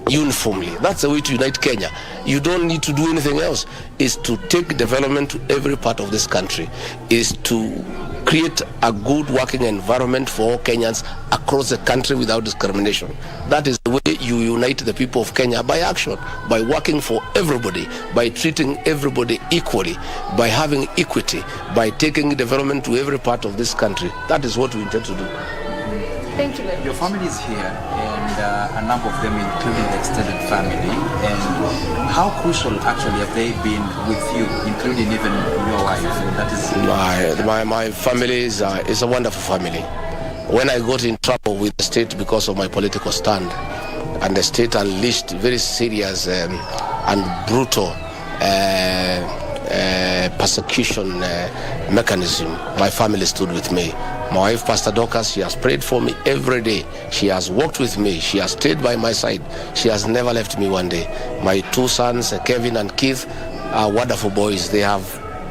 uniformly. That's the way to unite Kenya. You don't need to do anything else. Is to take development to every part of this country. Is to create a good working environment for all Kenyans across the country without discrimination. That is the way you unite the people of Kenya, by action, by working for everybody, by treating everybody equally, by having equity, by taking development to every part of this country. That is what we intend to do. Thank you. Your family is here, and a number of them, including the extended family. And how crucial actually have they been with you, including even your wife? That is my family is a wonderful family. When I got in trouble with the state because of my political stand, and the state unleashed very serious and brutal persecution mechanism, my family stood with me. My wife, Pastor Dorcas, she has prayed for me every day. She has walked with me. She has stayed by my side. She has never left me one day. My two sons, Kevin and Keith, are wonderful boys. They have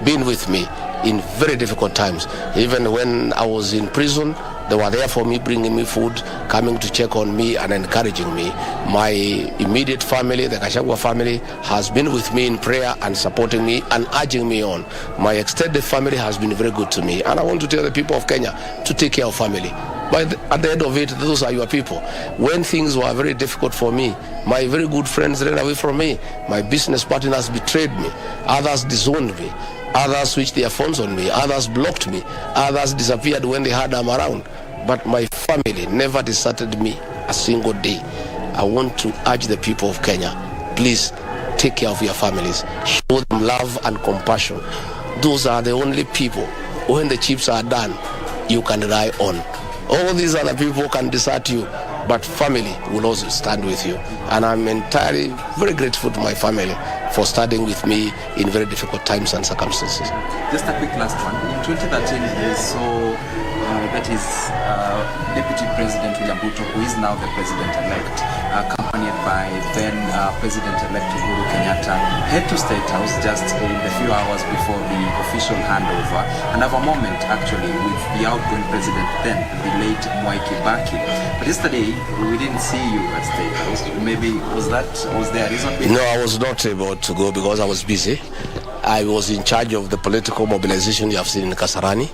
been with me in very difficult times. Even when I was in prison, they were there for me, bringing me food, coming to check on me and encouraging me. My immediate family, the Gachagua family, has been with me in prayer and supporting me and urging me on. My extended family has been very good to me. And I want to tell the people of Kenya to take care of family. But at the end of it, those are your people. When things were very difficult for me, my very good friends ran away from me. My business partners betrayed me. Others disowned me. Others switched their phones on me. Others blocked me. Others disappeared when they heard I'm around. But my family never deserted me a single day. I want to urge the people of Kenya, please take care of your families. Show them love and compassion. Those are the only people, when the chips are done, you can rely on. All these other people can desert you, but family will also stand with you. And I'm entirely very grateful to my family for standing with me in very difficult times and circumstances. Just a quick last one. In 2013, we saw that is Deputy President William Ruto, who is now the President-elect, accompanied by then President-elect Uhuru Kenyatta, head to State House just in the few hours before the official handover, and have a moment actually with the outgoing President then, the late Mwai Kibaki. But yesterday, we didn't see you at State House. Maybe was there a reason? No, I was not able to go because I was busy. I was in charge of the political mobilization you have seen in Kasarani.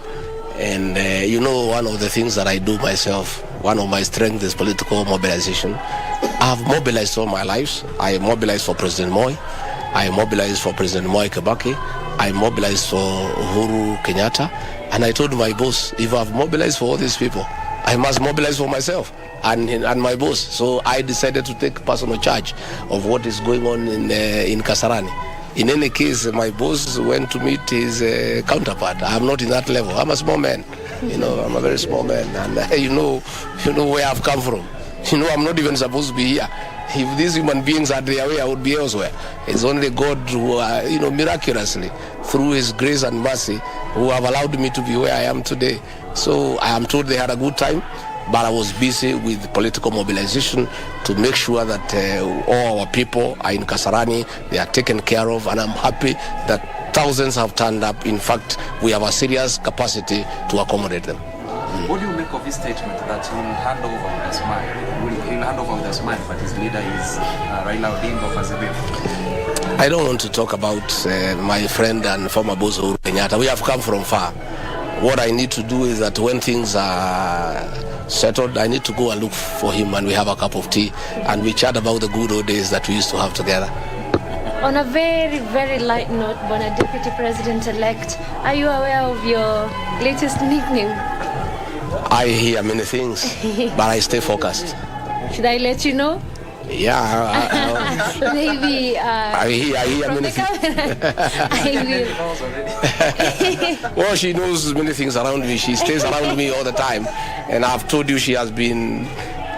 And one of the things that I do myself, one of my strengths is political mobilization. I have mobilized all my life. I mobilized for President Moi. I mobilized for President Mwai Kibaki. I mobilized for Uhuru Kenyatta. And I told my boss, if I've mobilized for all these people, I must mobilize for myself and my boss. So I decided to take personal charge of what is going on in Kasarani. In any case, my boss went to meet his counterpart. I'm not in that level. I'm a small man. I'm a very small man. And you know where I've come from. I'm not even supposed to be here. If these human beings are their way, I would be elsewhere. It's only God who, miraculously, through His grace and mercy, who have allowed me to be where I am today. So I am told they had a good time, but I was busy with political mobilization to make sure that all our people are in Kasarani, they are taken care of, and I'm happy that thousands have turned up. In fact, we have a serious capacity to accommodate them. What do you make of his statement that he will hand over with a smile? He'll hand over with a smile, but his leader is Raila Odinga of Azimio? I don't want to talk about my friend and former boss Uhuru Kenyatta. We have come from far. What I need to do is that when things are settled, I need to go and look for him, and we have a cup of tea and we chat about the good old days that we used to have together. On a very, very light note, Bona Deputy President-elect, are you aware of your latest nickname? I hear many things, but I stay focused. Should I let you know? Yeah. Maybe. I hear many things. Well, she knows many things around me. She stays around me all the time. And I've told you she has been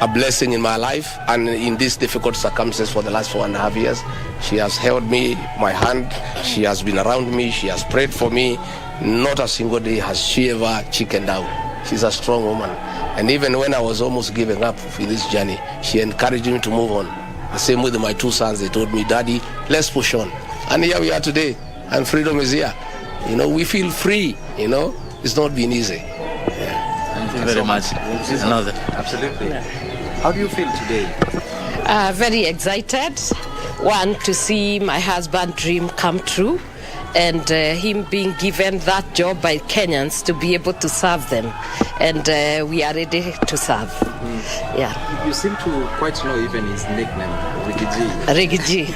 a blessing in my life. And in these difficult circumstances for the last 4.5 years, she has held me, my hand. She has been around me. She has prayed for me. Not a single day has she ever chickened out. She's a strong woman. And even when I was almost giving up with this journey, she encouraged me to move on. The same with my 2 sons. They told me, Daddy, let's push on. And here we are today, and freedom is here. You know, we feel free, you know. It's not been easy. Yeah. Thank you very much. Another. Absolutely. How do you feel today? Very excited. One, to see my husband's dream come true, and him being given that job by Kenyans to be able to serve them. And we are ready to serve. Yeah. You seem to quite know even his nickname, Rigiji. Rigiji.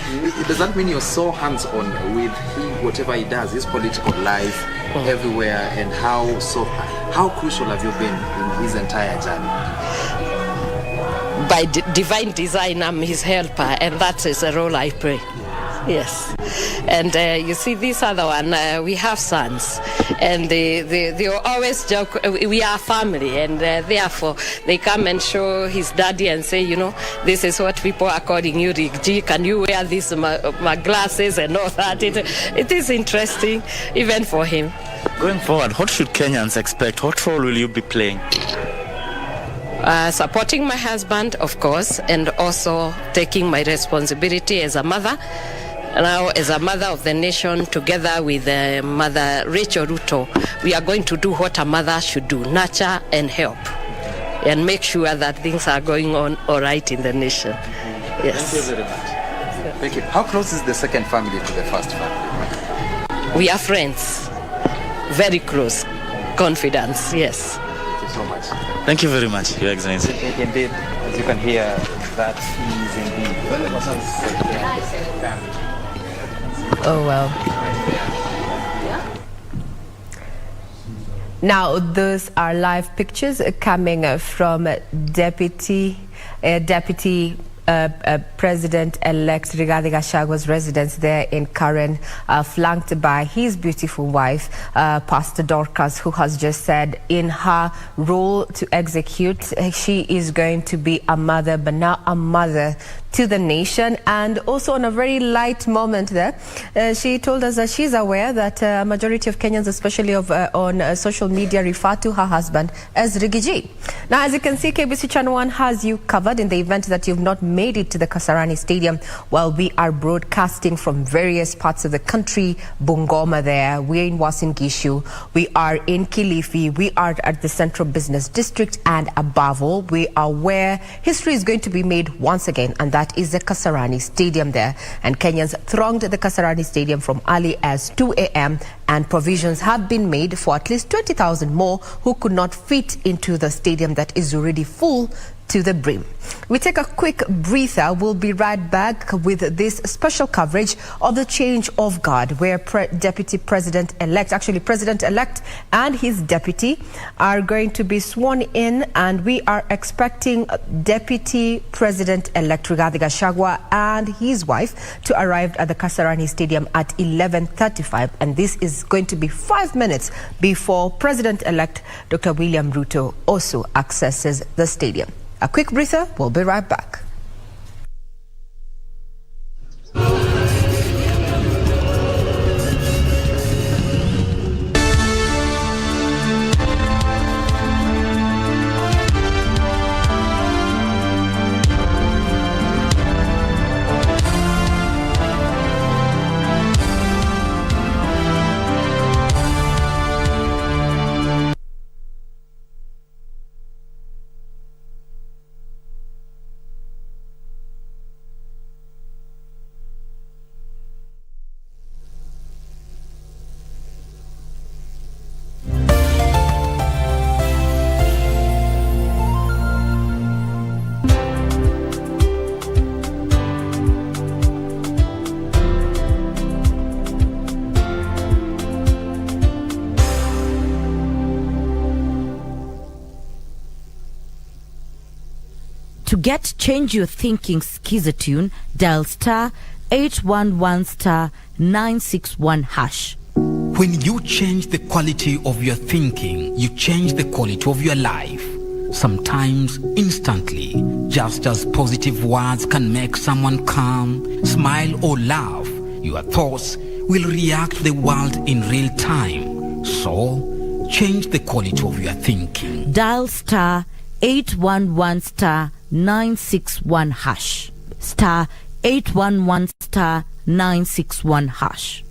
Does that mean you're so hands-on with him, whatever he does, his political life, everywhere, and how crucial have you been in his entire journey? By divine design, I'm his helper, and that is a role I play. Yes. And you see, this other one, we have sons, and they always joke, we are family, and therefore they come and show his daddy and say, you know, this is what people are calling you, Rick G. Can you wear these my glasses and all that? It is interesting, even for him. Going forward, what should Kenyans expect? What role will you be playing? Supporting my husband, of course, and also taking my responsibility as a mother. Now, as a mother of the nation, together with Mother Rachel Ruto, we are going to do what a mother should do, nurture and help, and make sure that things are going on all right in the nation. Yes. Thank you very much. Thank you. How close is the second family to the first family? We are friends, very close, confidence, yes. Thank you so much. Thank you very much, Your Excellency. Indeed, as you can hear, that is indeed. Oh, well. Now, those are live pictures coming from Deputy President-elect Rigathi Gachagua's residence there in Karen, flanked by his beautiful wife, Pastor Dorcas, who has just said in her role to execute, she is going to be a mother, but now a mother to the nation. And also on a very light moment there, she told us that she's aware that a majority of Kenyans, especially on social media, refer to her husband as Rigiji. Now, as you can see, KBC Channel 1 has you covered in the event that you've not made it to the Kasarani Stadium. While we are broadcasting from various parts of the country, Bungoma there, we're in Uasin Gishu, we are in Kilifi, we are at the Central Business District, and above all, we are where history is going to be made once again, and that is the Kasarani Stadium there. And Kenyans thronged the Kasarani Stadium from early as 2 a.m. and provisions have been made for at least 20,000 more who could not fit into the stadium that is already full to the brim. We take a quick breather. We'll be right back with this special coverage of the change of guard, where Deputy President-elect, actually President-elect and his deputy are going to be sworn in, and we are expecting Deputy President-elect Rigathi Gachagua and his wife to arrive at the Kasarani Stadium at 11:35, and this is going to be 5 minutes before President-elect Dr. William Ruto also accesses the stadium. A quick breather, we'll be right back. To get Change Your Thinking Skizatune, dial star 811 star 961 hash. When you change the quality of your thinking, you change the quality of your life. Sometimes instantly, just as positive words can make someone calm, smile or laugh, your thoughts will react to the world in real time. So, change the quality of your thinking. Dial star 811 star 961 hash. Star 811 star 961 hash.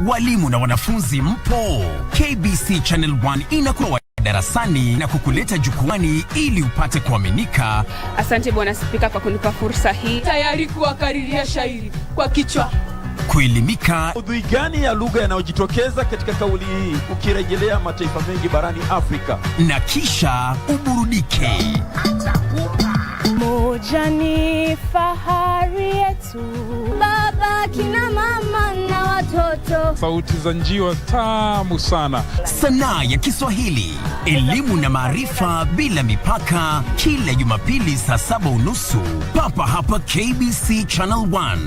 Walimu na wanafunzi mpo. KBC Channel 1 inakuwa darasani na kukuleta jukwani ili upate kuaminika. Asante Bwana Spika kwa kunipa fursa hii. Tayari kuwakariria shairi kwa kichwa. Kuelimika. Udhui gani ya lugha yanayojitokeza katika kauli hii ukirejelea mataifa mengi barani Afrika? Na kisha uburudike. Moja ni fahari yetu, baba, kina mama na watoto. Sauti za njiwa tamu sana. Sanaa ya Kiswahili, elimu na maarifa bila mipaka, kila Jumapili saa 7:30 papa hapa KBC Channel 1.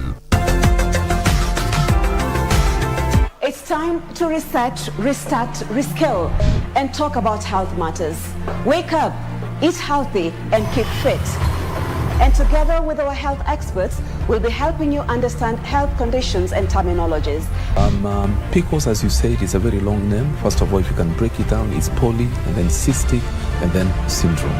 It's time to reset, restart, reskill, and talk about health matters. Wake up, eat healthy, and keep fit. And together with our health experts, we'll be helping you understand health conditions and terminologies. PCOS, as you said, is a very long name. First of all, if you can break it down, it's poly, and then cystic, and then syndrome.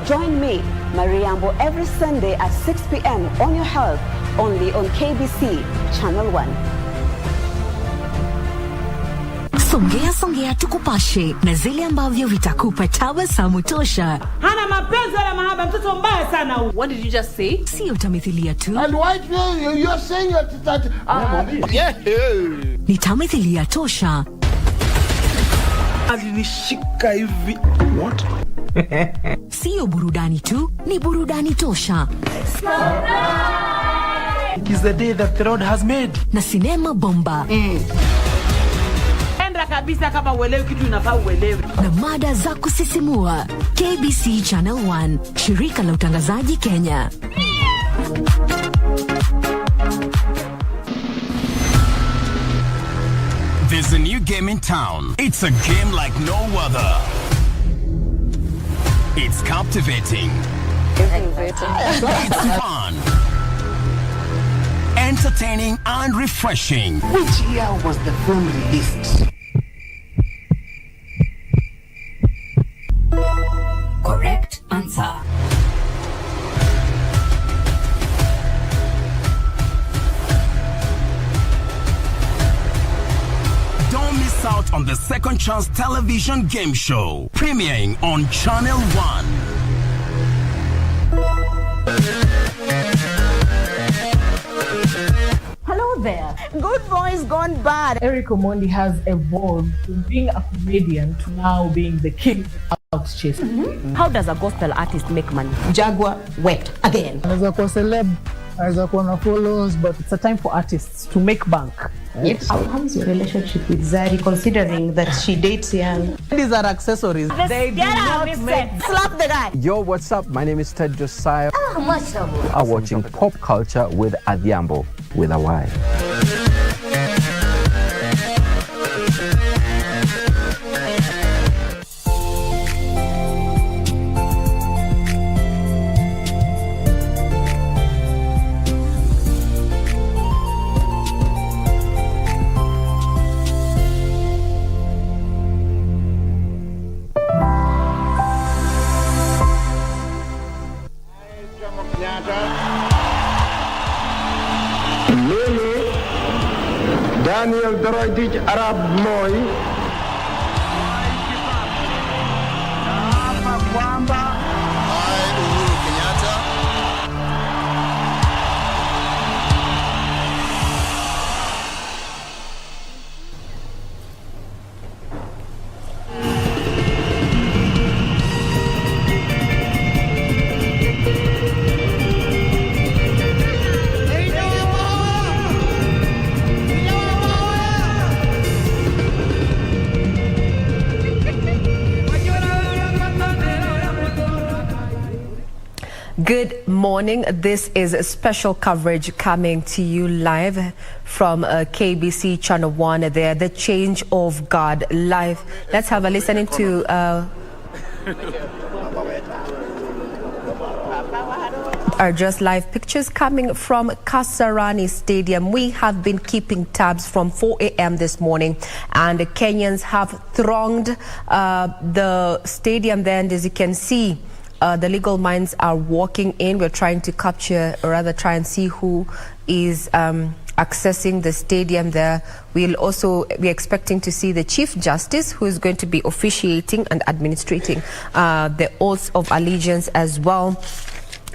Join me, Mariambo, every Sunday at 6 p.m. on Your Health, only on KBC Channel 1. Songea tukupashe na zile ambavyo vitakupa tabasamu tosha. Hana mapenzi wala mahaba, mtoto mbaya sana huyu. What did you just say? Sio tamthilia tu. And why you're saying that ni tamthilia tosha. Alinishika hivi. What? Sio burudani tu, ni burudani tosha. It is the day that the Lord has made. Na sinema bomba. Kabisa kama uelewi kitu inafaa uelewe. Na mada za kusisimua. KBC Channel 1, shirika la utangazaji Kenya. There's a new game in town. It's a game like no other. It's captivating. It's fun. Entertaining and refreshing. Which year was the film released? Correct answer. Don't miss out on the Second Chance television game show, premiering on Channel 1. Hello there. Good boys gone bad. Eric Omondi has evolved from being a comedian to now being the king of chase. How does a gospel artist make money? Jaguar wept again. Anaweza kuwa celeb, anaweza kuwa na followers, but It's a time for artists to make bank. Right? How is your relationship with Zari, considering that she dates young? These are accessories. They do not make... Slap the guy. Yo, what's up? My name is Ted Josiah. I'm watching Pop Culture with Adhiambo with a Y. Daniel Doroidich Arab Moi Good morning. This is a special coverage coming to you live from KBC Channel 1 there, The Change of God live. Let's have a listen to are just live pictures coming from Kasarani Stadium. We have been keeping tabs from 4 a.m. this morning, and the Kenyans have thronged the stadium there, and as you can see, the legal minds are walking in. We're trying to capture, or rather try and see who is accessing the stadium there. We'll also be expecting to see the Chief Justice, who is going to be officiating and administrating the oaths of allegiance, as well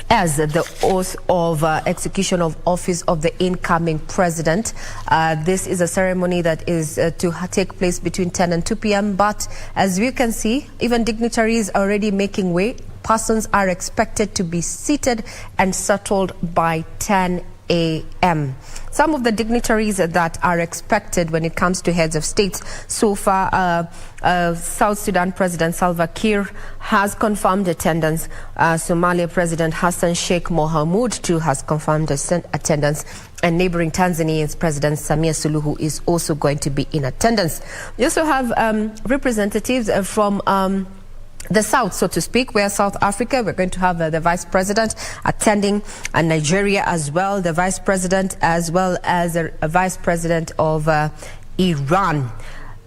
as the oath of execution of office of the incoming president. This is a ceremony that is to take place between 10 and 2 p.m. But as you can see, even dignitaries are already making way. Persons are expected to be seated and settled by 10 a.m. Some of the dignitaries that are expected when it comes to heads of states so far, South Sudan President Salva Kiir has confirmed attendance. Somalia President Hassan Sheikh Mohamud too has confirmed attendance. And neighboring Tanzania's President Samia Suluhu is also going to be in attendance. We also have representatives from the south, so to speak, where South Africa, we're going to have the vice president attending, and Nigeria as well, the vice president, as well as a vice president of Iran.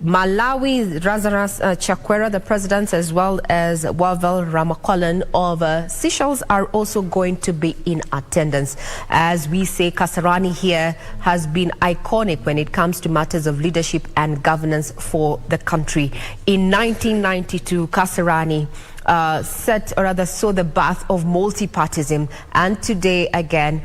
Malawi, Lazarus Chakwera, the president, as well as Wavel Ramakolon of Seychelles are also going to be in attendance. As we say, Kasarani here has been iconic when it comes to matters of leadership and governance for the country. In 1992, Kasarani saw the birth of multipartyism, and today again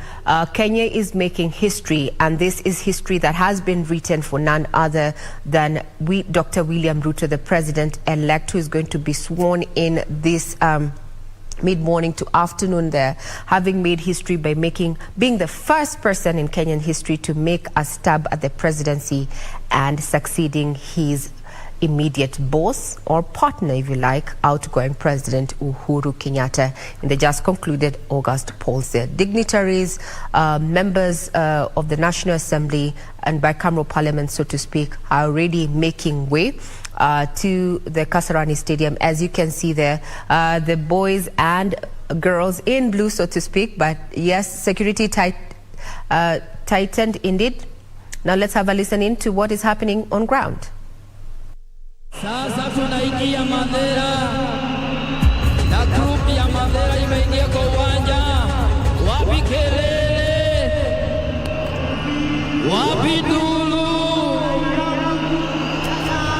Kenya is making history, and this is history that has been written for none other than Dr. William Ruto, the president-elect, who is going to be sworn in this mid-morning to afternoon there, having made history by being the first person in Kenyan history to make a stab at the presidency and succeeding his immediate boss or partner, if you like, outgoing President Uhuru Kenyatta in the just concluded August polls there. Dignitaries, members of the National Assembly and bicameral parliament, so to speak, are already making way to the Kasarani Stadium. As you can see there, the boys and girls in blue, so to speak, but yes, security tightened indeed. Now let's have a listen in to what is happening on ground. Sasa tunaingia Mandera na group ya Mandera imeingia kwa uwanja. Wapi kelele, wapi dulu,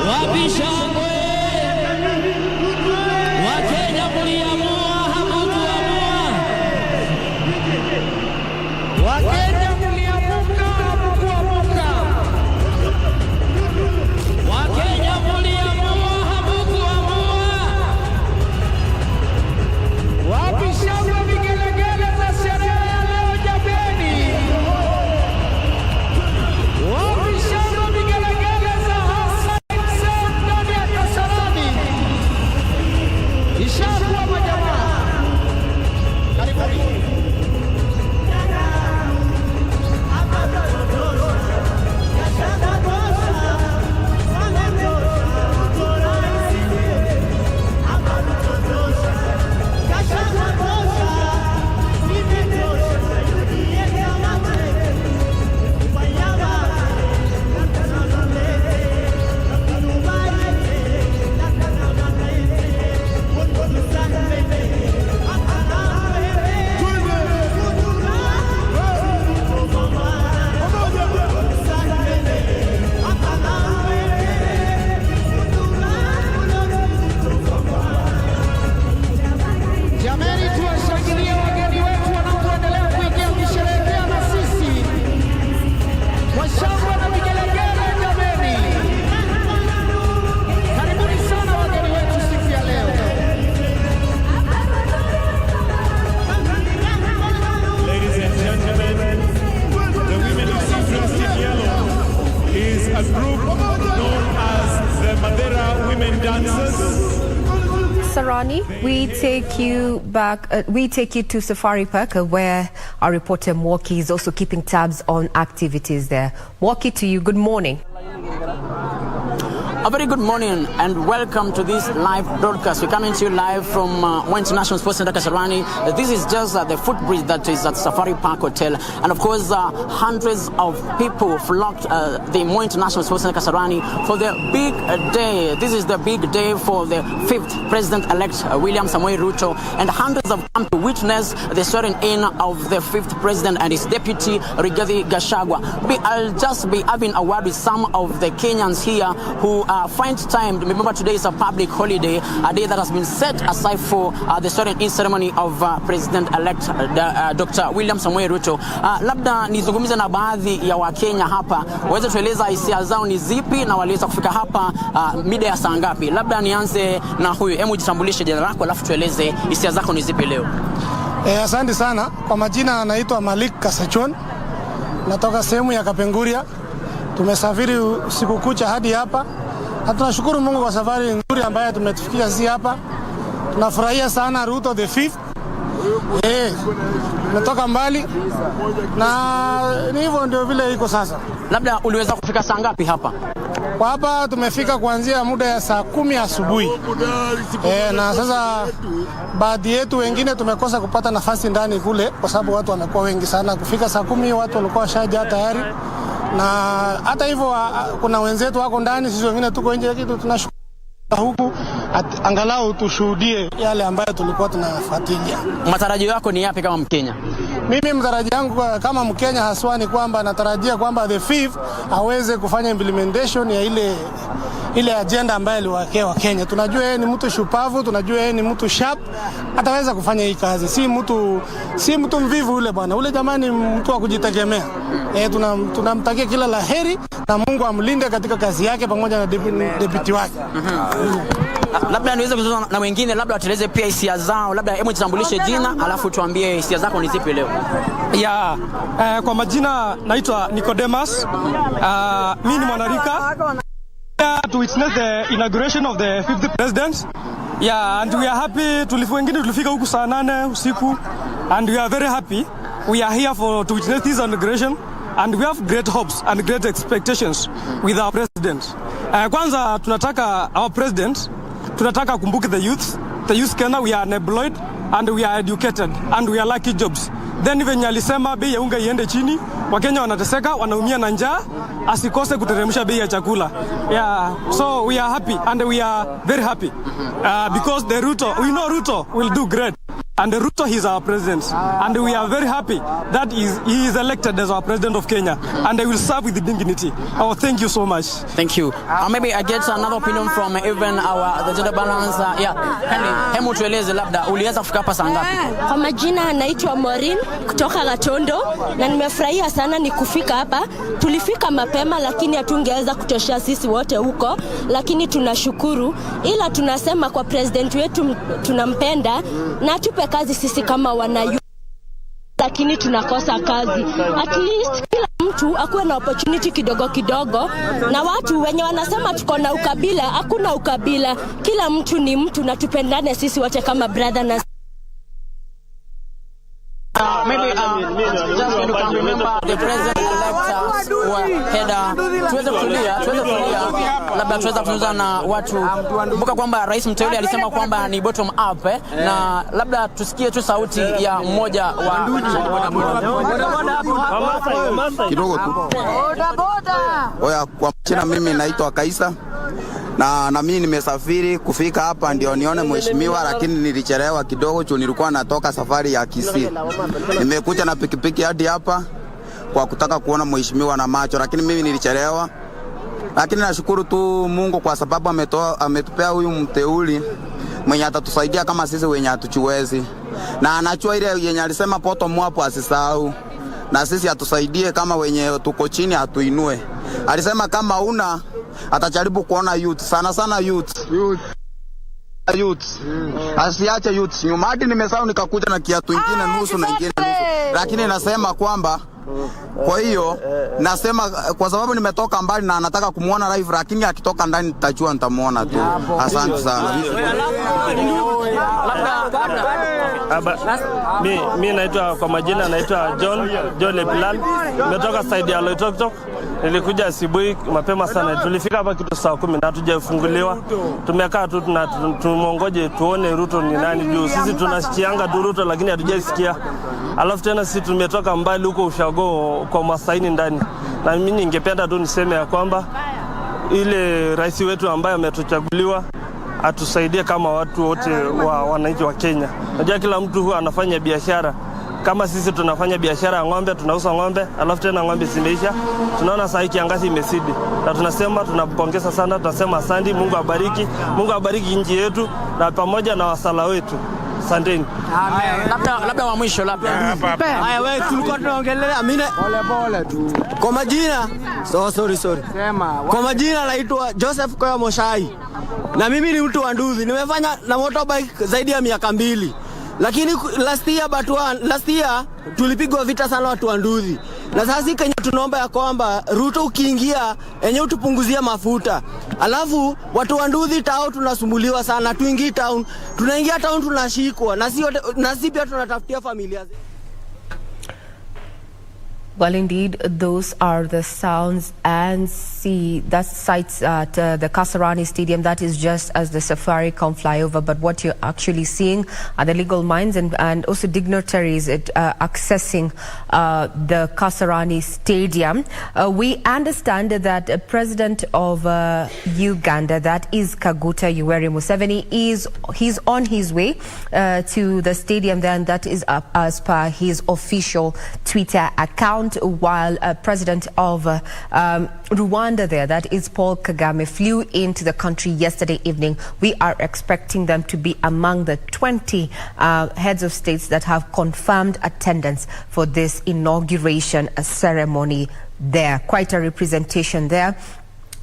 wapi shangwe. Wakenya mliamua, hamukuamua. Wakenya mliamuka, hamukuamuka. Wakenya Kasarani, we take you back. We take you to Safari Park, where our reporter Mwoki is also keeping tabs on activities there. Mwoki, to you. Good morning. A very good morning and welcome to this live broadcast. We're coming to you live from Moi International Sports Center, Kasarani. This is just the footbridge that is at Safari Park Hotel. And of course, hundreds of people flocked the Moi International Sports Center, Kasarani for the big day. This is the big day for the 5th President-elect, William Samoei Ruto. And hundreds have come to witness the swearing in of the 5th President and his deputy, Rigathi Gachagua. I'll just be having a word with some of the Kenyans here who find time. Remember, today is a public holiday, a day that has been set aside for the swearing-in ceremony of President-elect Dr. William Samoei Ruto. Labda nizungumze na baadhi ya Wakenya hapa, waweze tueleza hisia zao ni zipi na waliweza kufika hapa mida ya saa ngapi. Labda nianze na huyu, hebu jitambulishe jina lako alafu tueleze hisia zako ni zipi leo. Asante sana. Kwa majina anaitwa Malik Kasachon. Natoka sehemu ya Kapenguria. Tumesafiri usiku kucha hadi hapa. Na tunashukuru Mungu kwa safari nzuri ambayo tumetufikia sisi hapa. Tunafurahia sana Ruto the 5th. Natoka mbali na ni hivyo ndio vile iko sasa. Labda uliweza kufika saa ngapi hapa? Kwa hapa tumefika kuanzia muda ya saa 10 asubuhi. Na sasa baadhi yetu wengine tumekosa kupata nafasi ndani kule kwa sababu watu wamekuwa wengi sana. Kufika saa 10 watu walikuwa washaja tayari. Na hata hivyo kuna wenzetu wako ndani, sisi wengine tuko nje, kitu tunashukuru huku angalau tushuhudie yale ambayo tulikuwa tunafuatilia. Matarajio yako ni yapi kama Mkenya? Mimi matarajio yangu kama Mkenya haswa ni kwamba natarajia kwamba the 5th aweze kufanya implementation ya ile agenda ambayo aliwekea Kenya. Tunajua yeye ni mtu shupavu, tunajua yeye ni mtu sharp, ataweza kufanya hii kazi. Si mtu mvivu ule bwana. Ule jamani mtu wa kujitegemea. Tunamtakia kila laheri na Mungu amlinde katika kazi yake pamoja na deputy wake. Labda niweze kuzungumza na wengine, labda watueleze pia hisia zao. Labda hebu jitambulishe jina alafu tuambie hisia zako ni zipi leo. Kwa majina naitwa Nicodemus. Mimi ni mwanarika. To witness the inauguration of the 5th president. And we are happy. Tulifika huku saa 8 usiku and we are very happy. We are here to witness this inauguration and we have great hopes and great expectations with our president. Kwanza tunataka our president, tunataka kumbuke the youth Kenya. We are unemployed and we are educated and we are lucky jobs. Then venye alisema bei ya unga iende chini, Wakenya wanateseka, wanaumia na njaa, asikose kuteremsha bei ya chakula. So we are happy and we are very happy because the Ruto, we know Ruto will do great. And Ruto is our president, and we are very happy that he is elected as our president of Kenya, and he will serve with dignity. Thank you so much. Thank you. Maybe I get another opinion from even the gender balance. Hemu tueleze labda uliweza kufika hapa saa ngapi? Kwa majina naitwa Maureen kutoka Gatondo, na nimefurahia sana ni kufika hapa. Tulifika mapema lakini hatungeweza kutoshea sisi wote huko, lakini tunashukuru, ila tunasema kwa president wetu tunampenda na tupe kazi sisi kama wana, lakini tunakosa kazi. At least kila mtu akuwe na opportunity kidogo kidogo, na watu wenye wanasema tuko na ukabila, hakuna ukabila. Kila mtu ni mtu na tupendane sisi wote kama brother na maybe just when you can remember the president-elect tuweze kutulia, labda tuweze kuzungumza na watu. Kumbuka kwamba rais mteule alisema kwamba ni bottom up, na labda tusikie tu sauti ya mmoja wa kidogo tu. Oya, kwa jina mimi naitwa Kaisa. Na mimi nimesafiri kufika hapa ndio nione mheshimiwa, lakini nilichelewa kidogo juu nilikuwa natoka safari ya Kisii. Nimekuja na pikipiki hadi hapa kwa kutaka kuona mheshimiwa na macho, lakini mimi nilichelewa. Lakini nashukuru tu Mungu kwa sababu ametupea huyu mteuli mwenye atatusaidia kama sisi wenye hatuchiwezi. Na anachua ile yenye alisema bottom up asisahau. Na sisi atusaidie kama wenye tuko chini atuinue. Alisema kama una atajaribu kuona youth, sana youth. Asiache youth. Nyuma hadi nimesahau nikakuja na kiatu kingine nusu na ingine nusu. Lakini nasema kwamba Kwa hiyo nasema kwa sababu nimetoka mbali na nataka kumuona live, lakini akitoka ndani nitajua nitamuona tu. Asante sana. Mimi naitwa kwa majina naitwa John Lepilal. Nimetoka side ya Loitoktok. Nilikuja asubuhi mapema sana. Tulifika hapa kitu saa 10 na hatujafunguliwa. Tumekaa tu tumongoje tuone Ruto ni nani juu. Sisi tunasikianga tu Ruto lakini hatujasikia. Alafu tena sisi tumetoka mbali huko ushago kwa masaini ndani. Na mimi ningependa tu niseme ya kwamba ile rais wetu ambaye ametuchaguliwa atusaidie kama watu wote wa wananchi wa Kenya. Najua kila mtu huwa anafanya biashara. Kama sisi tunafanya biashara ya ng'ombe, tunauza ng'ombe, alafu tena ng'ombe zimeisha. Tunaona saa hii kiangazi imesidi. Na tunasema tunapongeza sana, tunasema asante, Mungu abariki. Mungu abariki nchi yetu na pamoja na wasala wetu. Asanteni. Amen. Labda wa mwisho labda. Haya wewe tulikuwa tunaongelea mimi pole tu. Kwa majina sorry. Kwa majina naitwa Joseph Koya Moshai. Na mimi ni mtu wa Nduthi. Nimefanya na motorbike zaidi ya miaka 2. Lakini last year tulipigwa vita sana watu wa Nduthi. Na sasa Kenya tunaomba ya kwamba Ruto ukiingia enyewe utupunguzia mafuta. Alafu watu wa Nduthi tao tunasumbuliwa sana. Tuingie town, tunaingia town tunashikwa na si pia tunatafutia familia zetu. Well, indeed, those are the sounds and that sites at the Kasarani Stadium. That is just as the Safaricom flyover. But what you're actually seeing are the legal minds and also dignitaries accessing the Kasarani Stadium. We understand that President of Uganda, that is Kaguta Yoweri Museveni, he's on his way to the stadium there, and that is as per his official Twitter account. While President of Rwanda there, that is Paul Kagame, flew into the country yesterday evening. We are expecting them to be among the 20 heads of states that have confirmed attendance for this inauguration ceremony there. Quite a representation there.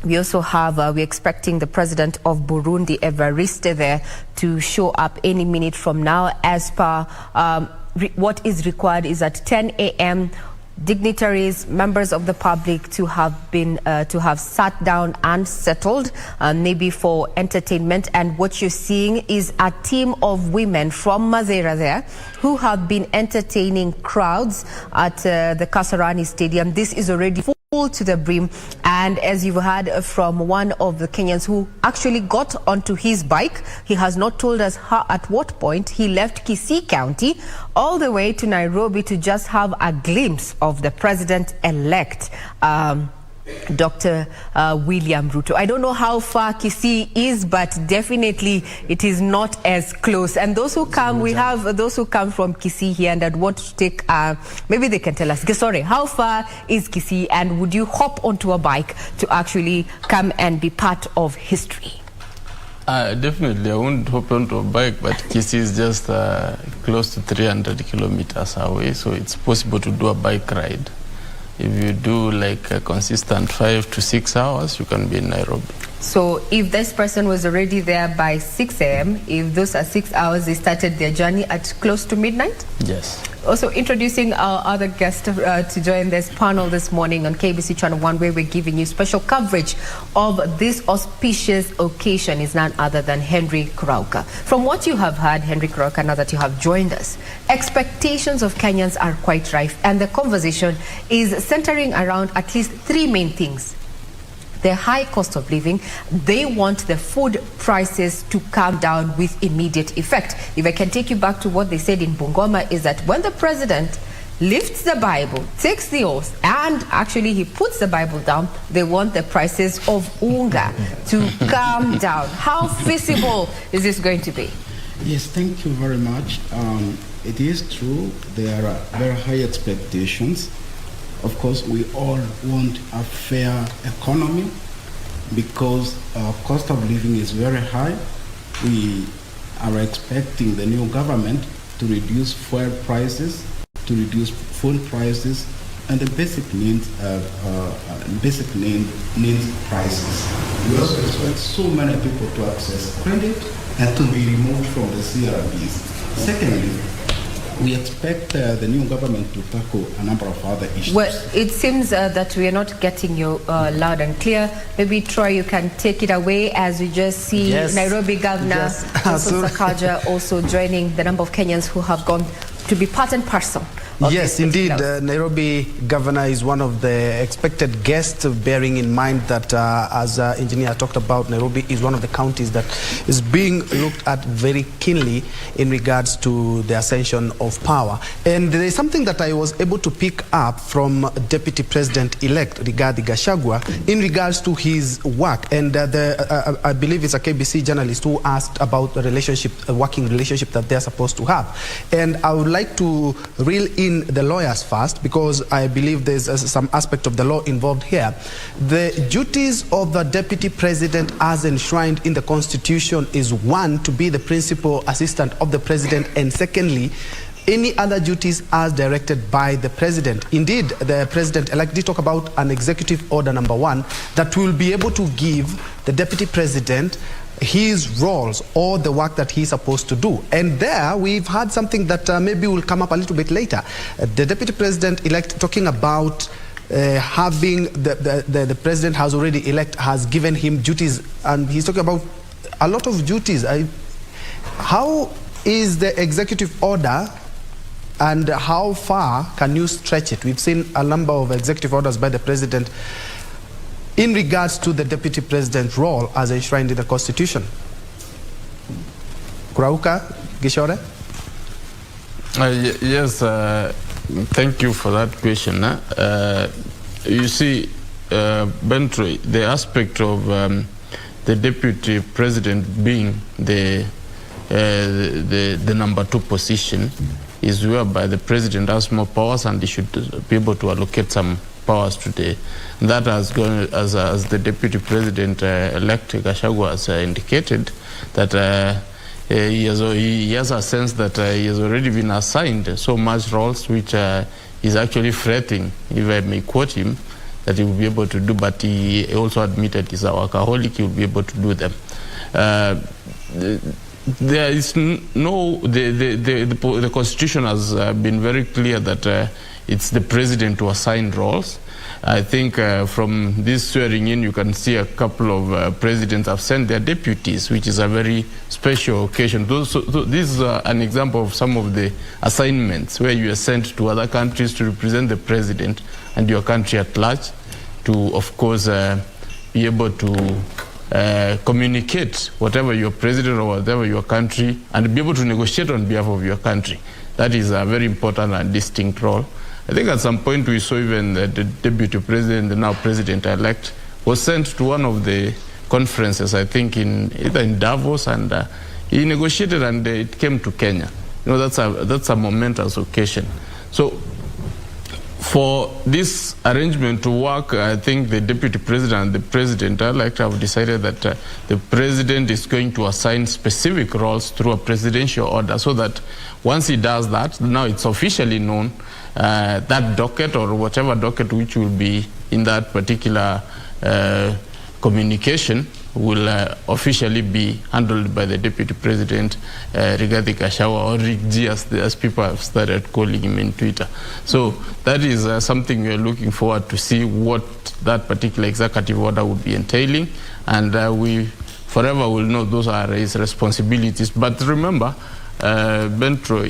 We also have, we're expecting the president of Burundi, Evariste, there to show up any minute from now. As per what is required is at 10 a.m. dignitaries, members of the public to have sat down and settled, maybe for entertainment. And what you're seeing is a team of women from Mazera there who have been entertaining crowds at the Kasarani Stadium. This is already full to the brim, and as you've heard from one of the Kenyans who actually got onto his bike, he has not told us at what point he left Kisii County all the way to Nairobi to just have a glimpse of the president-elect, Dr. William Ruto. I don't know how far Kisii is, but definitely it is not as close. And those who come, we have those who come from Kisii here and that want to take, maybe they can tell us, sorry, how far is Kisii, and would you hop onto a bike to actually come and be part of history? Definitely, I won't hop onto a bike, but Kisii is just close to 300 kilometers away, so it's possible to do a bike ride. If you do like a consistent 5 to 6 hours, you can be in Nairobi. So if this person was already there by 6 a.m., if those are 6 hours, they started their journey at close to midnight? Yes. Also introducing our other guest to join this panel this morning on KBC Channel 1, where we're giving you special coverage of this auspicious occasion, is none other than Henry Kurauka. From what you have heard, Henry Kurauka, now that you have joined us, expectations of Kenyans are quite rife, and the conversation is centering around at least 3 main things. The high cost of living. They want the food prices to come down with immediate effect. If I can take you back to what they said in Bungoma, is that when the president lifts the Bible, takes the oath, and actually he puts the Bible down, they want the prices of unga to come down. How feasible is this going to be? Yes, thank you very much. It is true, there are very high expectations. Of course, we all want a fair economy because our cost of living is very high. We are expecting the new government to reduce fuel prices, to reduce food prices, and the basic needs prices. We also expect so many people to access credit and to be removed from the CRBs. Secondly, We expect the new government to tackle a number of other issues. Well, it seems that we are not getting you loud and clear. Maybe Troy, you can take it away as we just see Nairobi Governor Sakaja also joining the number of Kenyans who have gone to be part and parcel. Yes, indeed. Nairobi Governor is one of the expected guests, bearing in mind that, as Engineer talked about, Nairobi is one of the counties that is being looked at very keenly in regards to the ascension of power. And there is something that I was able to pick up from Deputy President-elect Rigathi Gachagua in regards to his work. And I believe it's a KBC journalist who asked about the relationship, a working relationship that they're supposed to have. And I would like to reel in the lawyers first, because I believe there's some aspect of the law involved here. The duties of the Deputy President as enshrined in the Constitution is, one, to be the principal assistant of the President, and secondly, any other duties as directed by the President. Indeed, the President-elect did talk about an executive order number 1 that will be able to give the Deputy President his roles or the work that he's supposed to do. And there we've had something that maybe will come up a little bit later. The Deputy President-elect talking about having the President has already has given him duties, and he's talking about a lot of duties. How is the executive order, and how far can you stretch it? We've seen a number of executive orders by the President in regards to the Deputy President's role as enshrined in the Constitution. Kurauka Gishore? Yes, thank you for that question. You see, Bentry, the aspect of the Deputy President being the number 2 position is whereby the President has more powers, and he should be able to allocate some powers today. That has gone, as the Deputy President-elect Gachagua has indicated, that he has a sense that he has already been assigned so much roles which is actually threatening, if I may quote him, that he will be able to do, but he also admitted he's a workaholic, he will be able to do them. There is no, the Constitution has been very clear that it's the President to assign roles. I think from this swearing in, you can see a couple of presidents have sent their deputies, which is a very special occasion. This is an example of some of the assignments where you are sent to other countries to represent the President and your country at large, to, of course, be able to communicate whatever your president or whatever your country, and be able to negotiate on behalf of your country. That is a very important and distinct role. I think at some point we saw even the Deputy President, the now President-elect, was sent to one of the conferences, I think either in Davos, and he negotiated, and it came to Kenya. You know, that's a momentous occasion. So for this arrangement to work, I think the Deputy President and the President-elect have decided that the President is going to assign specific roles through a presidential order, so that once he does that, now it's officially known that docket, or whatever docket which will be in that particular communication, will officially be handled by the Deputy President, Rigathi Gachagua, or Rick G, as people have started calling him in Twitter. So that is something we are looking forward to see what that particular executive order will be entailing, and we forever will know those are his responsibilities. But remember, Bentro,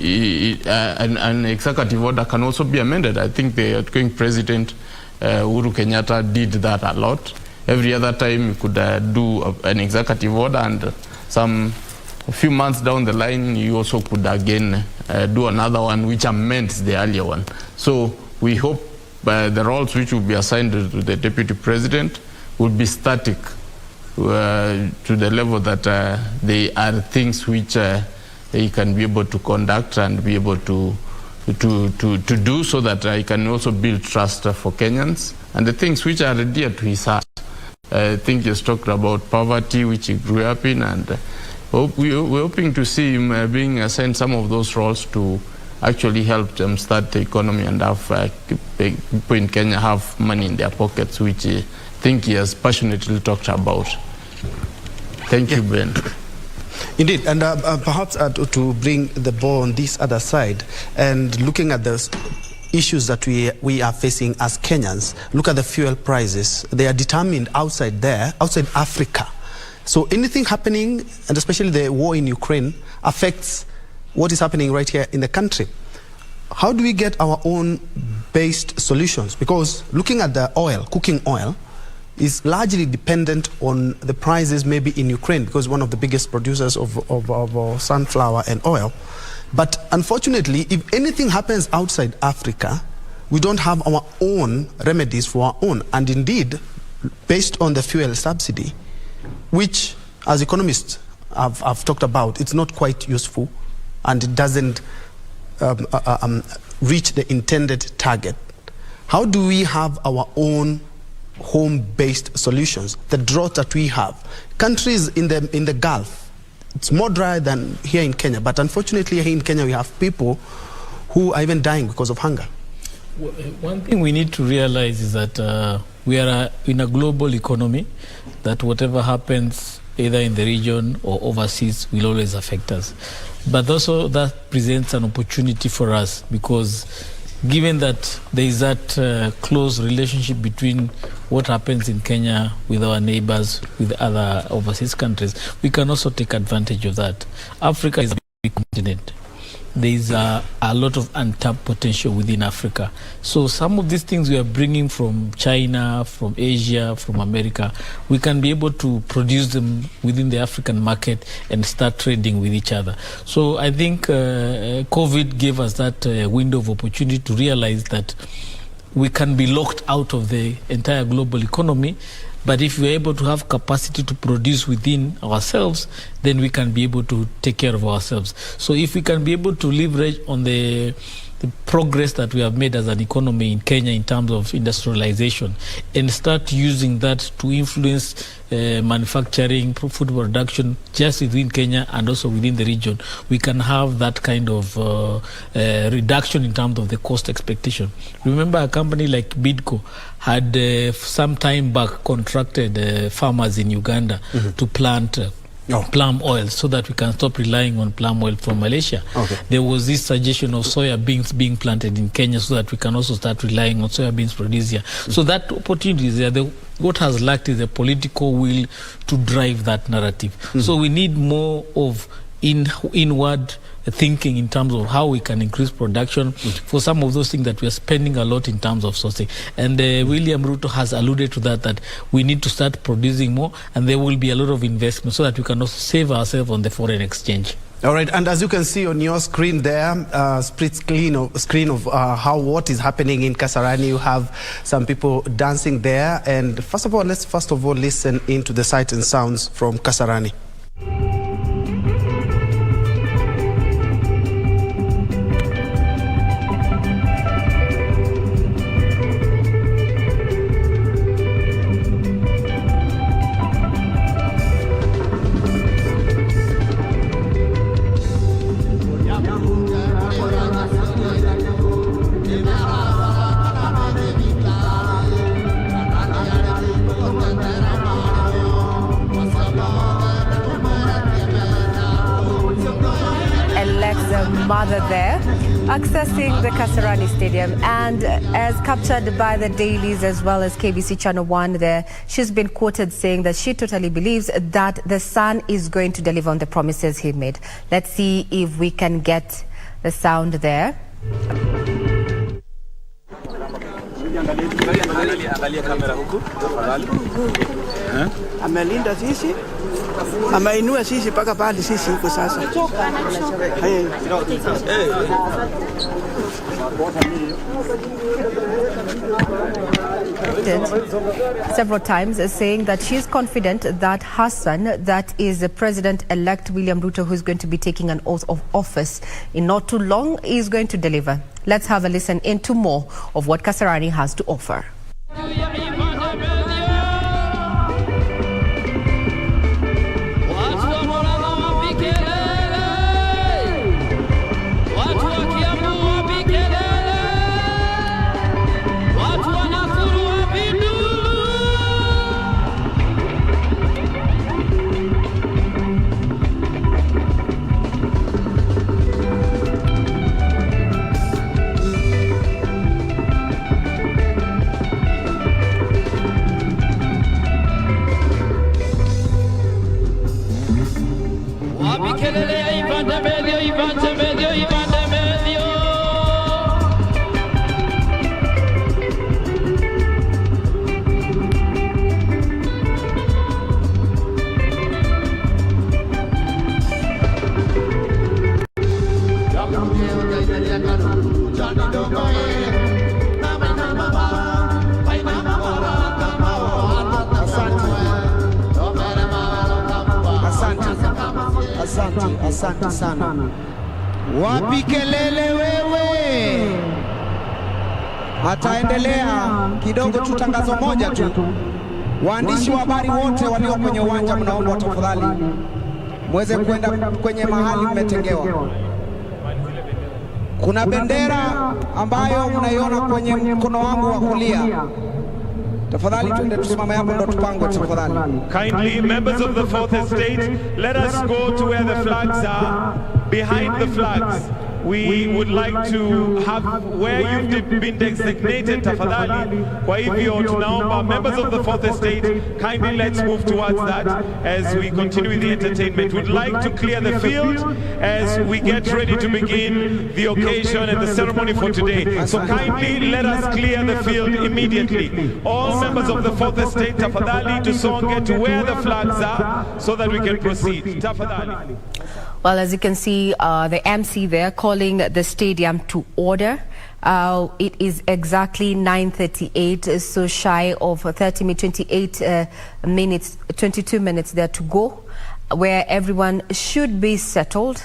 an executive order can also be amended. I think the outgoing President, Uhuru Kenyatta, did that a lot. Every other time you could do an executive order, and a few months down the line you also could again do another one which amends the earlier one. So we hope the roles which will be assigned to the Deputy President will be static to the level that they are things which he can be able to conduct and be able to do, so that he can also build trust for Kenyans and the things which are dear to his heart. I think he's talked about poverty, which he grew up in, and we're hoping to see him being assigned some of those roles to actually help them start the economy and have people in Kenya have money in their pockets, which I think he has passionately talked about. Thank you, Ben. Indeed, and perhaps to bring the ball on this other side and looking at the issues that we are facing as Kenyans, look at the fuel prices. They are determined outside Africa. So anything happening, and especially the war in Ukraine, affects what is happening right here in the country. How do we get our own based solutions? Because looking at the oil, cooking oil, is largely dependent on the prices maybe in Ukraine, because one of the biggest producers of sunflower and oil. But unfortunately, if anything happens outside Africa, we don't have our own remedies for our own. And indeed, based on the fuel subsidy, which as economists have talked about, it's not quite useful and it doesn't reach the intended target. How do we have our own home-based solutions? The drought that we have, countries in the Gulf, it's more dry than here in Kenya, but unfortunately here in Kenya we have people who are even dying because of hunger. One thing we need to realize is that we are in a global economy, that whatever happens either in the region or overseas will always affect us. But also that presents an opportunity for us, because given that there is that close relationship between what happens in Kenya with our neighbors, with other overseas countries, we can also take advantage of that. Africa is a big continent. There is a lot of untapped potential within Africa. So some of these things we are bringing from China, from Asia, from America, we can be able to produce them within the African market and start trading with each other. So I think COVID gave us that window of opportunity to realize that we can be locked out of the entire global economy. But if we're able to have capacity to produce within ourselves, then we can be able to take care of ourselves. So if we can be able to leverage on the progress that we have made as an economy in Kenya in terms of industrialization and start using that to influence manufacturing, food production just within Kenya and also within the region, we can have that kind of reduction in terms of the cost expectation. Remember, a company like Bidco had some time back contracted farmers in Uganda to plant palm oil so that we can stop relying on palm oil from Malaysia. Okay. There was this suggestion of soya beans being planted in Kenya so that we can also start relying on soya beans produced here. So that opportunity is there. What has lacked is the political will to drive that narrative. So we need more of inward thinking in terms of how we can increase production for some of those things that we are spending a lot in terms of sourcing. And William Ruto has alluded to that we need to start producing more, and there will be a lot of investment so that we can also save ourselves on the foreign exchange. All right, and as you can see on your screen there, split screen of what is happening in Kasarani. You have some people dancing there, and let's first of all listen into the sights and sounds from Kasarani. Mother there accessing the Kasarani Stadium, and as captured by the dailies as well as KBC Channel 1 there, she's been quoted saying that she totally believes that the son is going to deliver on the promises he made. Let's see if we can get the sound there. Amelinda sisi, ameinua sisi mpaka pale sisi huko sasa. Several times saying that she is confident that her son, that is the President-elect William Ruto, who is going to be taking an oath of office in not too long, is going to deliver. Let's have a listen into more of what Kasarani has to offer. medio, ipande medio. Asante sana. Wapi kelele wewe? Ataendelea kidogo tu, tangazo moja tu. Waandishi wa habari wote walio kwenye uwanja, mnaomba tafadhali muweze kwenda kwenye mahali mmetengewa. Kuna bendera ambayo mnaiona kwenye mkono wangu wa kulia. Tafadhali tuende tusimame hapo ndo tupangwe tafadhali. Kindly, members of the fourth estate, let us go to where the flags are. Behind the flags, we would like to have where you've been designated, tafadhali. Kwa hivyo tunaomba members of the fourth estate, kindly let's move towards that as we continue with the entertainment. We'd like to clear the field as we get ready to begin the occasion and the ceremony for today. So kindly let us clear the field immediately. All members of the fourth estate, tafadhali, to get to where the flags are so that we can proceed. Tafadhali. Well, as you can see, the MC there calling the stadium to order. It is exactly 9:38, so shy of 28 minutes, 22 minutes there to go, where everyone should be settled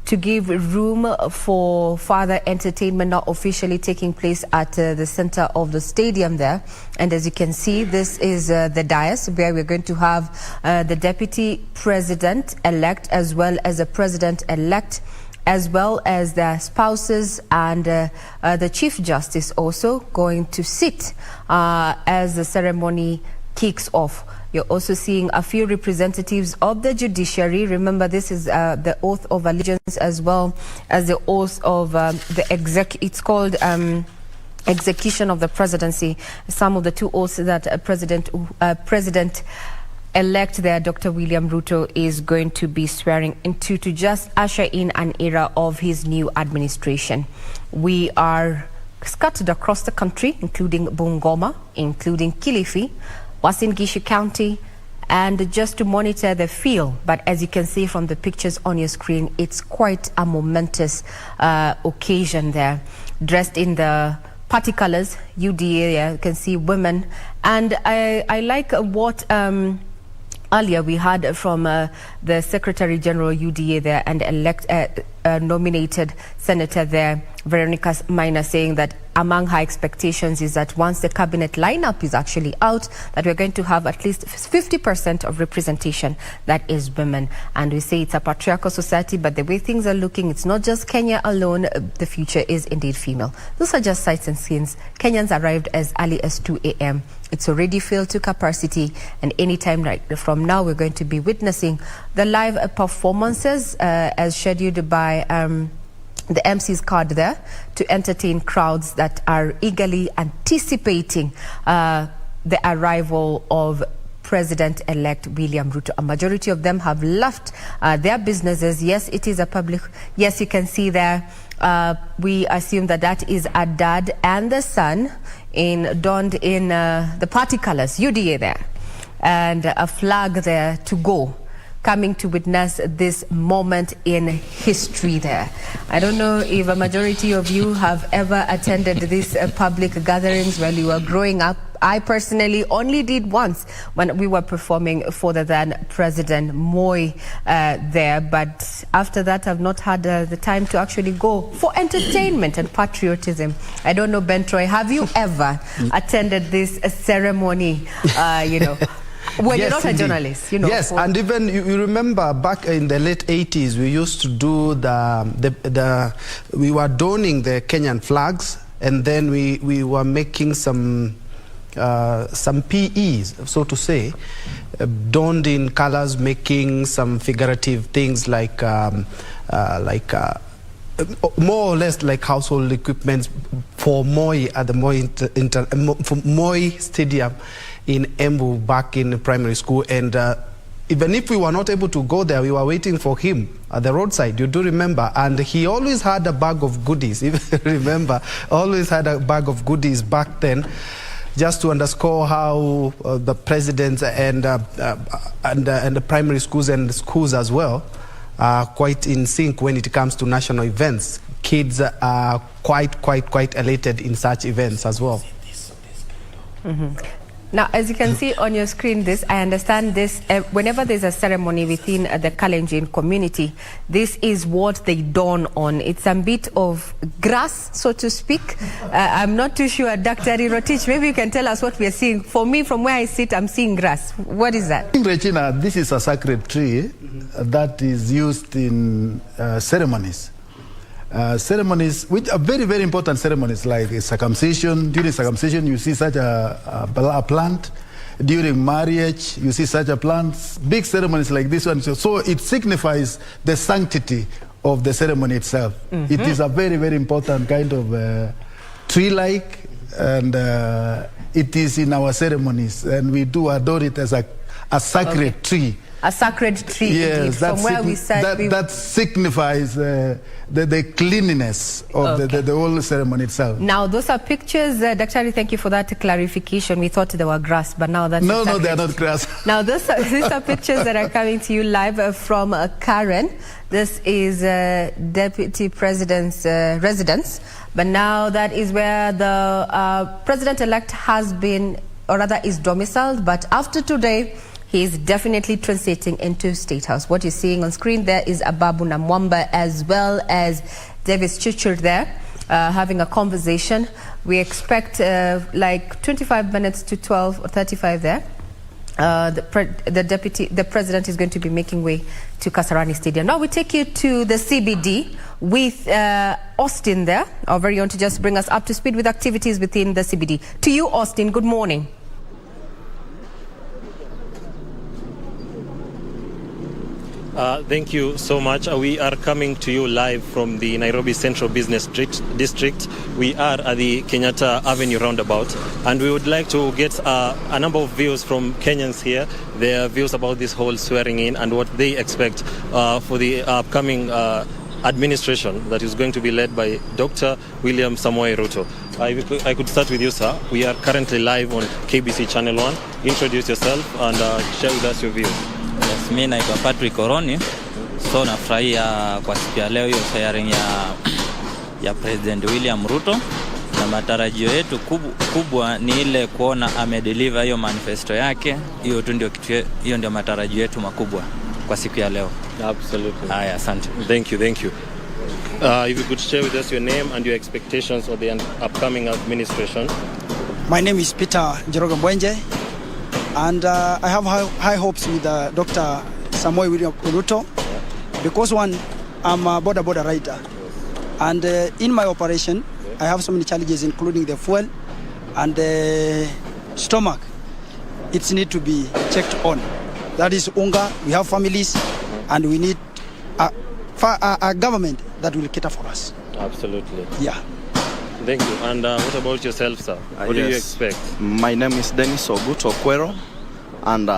to give room for further entertainment now officially taking place at the center of the stadium there. And as you can see, this is the dais where we're going to have the deputy president-elect as well as the president-elect, as well as their spouses and the Chief Justice also going to sit as the ceremony kicks off. You're also seeing a few representatives of the judiciary. Remember, this is the oath of allegiance as well as the oath of the it's called execution of the presidency. Some of the two oaths that President-elect there, Dr.William Ruto, is going to be swearing into to just usher in an era of his new administration. We are scattered across the country, including Bungoma, including Kilifi, Uasin Gishu County, and just to monitor the field. But as you can see from the pictures on your screen, it's quite a momentous occasion there. Dressed in the party colors, UDA, you can see women. And I like what earlier we had from the Secretary General UDA there and nominated Senator there, Veronica Maina, saying that among her expectations is that once the cabinet lineup is actually out, that we're going to have at least 50% of representation that is women. And we say it's a patriarchal society, but the way things are looking, it's not just Kenya alone. The future is indeed female. Those are just sights and scenes. Kenyans arrived as early as 2 a.m. It's already filled to capacity, and anytime right from now, we're going to be witnessing the live performances as scheduled by the MC's card there to entertain crowds that are eagerly anticipating the arrival of President-elect William Ruto. A majority of them have left their businesses. Yes, it is a public. Yes, you can see there. We assume that that is a dad and the son donned in the party colors, UDA there, and a flag there to go, coming to witness this moment in history there. I don't know if a majority of you have ever attended these public gatherings while you were growing up. I personally only did once when we were performing for the then President Moi there. But after that, I've not had the time to actually go for entertainment and patriotism. I don't know, Ben Troy, have you ever attended this ceremony, when you're not a journalist, Yes, and even you remember back in the late 80s, we used to do we were donning the Kenyan flags, and then we were making some PEs, so to say, donned in colors, making some figurative things like more or less like household equipment for Moi at the Moi Stadium in Embu back in primary school. And even if we were not able to go there, we were waiting for him at the roadside, you do remember, and he always had a bag of goodies, if you remember, always had a bag of goodies back then, just to underscore how the president and the primary schools and the schools as well are quite in sync when it comes to national events. Kids are quite elated in such events as well. Now, as you can see on your screen, I understand this, whenever there's a ceremony within the Kalenjin community, this is what they don on. It's a bit of grass, so to speak. I'm not too sure, Dr. Rotich, maybe you can tell us what we are seeing. For me, from where I sit, I'm seeing grass. What is that? In Regina, this is a sacred tree that is used in ceremonies. Ceremonies, which are very, very important ceremonies, like circumcision. During circumcision, you see such a plant. During marriage, you see such a plant. Big ceremonies like this one. So it signifies the sanctity of the ceremony itself. It is a very, very important kind of tree-like, and it is in our ceremonies, and we do adore it as a sacred tree. A sacred tree, yes, from where we said that signifies the cleanliness of the whole ceremony itself. Now, those are pictures. Dr. Thank you for that clarification. We thought they were grass, but now that's no, they are not grass. Now, these are pictures that are coming to you live from Karen. This is Deputy President's residence, but now that is where the President-elect has been, or rather is domiciled, but after today, he's definitely transiting into State House. What you're seeing on screen there is Ababu Namwamba as well as Davis Chichur there having a conversation. We expect like 25 minutes to 12 or 35 there. The president is going to be making way to Kasarani Stadium. Now we take you to the CBD with Austin there, our very own, to just bring us up to speed with activities within the CBD. To you, Austin, good morning. Thank you so much. We are coming to you live from the Nairobi Central Business District. We are at the Kenyatta Avenue roundabout, and we would like to get a number of views from Kenyans here, their views about this whole swearing in and what they expect for the upcoming administration that is going to be led by Dr.William Samoei Ruto. I could start with you, sir. We are currently live on KBC Channel 1. Introduce yourself and share with us your views. Yes, mimi naitwa Patrick Oroni. So nafurahia kwa siku ya leo hiyo swearing ya President William Ruto, na matarajio yetu kubwa ni ile kuona amedeliver hiyo manifesto yake. Hiyo tu ndio kitu, hiyo ndio matarajio yetu makubwa kwa siku ya leo. Absolutely. Haya, asante. Thank you. If you could share with us your name and your expectations for the upcoming administration. My name is Peter Njoroge Mbwenje. And I have high hopes with Dr. Samoei Ruto, because one, I'm a border rider. And in my operation, I have so many challenges, including the fuel and the stomach. It needs to be checked on. That is hunger. We have families, and we need a government that will cater for us. Absolutely. Yeah. Thank you. And what about yourself, sir? What do you expect? My name is Dennis Oguto Kwero, and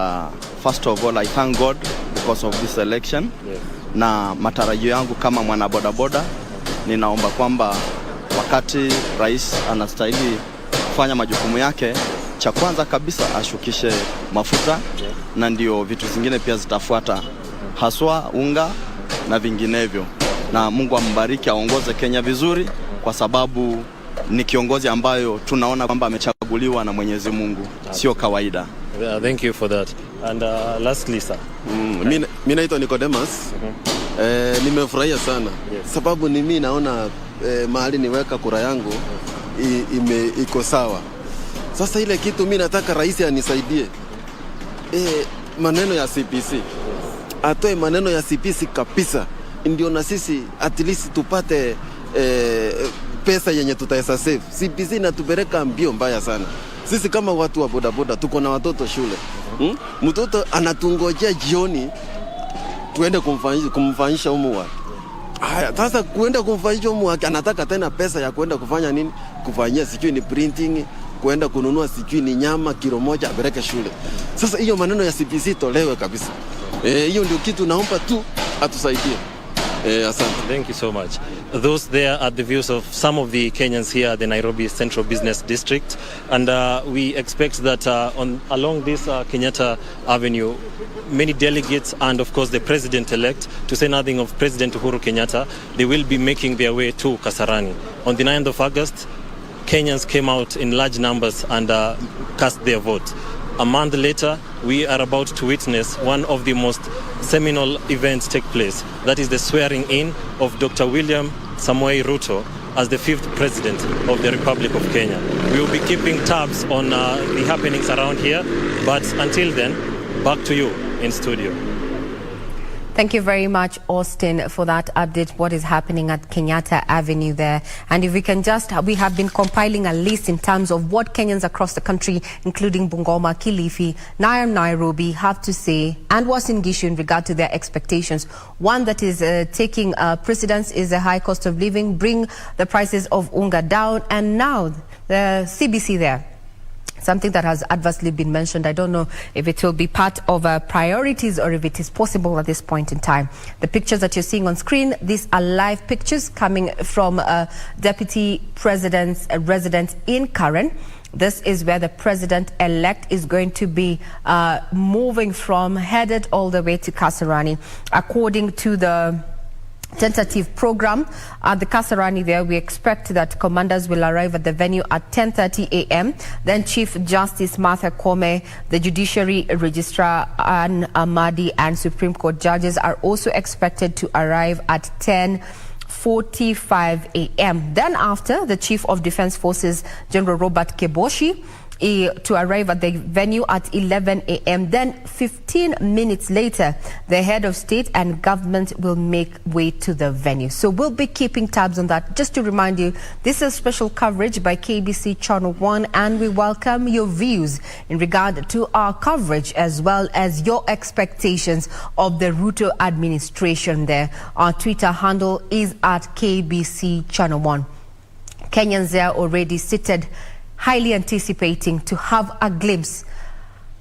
first of all, I thank God because of this election. Yes. Na matarajio yangu kama mwana bodaboda, ninaomba kwamba wakati rais anastahili kufanya majukumu yake, cha kwanza kabisa ashukishe mafuta, na ndio vitu zingine pia zitafuata, haswa unga na vinginevyo. Na Mungu ambariki, aongoze Kenya vizuri, kwa sababu ni kiongozi ambayo tunaona kwamba amechaguliwa na Mwenyezi Mungu, sio kawaida. Thank you for that. And lastly, sir. Mimi naitwa Nicodemus. Nimefurahia sana. Yes. Sababu ni mimi naona mahali niweka kura yangu iko sawa. Sasa ile kitu mimi nataka rais anisaidie. Maneno ya CPC. Atoe maneno ya CPC kabisa. Ndio na sisi at least tupate pesa yenye tutaweza save. CPC inatupeleka mbio mbaya sana. Sisi kama watu wa bodaboda tuko na watoto shule. Mtoto anatungojea jioni tuende kumfanyisha homework. Haya, sasa kuenda kumfanyisha homework anataka tena pesa ya kwenda kufanya nini? Kufanyia sijui ni printing, kwenda kununua sijui ni nyama kilo moja apeleke shule. Sasa hiyo maneno ya CPC tolewe kabisa. Hiyo ndio kitu naomba tu atusaidie. Thank you so much. Those there are the views of some of the Kenyans here at the Nairobi Central Business District, and we expect that along this Kenyatta Avenue, many delegates and of course the president-elect, to say nothing of President Uhuru Kenyatta, they will be making their way to Kasarani. On the 9th of August, Kenyans came out in large numbers and cast their vote. A month later, we are about to witness one of the most seminal events take place. That is the swearing in of Dr.William Samoei Ruto as the 5th president of the Republic of Kenya. We will be keeping tabs on the happenings around here, but until then, back to you in studio. Thank you very much, Austin, for that update, what is happening at Kenyatta Avenue there. And if we can we have been compiling a list in terms of what Kenyans across the country, including Bungoma, Kilifi, Nairobi, have to say, and Uasin Gishu in regard to their expectations. One that is taking precedence is the high cost of living, bring the prices of unga down, and now the CBC there. Something that has adversely been mentioned. I don't know if it will be part of priorities or if it is possible at this point in time. The pictures that you're seeing on screen, these are live pictures coming from Deputy President's residence in Karen. This is where the president-elect is going to be moving from, headed all the way to Kasarani. According to the tentative program at the Kasarani there, we expect that commanders will arrive at the venue at 10:30 a.m. Then Chief Justice Martha Koome, the Judiciary Registrar Ann Amadi, and Supreme Court judges are also expected to arrive at 10:45 a.m. Then after, the Chief of Defense Forces, General Robert Keboshi, to arrive at the venue at 11 a.m. Then 15 minutes later, the head of state and government will make way to the venue. So we'll be keeping tabs on that. Just to remind you, this is special coverage by KBC Channel 1, and we welcome your views in regard to our coverage as well as your expectations of the Ruto administration there. Our Twitter handle is at KBC Channel 1. Kenyans there already seated, highly anticipating to have a glimpse.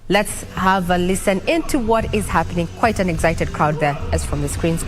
Let's have a listen into what is happening. Quite an excited crowd there, as from the screens.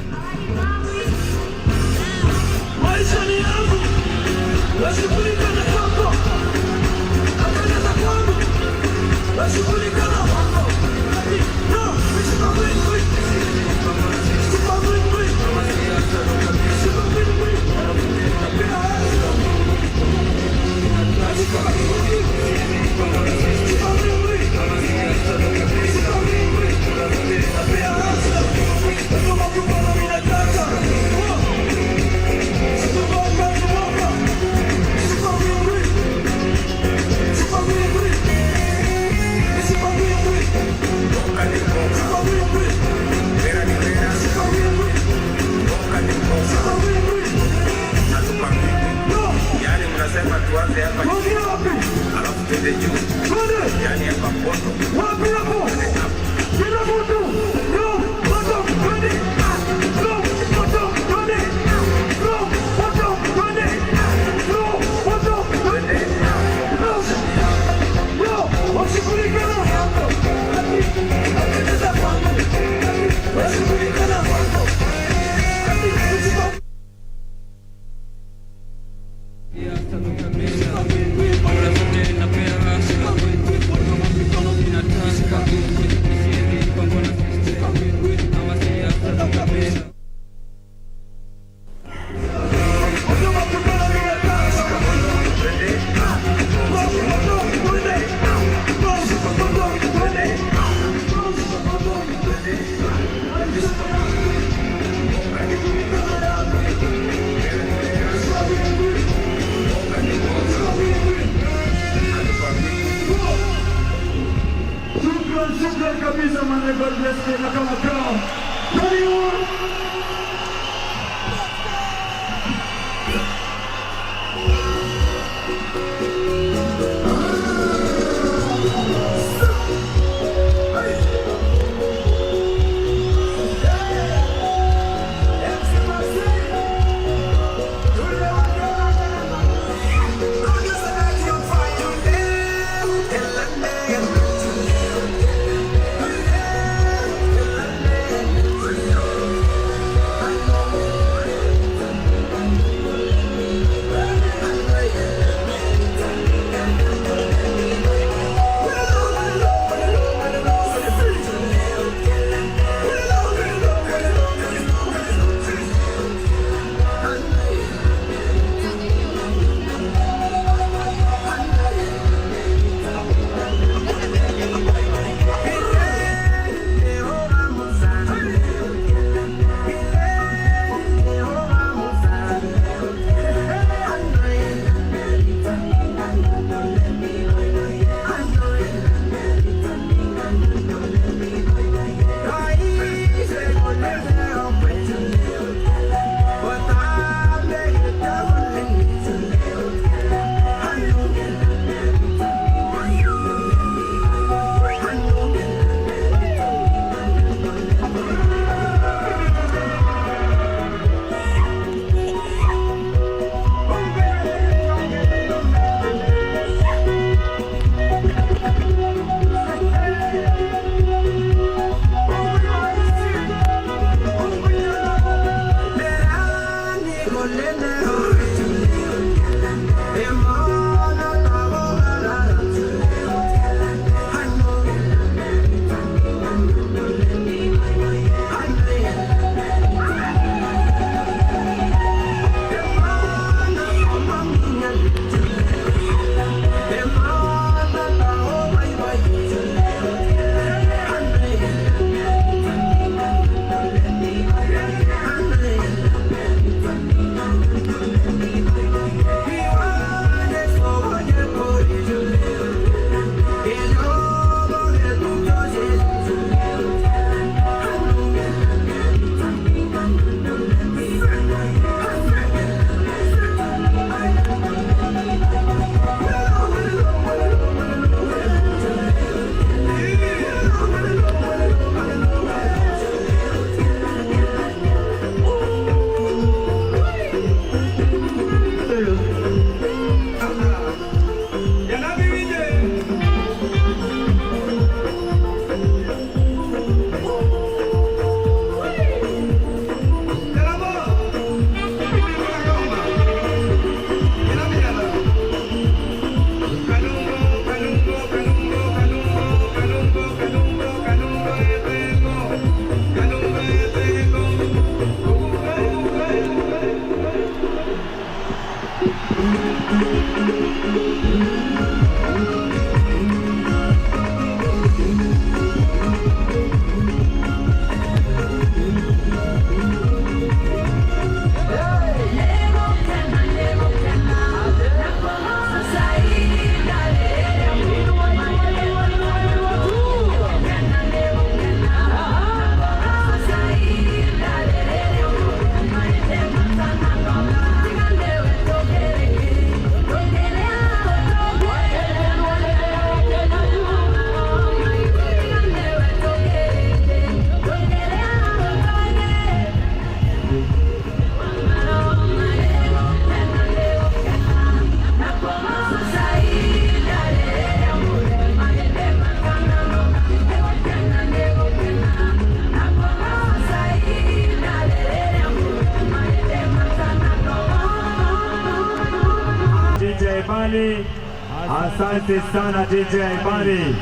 Asante sana DJ Ibari.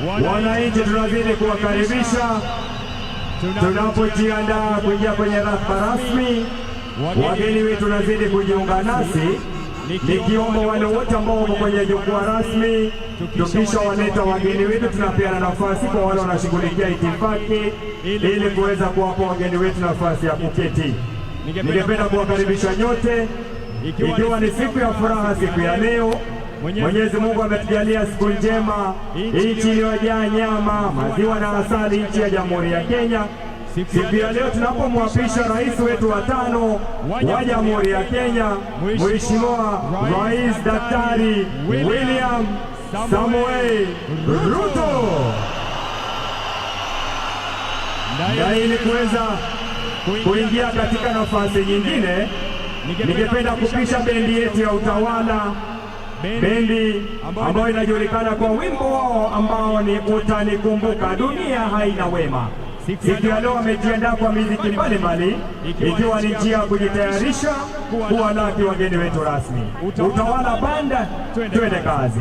Wananchi tunazidi kuwakaribisha tunapojiandaa kuingia kwenye ratiba rasmi. Wageni wetu tunazidi kujiunga nasi, nikiomba wale wote ambao wako kwenye jukwaa rasmi, tukisha waleta wageni wetu tunapeana nafasi kwa wale wanashughulikia itifaki ili kuweza kuwapa wageni wetu nafasi ya kuketi. Ningependa kuwakaribisha nyote, ikiwa ni siku ya furaha siku ya leo. Mwenyezi Mungu ametujalia siku njema, nchi iliyojaa nyama, maziwa na asali, nchi ya Jamhuri ya Kenya. Siku ya leo tunapomwapisha rais wetu wa 5 wa Jamhuri ya Kenya, Mheshimiwa Rais Daktari William Samoei Ruto. Na ili kuweza kuingia katika nafasi nyingine, ningependa kupisha bendi yetu ya utawala, bendi ambayo inajulikana kwa wimbo wao ambao ni utanikumbuka, dunia haina wema. Siku ya leo wamejiandaa kwa muziki mbalimbali, ikiwa ni njia ya kujitayarisha kuwalaki wageni wetu rasmi. Utawala banda, twende kazi.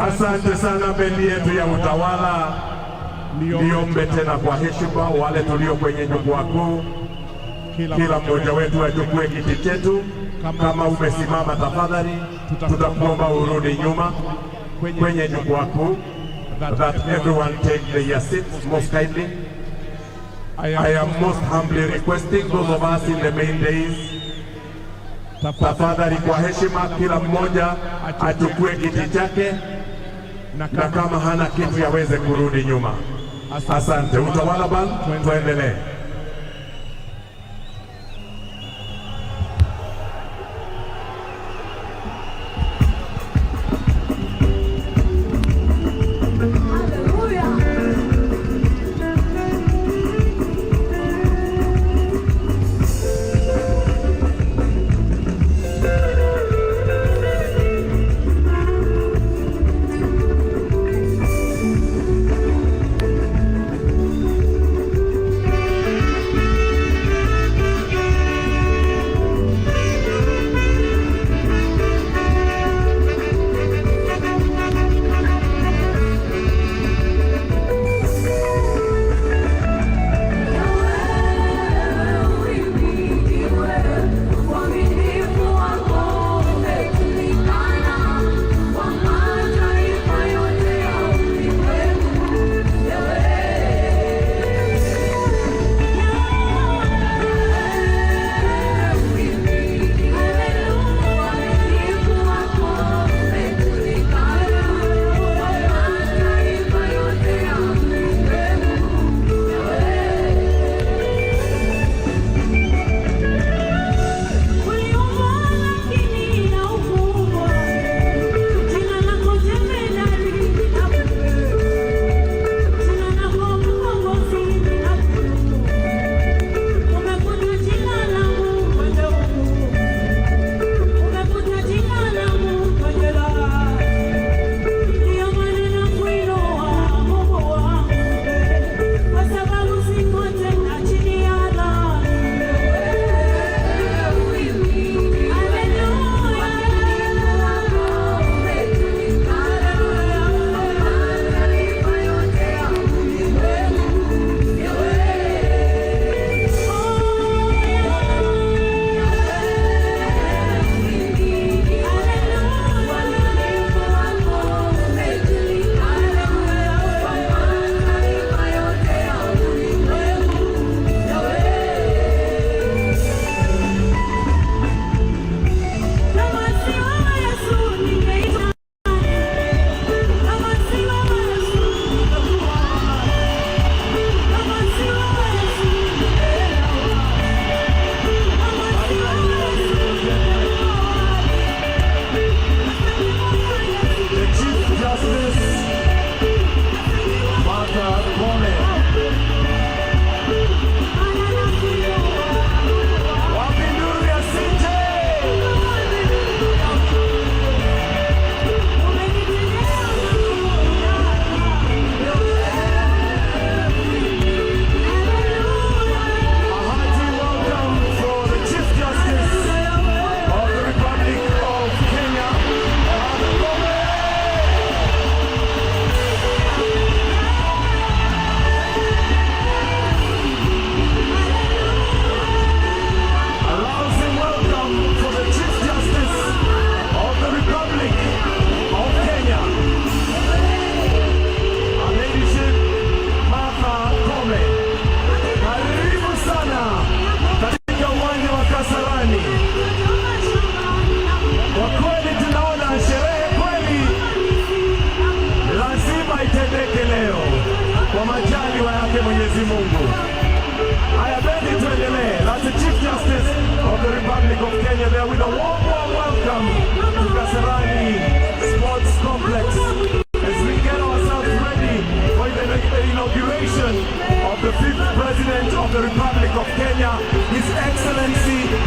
Asante sana bendi yetu ya utawala. Niombe tena kwa heshima wale tulio kwenye jukwaa kuu, kila mmoja wetu achukue kiti chetu. Kama umesimama tafadhali, tutakuomba urudi nyuma kwenye jukwaa kuu. That everyone take their seats most kindly. I am most humbly requesting those of us in the main days, tafadhali kwa heshima kila mmoja achukue kiti chake, na kama hana kitu yaweze kurudi nyuma. Asante. Utawala band, tuendelee.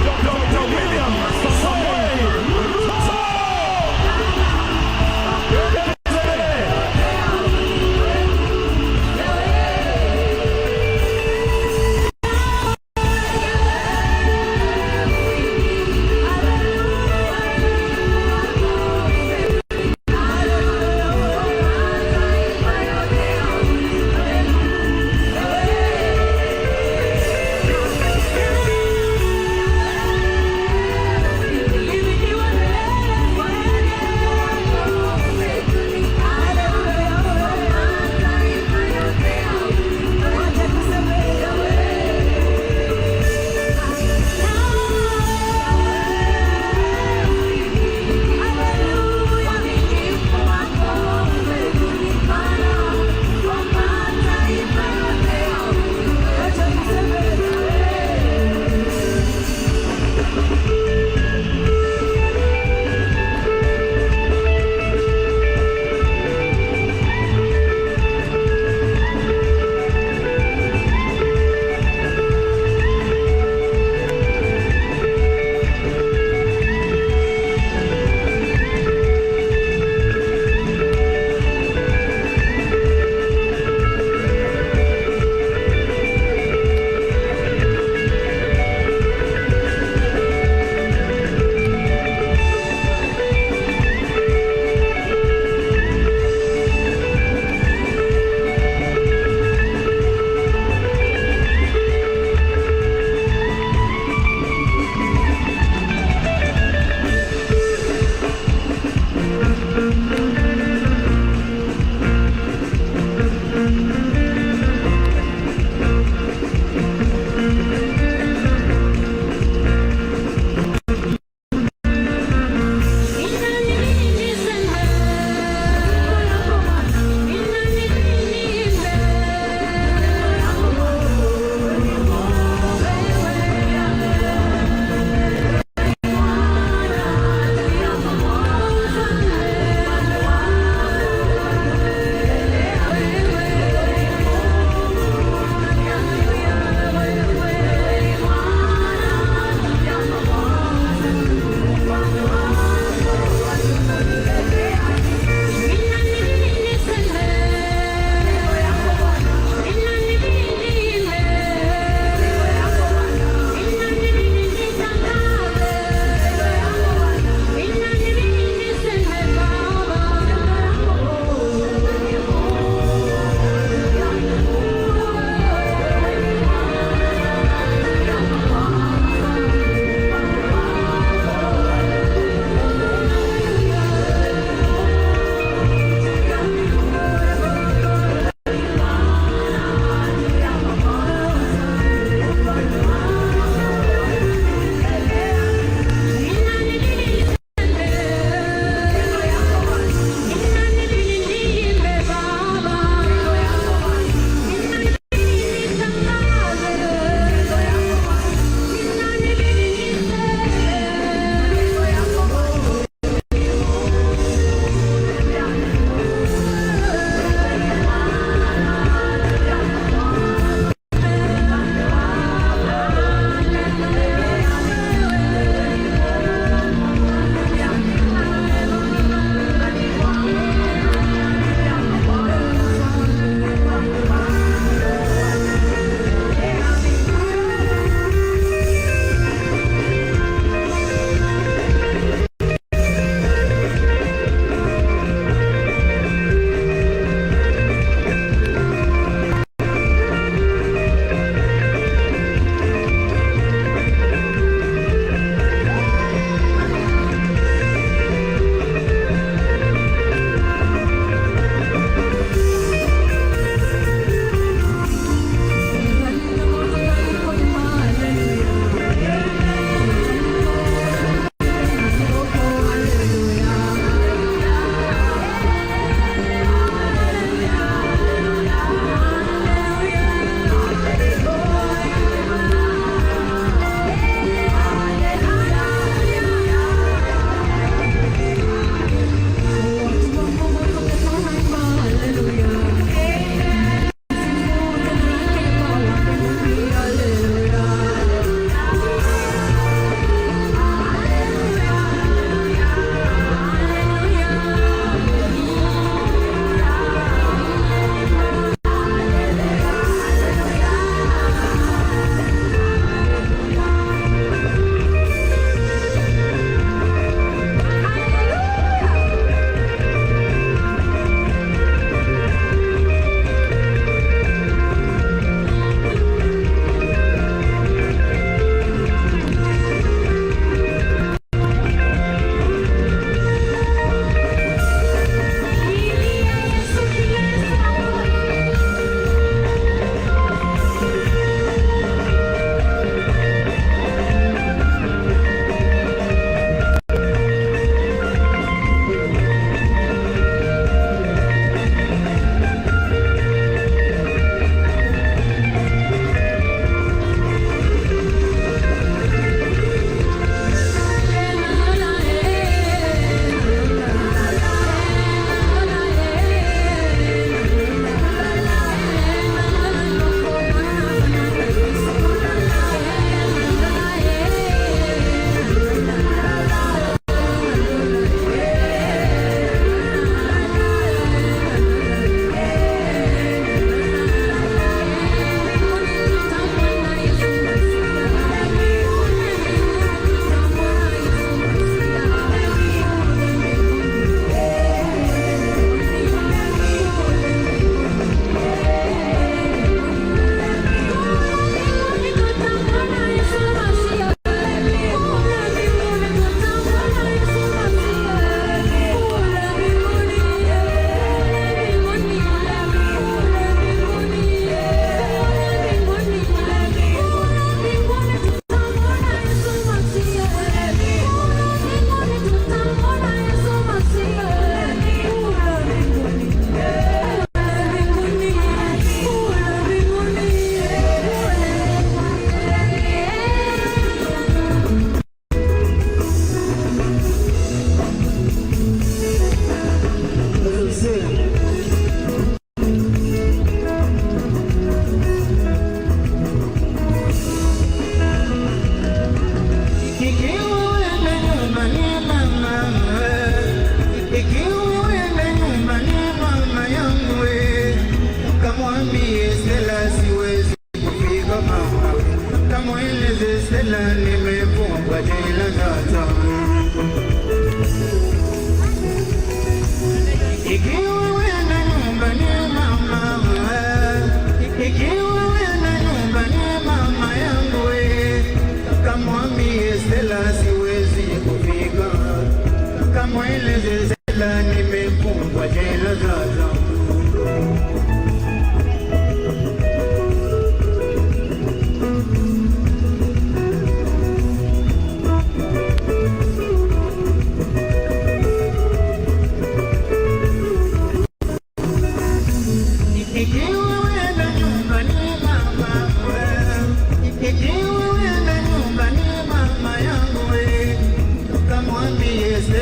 Dr.William Samoei Ruto.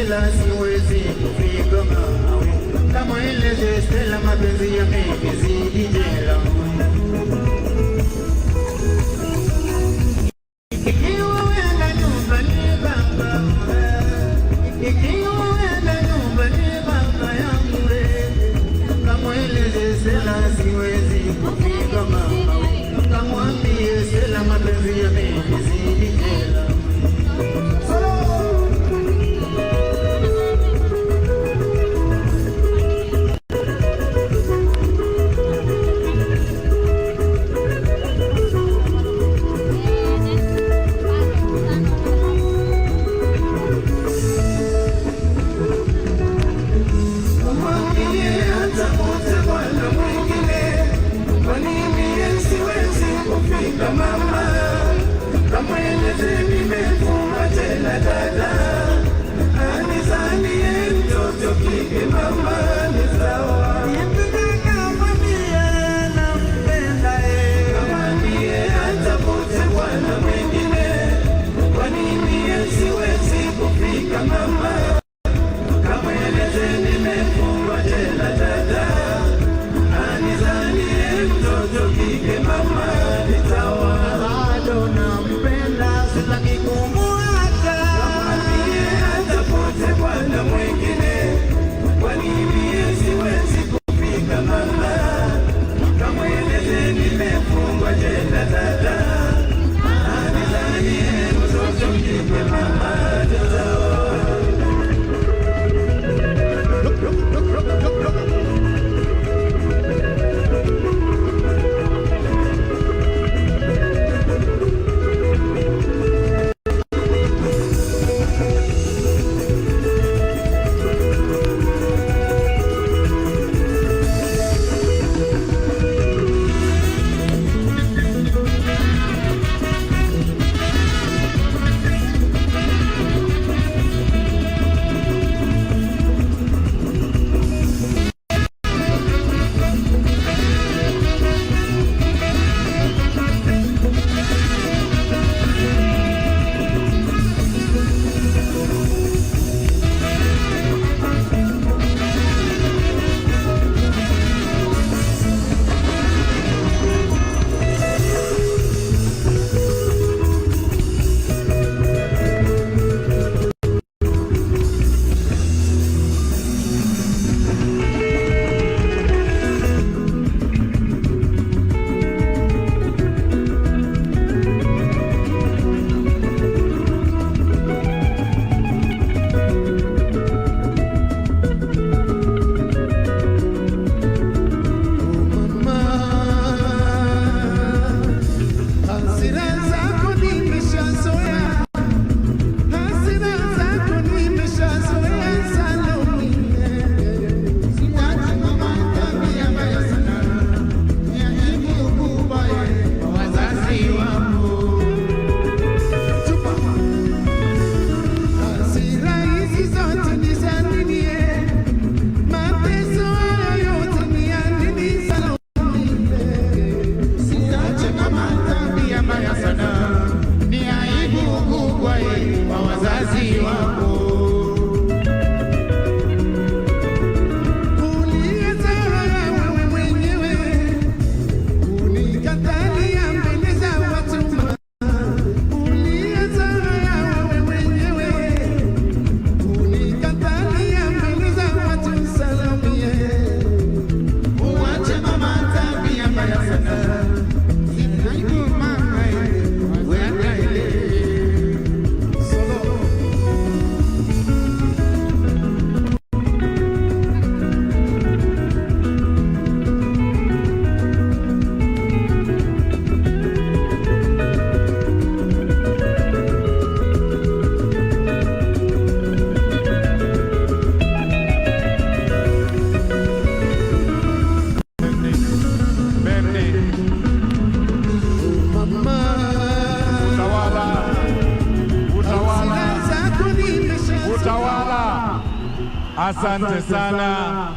Stella siwezi kufika mawe, kama ile Stella mapenzi yamekizidi jela. Ikiwa uenda nyumbani baba, ikiwa uenda nyumbani baba yangu, kama ile Stella siwezi kufika mawe, kamwambie Stella mapenzi yamekizidi jela. Asante sana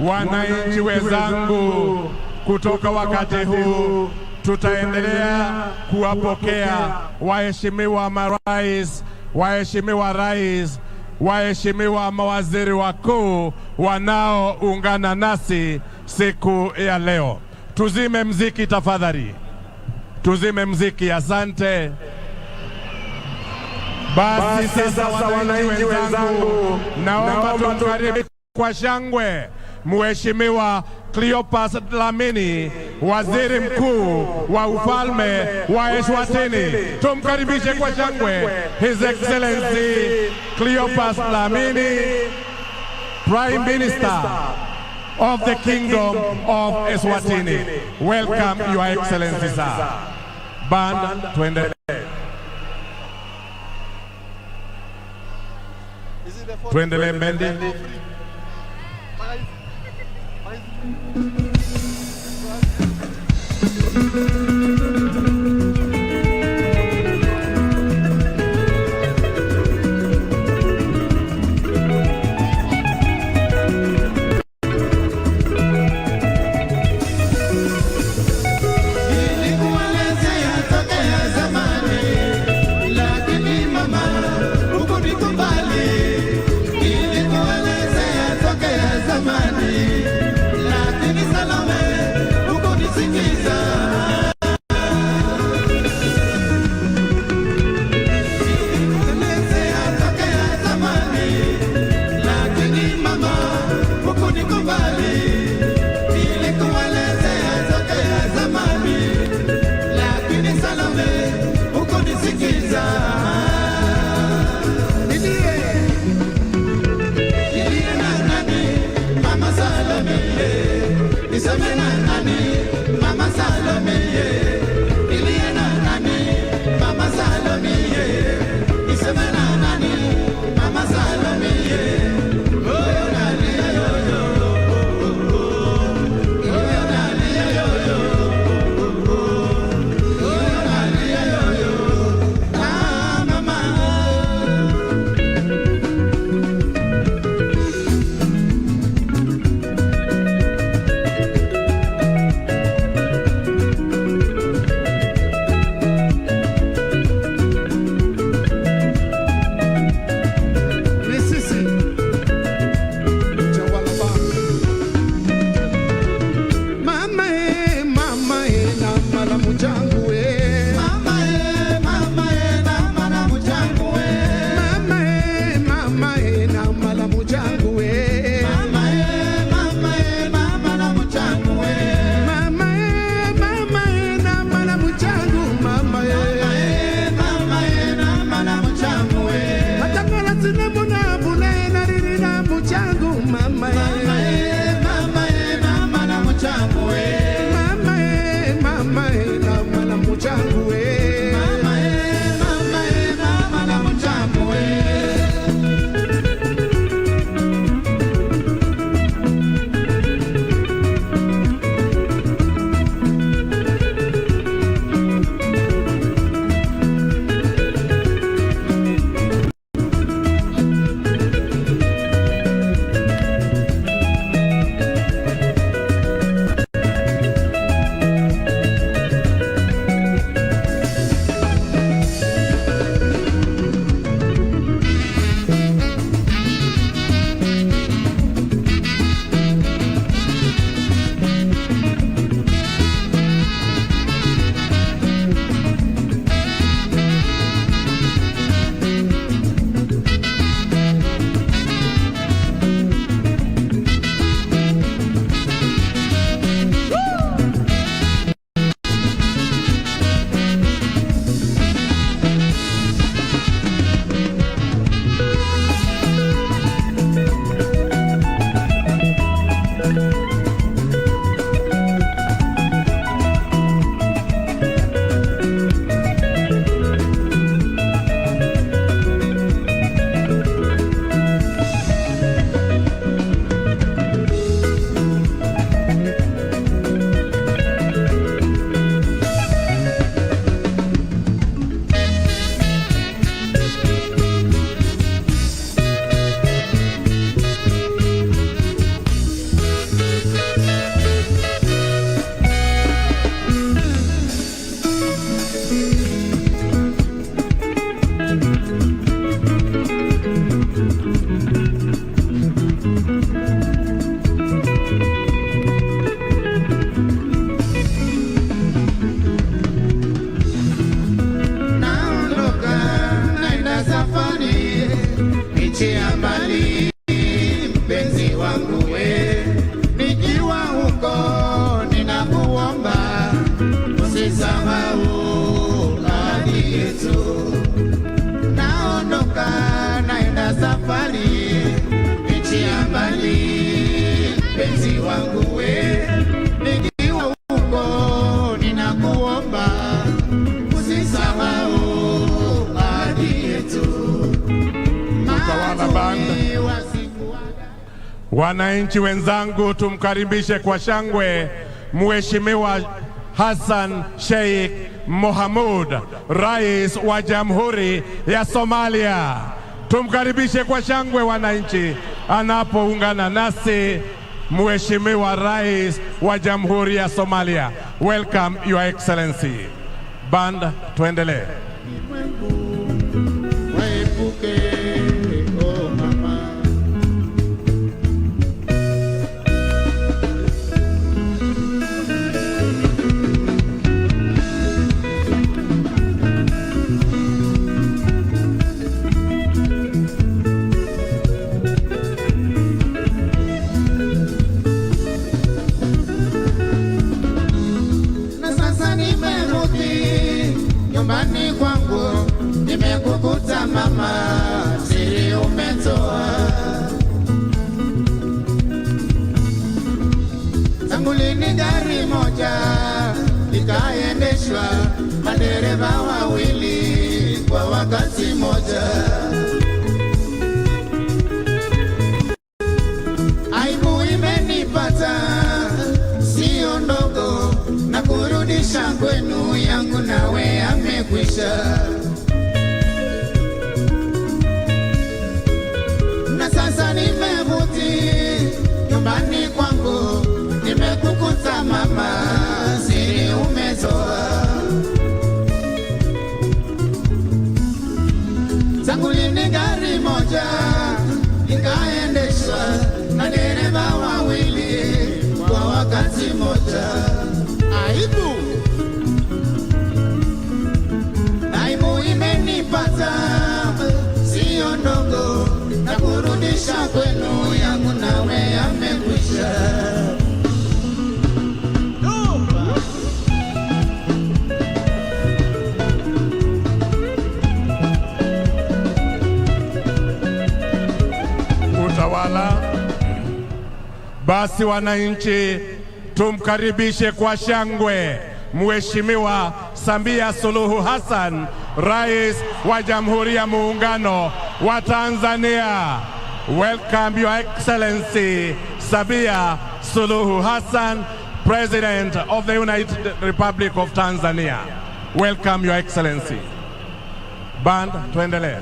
wananchi wenzangu, kutoka wakati huu tutaendelea kuwapokea waheshimiwa marais, waheshimiwa rais waheshimiwa mawaziri wakuu wanaoungana nasi siku ya leo. Tuzime mziki tafadhali. Tuzime mziki, asante. Basi sasa wananchi wenzangu, naomba tumkaribishe kwa shangwe Mheshimiwa Cleopas Dlamini, waziri mkuu wa ufalme wa Eswatini. Tumkaribishe kwa shangwe His Excellency Cleopas Dlamini, Prime Minister of the Kingdom of Eswatini. Welcome, Your Excellency, sir. Band, tuendelee. Tuendelee bendi. Lakini salome, uko nisikiza. Wananchi wenzangu, tumkaribishe kwa shangwe Mheshimiwa Hassan Sheikh Mohamud, Rais wa Jamhuri ya Somalia. Tumkaribishe kwa shangwe wananchi anapoungana nasi Mheshimiwa Rais wa Jamhuri ya Somalia. Welcome Your Excellency. Band, tuendelee. Nyumbani kwangu nimekukuta mama, siri umetoa. Tangu lini gari moja likaendeshwa madereva wawili kwa wakati moja? Aibu imenipata sio ndogo, na kurudisha kwenu yangu nawe amekwisha. Na sasa nimerudi nyumbani kwangu, nimekukuta mama, siri umetoa. Tangu lini gari moja likaendeshwa na dereva wawili kwa wakati moja? Aibu imenipata sio ndogo, na kurudisha kwenu yangu nawe amekwisha. Utawala. Basi wananchi, tumkaribishe kwa shangwe Mheshimiwa Samia Suluhu Hassan, Rais wa Jamhuri ya Muungano wa Tanzania. Welcome Your Excellency Samia Suluhu Hassan, President of the United Republic of Tanzania. Welcome Your Excellency. Band, tuendelee.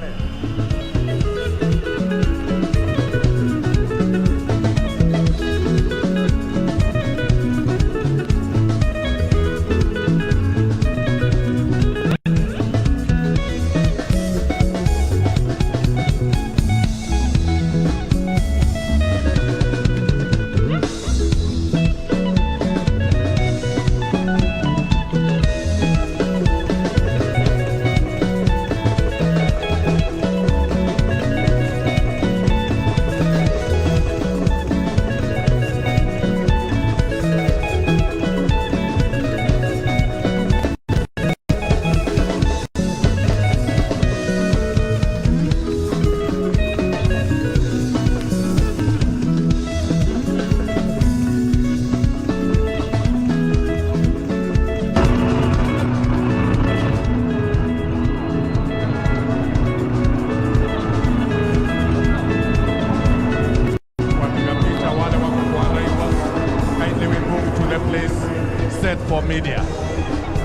Media.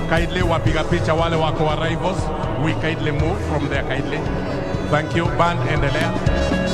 Kindly wapiga picha wale wako arrivals. We kindly move from there kindly. Thank you. Band, endelea.